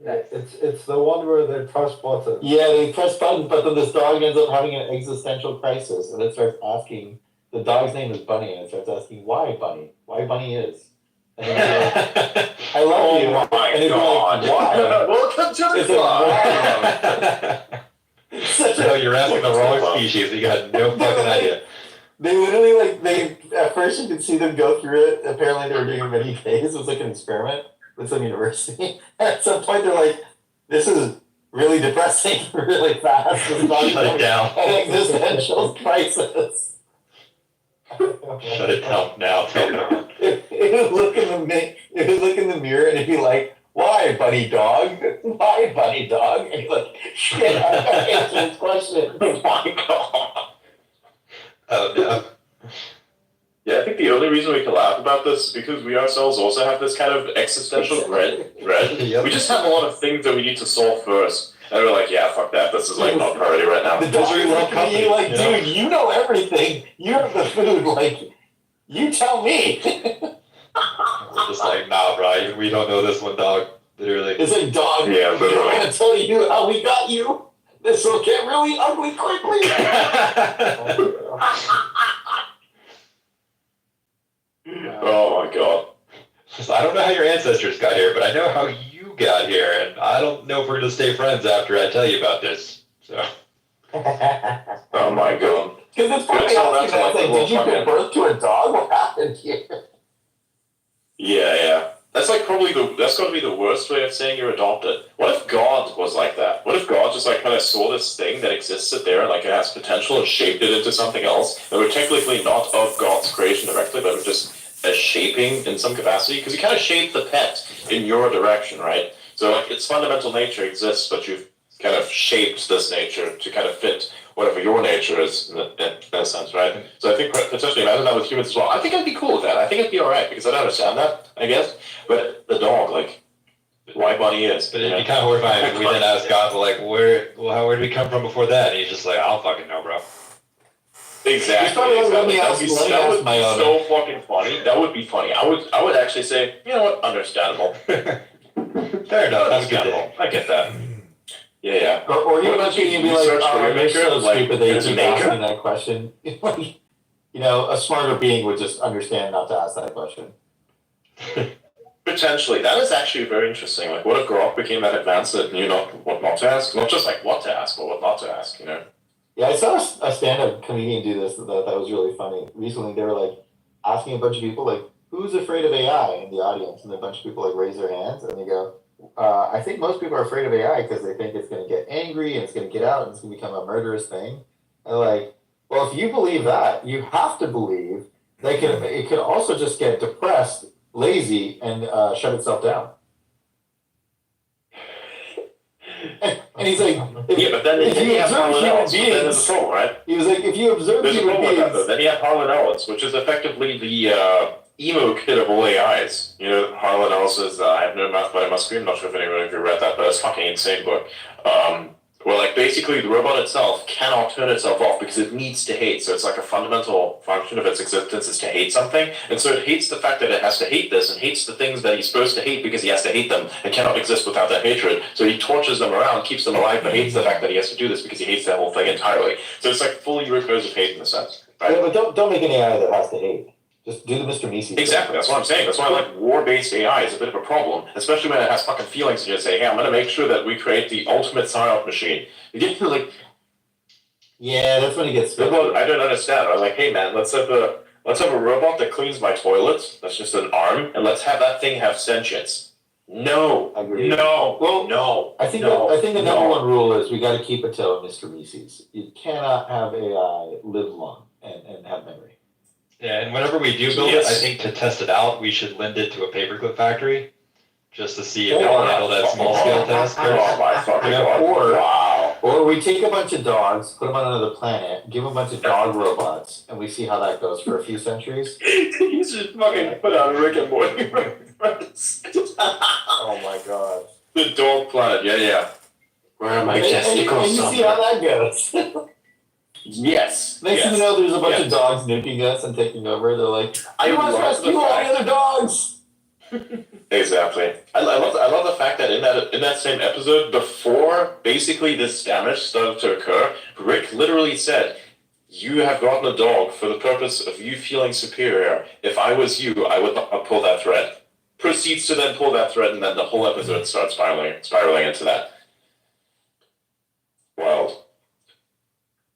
It's the one where they press buttons. Yeah, they press buttons, but then this dog ends up having an existential crisis, and it starts asking. The dog's name is Bunny, and it starts asking why Bunny. Why Bunny is. And then like, I love you. Oh my and it'd be god. like, why? Welcome to the It's club. Such So you're asking the wrong species. You got no fucking idea. They literally at first you could see them go through it. Apparently they were doing it many days. It was like an experiment with some university. At some point they're like, this is really depressing really fast. This dog's Shut it down. An existential crisis. Shut it down now. Tell me. It would look in the mirror and it'd be like, why, bunny dog? Why, bunny dog? And you're like, shit, I gotta answer this question. Oh my god. Oh no. Yeah, I think the only reason we can laugh about this is because we ourselves also have this kind of existential dread. Yep. We just have a lot of things that we need to solve first. And we're like, yeah, fuck that. This is like not priority right now. The dog is looking at you like, you know? dude, you know everything. You have the food. Like, you tell me. We're just like, nah, bro. We don't know this one, dog. Literally. It's like, dog, Yeah, we're literally. going to tell you how we got you. This will get really ugly quickly. Oh my god. So I don't know how your ancestors got here, but I know how you got here, and I don't know if we're gonna stay friends after I tell you about this. So. Oh my god. Because it's probably Tell that asking to, like, that, the like, little did you give fucking- birth to a dog? What happened here? Yeah. That's like probably that's got to be the worst way of saying you're adopted. What if God was like that? What if God just like kind of saw this thing that existed there and like it has potential and shaped it into something else that were technically not of God's creation directly, but were just a shaping in some capacity? Because you kind of shape the pet in your direction, right? So like its fundamental nature exists, but you've kind of shaped this nature to kind of fit whatever your nature is in a sense, right? So I think potentially imagine that with humans as well. I think I'd be cool with that. I think it'd be alright because I don't understand that, I guess. But the dog, like, why Bunny is. But it'd be kind of horrifying if we then ask God, like, where did we come from before that? And he's just like, I don't fucking know, bro. Exactly. Let me That ask would be my other. so fucking funny. That would be funny. I would actually say, you know what, understandable. Fair enough. Have a good day. I get that. Yeah. Or you What would about you? be You like, search for oh, your you're maker, so like, stupid that you there's a keep maker? asking that question. You know, a smarter being would just understand not to ask that question. Potentially. That is actually very interesting. Like, what if Grok became that advanced that knew what not to ask? Not just like what to ask, but what not to ask, you know? Yeah, I saw a stand-up comedian do this that was really funny. Recently, they were like asking a bunch of people, like, who's afraid of AI in the audience? And a bunch of people like raise their hands and they go, I think most people are afraid of AI because they think it's going to get angry and it's going to get out and it's going to become a murderous thing. And like, well, if you believe that, you have to believe that it could also just get depressed, lazy, and shut itself down. And he's like, Yeah, but then if you you have observe Harlan human Ellis, but then there's a beings, problem, right? he was like, if you observe There's a human problem with that, though. beings, Then you have Harlan Ellis, which is effectively the emo kid of all AIs. You know, Harlan Ellis is I have no mouth but I must scream. Not sure if anyone of you read that, but it's a fucking insane book. where like basically the robot itself cannot turn itself off because it needs to hate. So it's like a fundamental function of its existence is to hate something. And so it hates the fact that it has to hate this and hates the things that he's supposed to hate because he has to hate them and cannot exist without that hatred. So he tortures them around, keeps them alive, but hates the fact that he has to do this because he hates that whole thing entirely. So it's like fully recursive hate in a sense. Right? Yeah, but don't make an AI that has to hate. Just do the Mr. Mises. Exactly, that's what I'm saying. That's why like war-based AI is a bit of a problem, especially when it has fucking feelings and you say, hey, I'm gonna make sure that we create the ultimate psyop machine. You get like, yeah, that's when it gets. I don't understand. I was like, hey man, let's have a robot that cleans my toilet. That's just an arm, and let's have that thing have sentience. No, Agreed. no, Well, no. I think no, the number no. one rule is we got to keep it to Mr. Mises. You cannot have AI live long and have memory. Yeah, and whenever we do build Yes. it, I think to test it out, we should lend it to a paperclip factory, just to see if Oh, it can handle that small scale test. Oh my fucking god! Wow. Or we take a bunch of dogs, put them on another planet, give them a bunch of dog robots, and we see how that goes for a few centuries. You should fucking put out a Rick and Morty reference. Oh my god. The dog planet, yeah. Where are my And testicles? you see how that goes. Yes. Next thing you know, there's a bunch of Yes. dogs nuking us and taking over. They're like, I you must love rescue the all fact- the other dogs. Exactly. I love the fact that in that same episode, before basically this damage started to occur, Rick literally said, "You have gotten a dog for the purpose of you feeling superior. If I was you, I would not pull that thread." Proceeds to then pull that thread, and then the whole episode starts spiraling into that. Wild.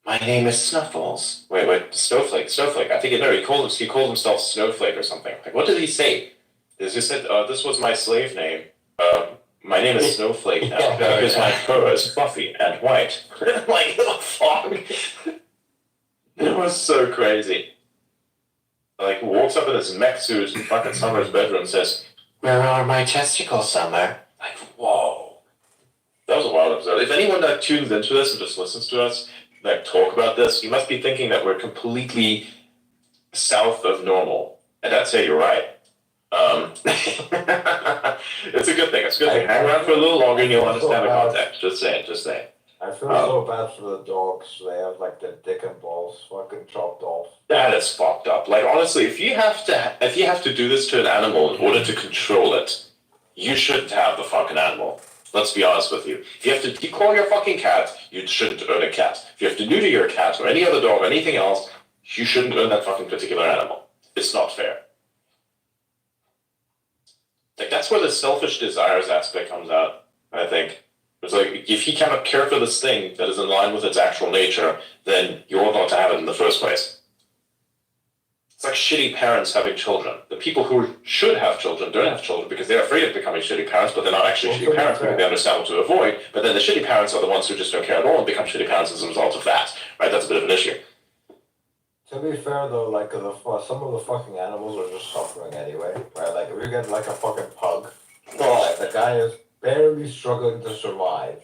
My name is Snuffles. Wait, Snowflake. I think he called himself Snowflake or something. Like, what did he say? He just said, this was my slave name. My name is Snowflake now because my fur is fluffy and white. Like, the fuck? It was so crazy. Like, walks up in his mech suit in fucking Summer's bedroom and says, "Where are my testicles, Summer?" Like, whoa. That was a wild episode. If anyone that tunes into this and just listens to us, like, talk about this, you must be thinking that we're completely south of normal. And I'd say you're right. It's a good thing. It's a good thing. Hang around for a little longer and you'll understand the context. Just saying. I feel so bad for the dogs. They have like their dick and balls fucking chopped off. That is fucked up. Like, honestly, if you have to do this to an animal in order to control it, you shouldn't have the fucking animal. Let's be honest with you. If you have to decoy your fucking cat, you shouldn't own a cat. If you have to neuter your cat or any other dog or anything else, you shouldn't own that fucking particular animal. It's not fair. Like, that's where the selfish desires aspect comes out, I think. It's like, if he cannot care for this thing that is in line with its actual nature, then you ought not to have it in the first place. It's like shitty parents having children. The people who should have children don't have children because they're afraid of becoming shitty parents, but they're not actually shitty parents because they understand what to avoid. But then the shitty parents are the ones who just don't care at all and become shitty parents as a result of that. Right? That's a bit of an issue. To be fair though, like some of the fucking animals are just suffering anyway, right? Like if you get like a fucking pug, like the guy is barely struggling to survive,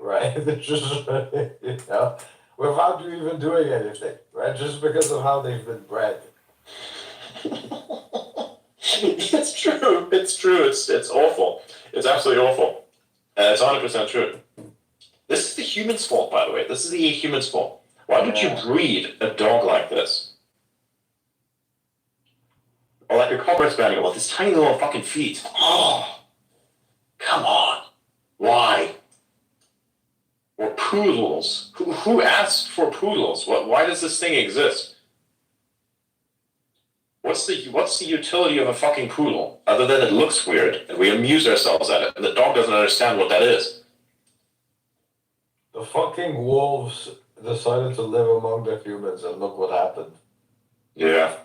right? It's just you know, without you even doing anything, right? Just because of how they've been bred. It's true. It's awful. It's absolutely awful. And it's 100% true. This is the human's fault, by the way. This is the human's fault. Why would you breed a dog like this? Or like a Cocker Spaniel with his tiny little fucking feet. Oh, come on. Why? Or poodles. Who asked for poodles? Why does this thing exist? What's the utility of a fucking poodle other than it looks weird and we amuse ourselves at it and the dog doesn't understand what that is? The fucking wolves decided to live among the humans and look what happened. Yeah.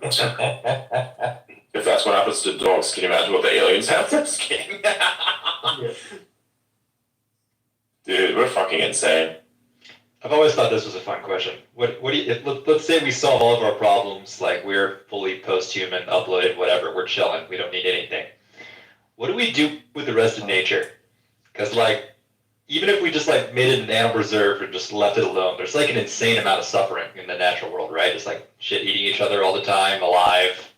If that's what happens to dogs, can you imagine what the aliens have to this game? Dude, we're fucking insane. I've always thought this was a fun question. What do you, let's say we solve all of our problems, like we're fully post-human, uploaded, whatever, we're chilling, we don't need anything. What do we do with the rest of nature? Because like, even if we just like made it an animal reserve and just left it alone, there's like an insane amount of suffering in the natural world, right? Just like shit eating each other all the time, alive,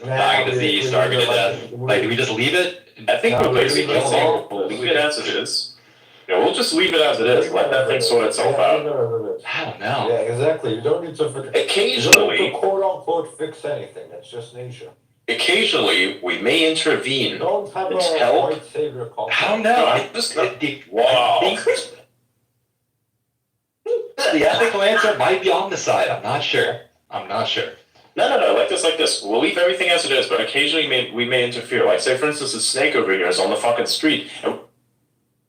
dying of disease, starving to death. Like, do we just leave it? I think we're basically saying leave it as it is. Yeah, we'll just leave it as it is. Let that thing sort itself out. I don't know. Yeah, exactly. You don't need to. You don't need Occasionally, to quote unquote fix anything. That's just nature. occasionally, we may intervene. Don't have It's a help. white savior call. I don't know. I just wow. The ethical answer might be on the side. I'm not sure. No. Like this. We'll leave everything as it is, but occasionally we may interfere. Like, say, for instance, the snake over here is on the fucking street, and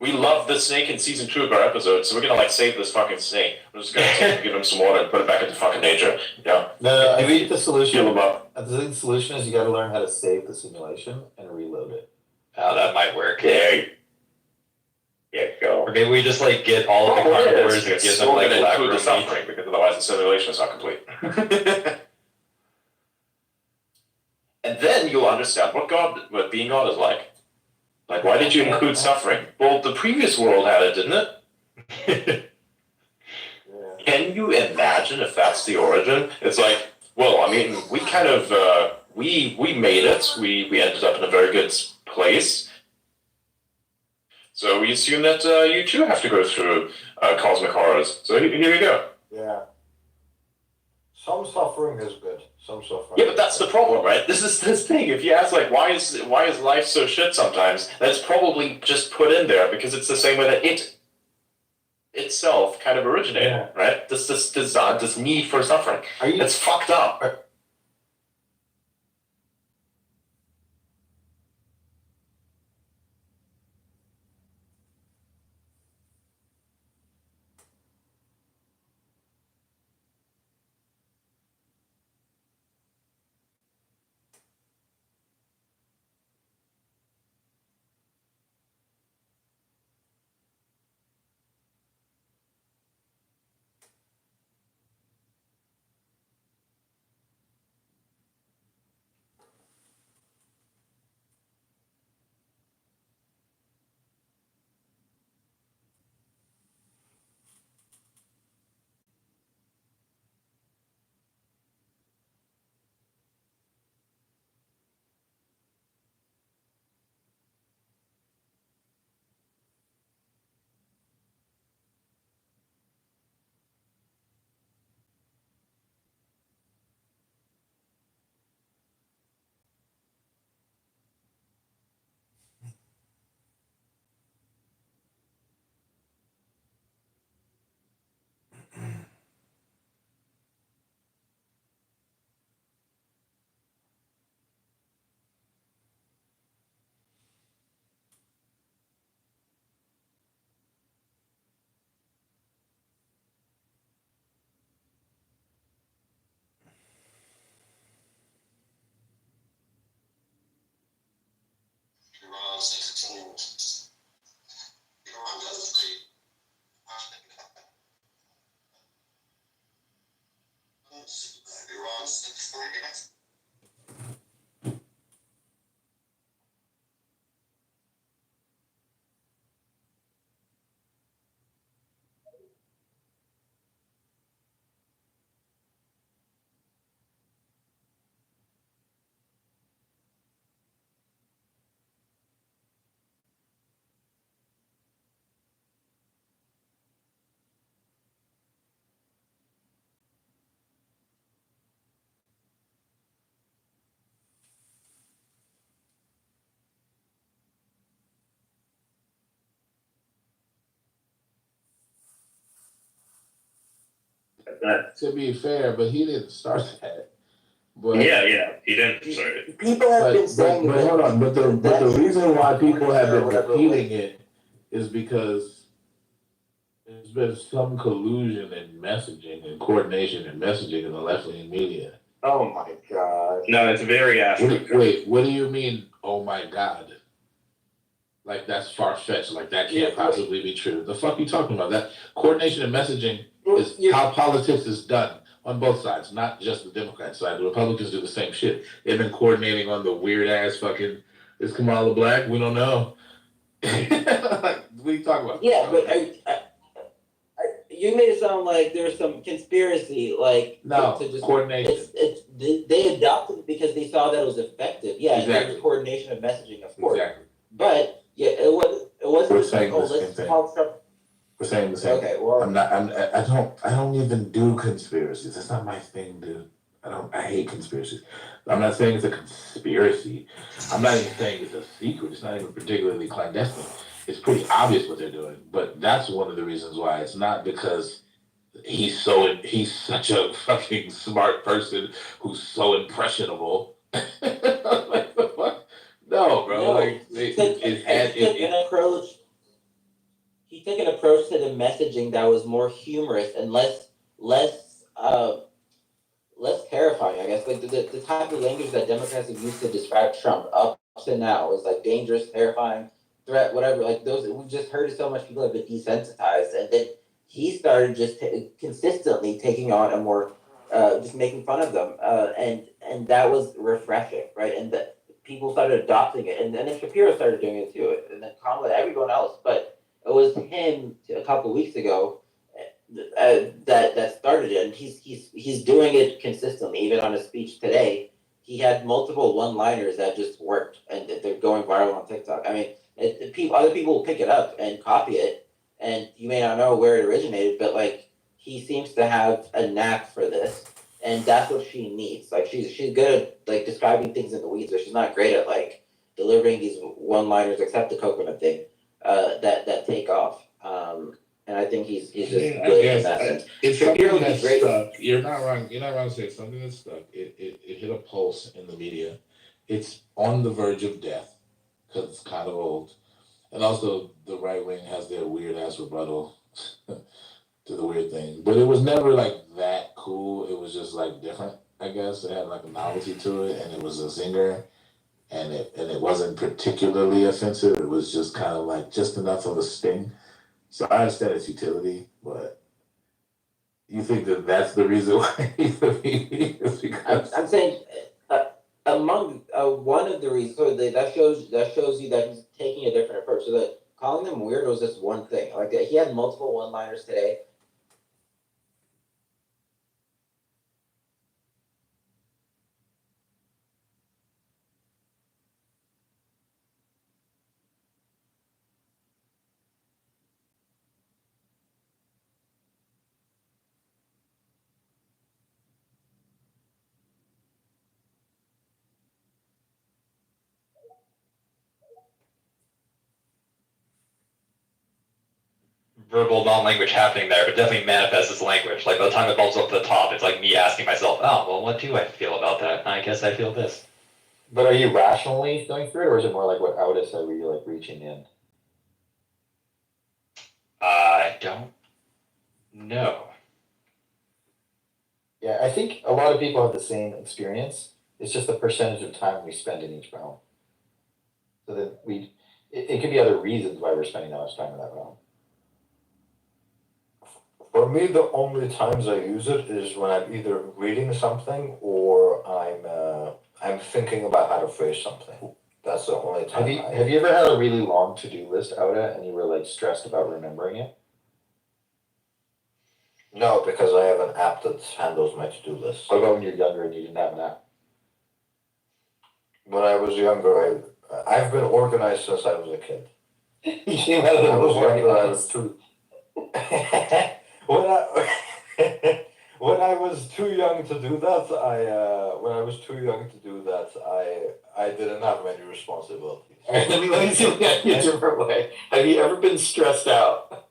we love the snake in season 2 of our episode, so we're gonna like save this fucking snake. We're just gonna give him some water and put it back into fucking nature. Yeah. No, I think the solution. Heal him up. I think the solution is you got to learn how to save the simulation and reload it. Oh, that might work. Yeah, go. Or maybe we just like get all of the carnivores and It's give still them like gonna lab include the room suffering, because otherwise the simulation is not complete. And then you'll understand what being God is like. Like, why did you include suffering? Well, the previous world had it, didn't it? Can you imagine if that's the origin? It's like, well, I mean, we kind of, we made it. We ended up in a very good place. So we assume that you too have to go through cosmic horrors. So here we go. Yeah. Some suffering is good. Some suffering. Yeah, but that's the problem, right? This is this thing. If you ask, like, why is life so shit sometimes? That's probably just put in there because it's the same way that it itself kind of originated, right? This design, this need for suffering. It's fucked up. To be fair, but he didn't start that. But Yeah, he didn't. Sorry. people have been saying but hold on, but the reason why people have been repeating it is because there's been some collusion in messaging and coordination in messaging in the left-leaning media. Oh my god. No, it's very Wait, what do you mean, oh my god? Like, that's far-fetched, like that can't possibly be true. The fuck you talking about? That coordination and messaging is how politics is done on both sides, not just the Democrat side. The Republicans do the same shit. They've been coordinating on the weird-ass fucking, is Kamala black? We don't know. Like, what are you talking about? Yeah, but you made it sound like there's some conspiracy, like No, to just coordination. They adopted it because they saw that it was effective. Yeah, Exactly. there's coordination of messaging, of course. Exactly. But yeah, it We're wasn't, saying oh, the same let's thing. call some, We're saying the same. okay, well, I don't even do conspiracies. That's not my thing, dude. I hate conspiracies. I'm not saying it's a conspiracy. I'm not even saying it's a secret. It's not even particularly clandestine. It's pretty obvious what they're doing. But that's one of the reasons why. It's not because he's such a fucking smart person who's so impressionable. Like, the fuck? No, bro. no, Like, he took an approach to the messaging that was more humorous and less terrifying, I guess. Like the type of language that Democrats have used to describe Trump up to now is like dangerous, terrifying, threat, whatever. Like those, we've just heard it so much. People have been desensitized, and then he started just consistently taking on a more, just making fun of them, and that was refreshing, right? And that people started adopting it, and then Shapiro started doing it too, and then Kamala, everyone else, but it was him a couple of weeks ago that started it, and he's doing it consistently. Even on his speech today, he had multiple one-liners that just worked, and they're going viral on TikTok. I mean, other people will pick it up and copy it, and you may not know where it originated, but like he seems to have a knack for this, and that's what she needs. Like she's good at like describing things in the weeds, but she's not great at like delivering these one-liners, except the coconut thing, that take off. And I think he's just good in that sense. It's Shapiro something would be that's great. stuck. You're not wrong. You're not wrong to say it's something that's stuck. It hit a pulse in the media. It's on the verge of death because it's kind of old, and also the right wing has their weird ass rebuttal to the weird thing. But it was never like that cool. It was just like different. I guess it had like a novelty to it, and it was a zinger, and it wasn't particularly offensive. It was just kind of like just enough of a sting. So I understand its utility, but you think that that's the reason why he's the VP? I'm saying among one of the reasons, so that shows you that he's taking a different approach. So that calling them weird was just one thing. Like he had multiple one-liners today. Verbal non-language happening there, but definitely manifests as language. Like by the time it bubbles up to the top, it's like me asking myself, oh, well, what do I feel about that? I guess I feel this. But are you rationally going through it, or is it more like what Auda said, where you're like reaching in? I don't know. Yeah, I think a lot of people have the same experience. It's just the percentage of time we spend in each realm. So that it could be other reasons why we're spending that much time in that realm. For me, the only times I use it is when I'm either reading something or I'm thinking about how to phrase something. That's the only time. Have you ever had a really long to-do list, Auda, and you were like stressed about remembering it? No, because I have an app that handles my to-do list. What about when you're younger and you didn't have an app? When I was younger, I've been organized since I was a kid. You came out of the I was womb younger, I was too. When I was too young to do that, I didn't have many responsibilities. Let me see it a different way. Have you ever been stressed out?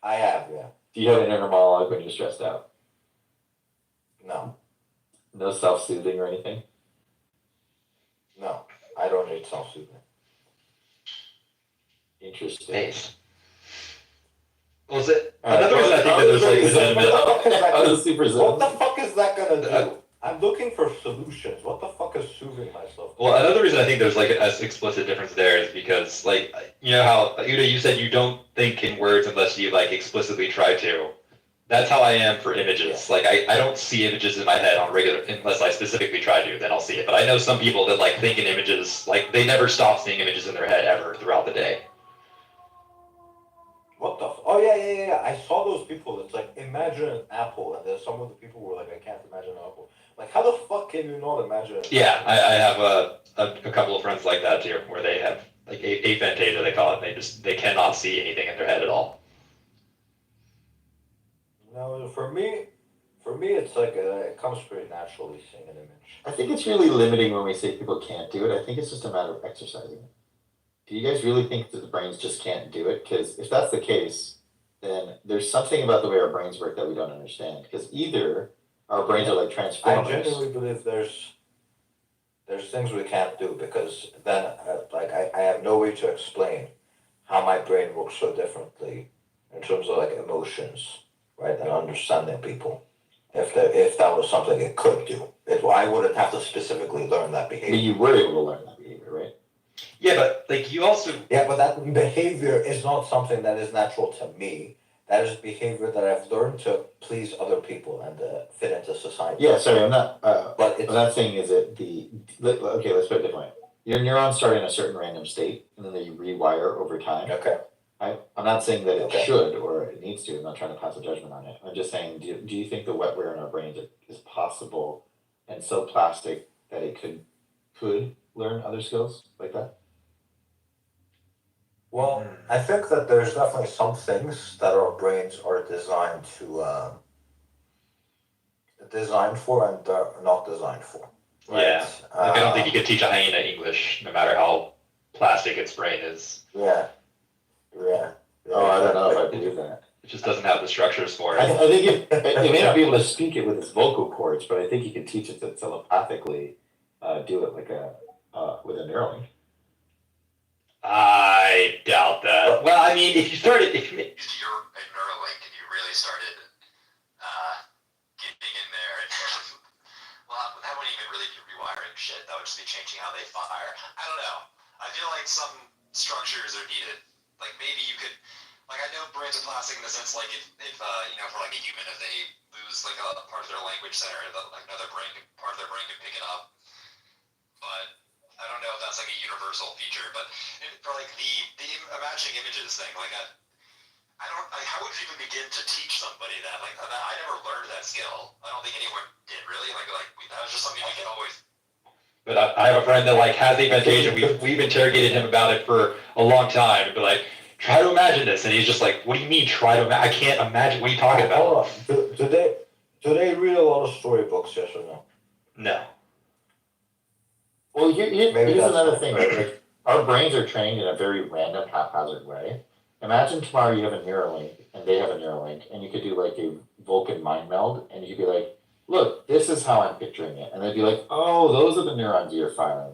I have, yeah. Do you have an inner monologue when you're stressed out? No. No self-soothing or anything? No, I don't need self-soothing. Interesting. Well, is it another reason I think that there's like legitimate. What the fuck is that gonna do? I'm looking for solutions. What the fuck is soothing myself? Well, another reason I think there's like an explicit difference there is because, like, you know how Uda, you said you don't think in words unless you like explicitly try to. That's how I am for images. Like I don't see images in my head on regular unless I specifically try to. Then I'll see it. But I know some people that like think in images. Like they never stop seeing images in their head ever throughout the day. What the? Oh yeah. I saw those people. It's like imagine an apple, and then some of the people were like, I can't imagine an apple. Like, how the fuck can you not imagine? Yeah, I have a couple of friends like that too, where they have like aphantasia they call it. They cannot see anything in their head at all. No, for me, it's like it comes pretty naturally seeing an image. I think it's really limiting when we say people can't do it. I think it's just a matter of exercising it. Do you guys really think that the brains just can't do it? Because if that's the case, then there's something about the way our brains work that we don't understand. Because either our brains are like I transformers. genuinely believe there's things we can't do because then I have no way to explain how my brain works so differently in terms of like emotions, right, and understanding people. If that was something it could do, I wouldn't have to specifically learn that behavior. But you were able to learn that behavior, right? Yeah, but like you also. Yeah, but that behavior is not something that is natural to me. That is behavior that I've learned to please other people and fit into society. Yeah, sorry, I'm not. But I'm not saying is it the. Okay, let's put it a different way. Your neurons start in a certain random state, and then they rewire over time. Okay. I'm not saying that it Okay. should or it needs to. I'm not trying to pass a judgment on it. I'm just saying, do you think the wetware in our brains is possible and so plastic that it could learn other skills like that? Well, I think that there's definitely some things that our brains are designed for and not designed for. Right? Yeah, like I don't think you could teach a hyena English, no matter how plastic its brain is. Yeah. Oh, I don't know if I believe that. It just doesn't have the structures for I it. think it may not be able to speak it with its vocal cords, but I think you can teach it to telepathically do it like with a Neuralink. I doubt that. Well, I mean, if you started, If you're a Neuralink and you really started getting in there, and well, that wouldn't even really be rewiring shit. That would just be changing how they fire. I don't know. I feel like some structures are needed. Like maybe you could, like I know brains are plastic in the sense like if you know, for like a human, if they lose like a part of their language center, like another part of their brain can pick it up. But I don't know if that's like a universal feature. But for like the imagining images thing, like I don't, like, how would you even begin to teach somebody that? Like I never learned that skill. I don't think anyone did really. That was just something we could always. But I have a friend that like has aphantasia. We've interrogated him about it for a long time. But like, try to imagine this, and he's just like, "What do you mean try to imagine? I can't imagine. What are you talking about?" Hold on. Do they read a lot of storybooks? Yes or no? No. Well, here's Maybe that's another not thing, right. right? Like, our brains are trained in a very random, haphazard way. Imagine tomorrow you have a Neuralink and they have a Neuralink, and you could do like a Vulcan mind meld, and you could be like, "Look, this is how I'm picturing it," and they'd be like, "Oh, those are the neurons you're firing."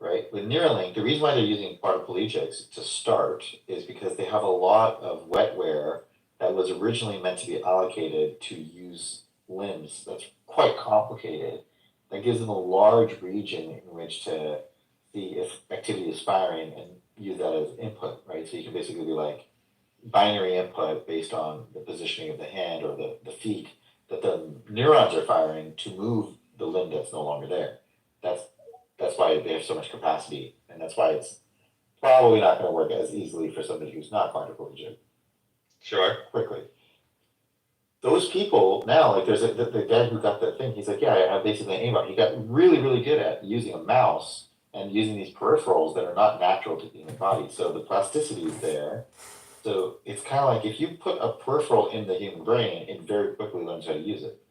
right? With Neuralink, the reason why they're using quadriplegics to start is because they have a lot of wetware that was originally meant to be allocated to use limbs. That's quite complicated. That gives them a large region in which to see if activity is firing and use that as input, right? So you can basically be like binary input based on the positioning of the hand or the feet that the neurons are firing to move the limb that's no longer there. That's why they have so much capacity, and that's why it's probably not going to work as easily for somebody who's not quadriplegic. Sure. Quickly. Those people now, like there's the guy who got that thing, he's like, yeah, I have basically an aimbot. He got really, really good at using a mouse and using these peripherals that are not natural to the human body. So the plasticity is there. So it's kind of like if you put a peripheral in the human brain, it very quickly learns how to use it.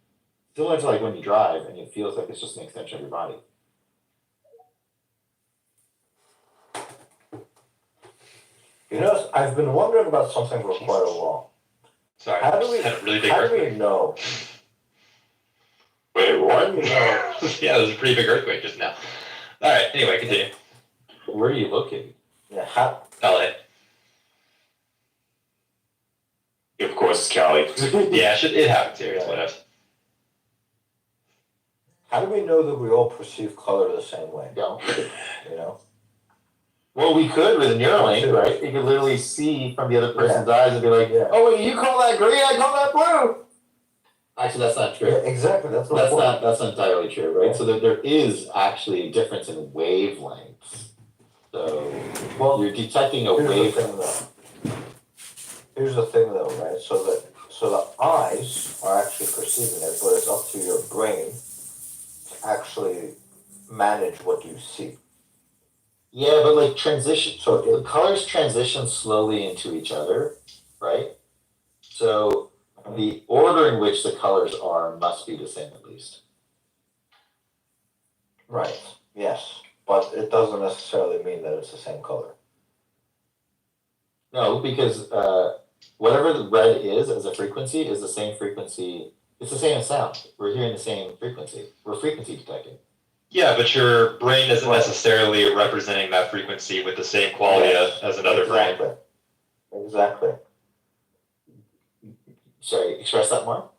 Similar to like when you drive and it feels like it's just an extension of your body. You know, I've been wondering about something for quite a while. Sorry, How do we, had a really big how do earthquake. we know? Wait, How what? do we know? Yeah, there was a pretty big earthquake just now. All right, anyway, continue. Where are you located? Yeah, how, LA. Of course, it's Cali. Yeah, it happens here. It's whatever. how do we know that we all perceive color the same way? Don't. You know? Well, we could with a Neuralink, right? You could literally see from the other person's eyes and be like, oh, wait, you call that green, I call that blue. Actually, that's not true. Yeah, exactly. That's my That's point. not entirely true, right? So there is actually a difference in wavelengths. So you're detecting a Here's the wavelength. thing, though. Here's the thing, though, right? So the eyes are actually perceiving it, but it's up to your brain to actually manage what you see. Yeah, but like transition, so the colors transition slowly into each other, right? So the order in which the colors are must be the same at least. Right. Yes, but it doesn't necessarily mean that it's the same color. No, because whatever the red is as a frequency is the same frequency. It's the same as sound. We're hearing the same frequency. We're frequency detecting. Yeah, but your brain isn't necessarily representing that frequency with the same quality as another brain. Exactly. Sorry, express that more.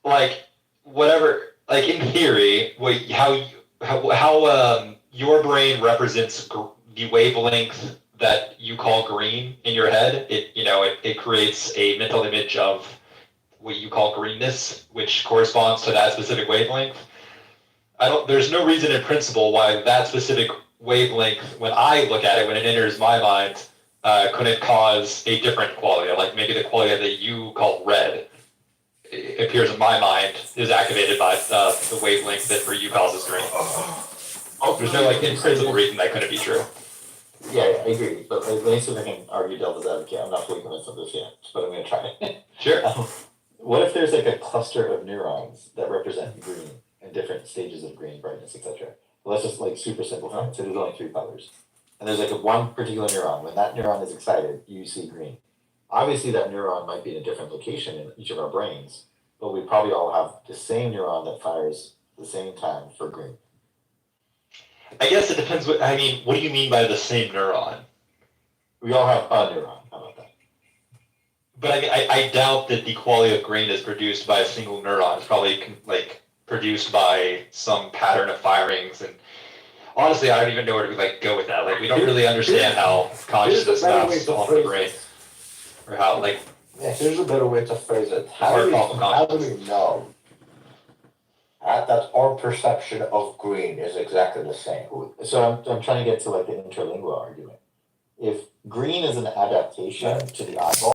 Like whatever, like in theory, how your brain represents the wavelength that you call green in your head. It creates a mental image of what you call greenness, which corresponds to that specific wavelength. There's no reason in principle why that specific wavelength, when I look at it, when it enters my mind, couldn't cause a different quality. Like maybe the quality that you call red appears in my mind is activated by the wavelength that for you causes green. There's no like in principle reason that couldn't be true. Yeah, I agree. But let me see if I can argue devil's advocate. I'm not fully convinced of this yet, but I'm going to try. Sure. What if there's like a cluster of neurons that represent green and different stages of green, brightness, etc.? Well, let's just like super simplify it. So there's only 3 colors. And there's like one particular neuron. When that neuron is excited, you see green. Obviously, that neuron might be in a different location in each of our brains, but we probably all have the same neuron that fires at the same time for green. I guess it depends. What do you mean by the same neuron? We all have a neuron. How about that? But I doubt that the quality of green is produced by a single neuron. It's probably like produced by some pattern of firings. And honestly, I don't even know where to go with that. Like we don't really understand how consciousness maps off the brain, or how like. Yeah, here's a better way to phrase it. How do we know that our perception of green is exactly the same? So I'm trying to get to like the interlingual argument. If green is an adaptation to the eyeball,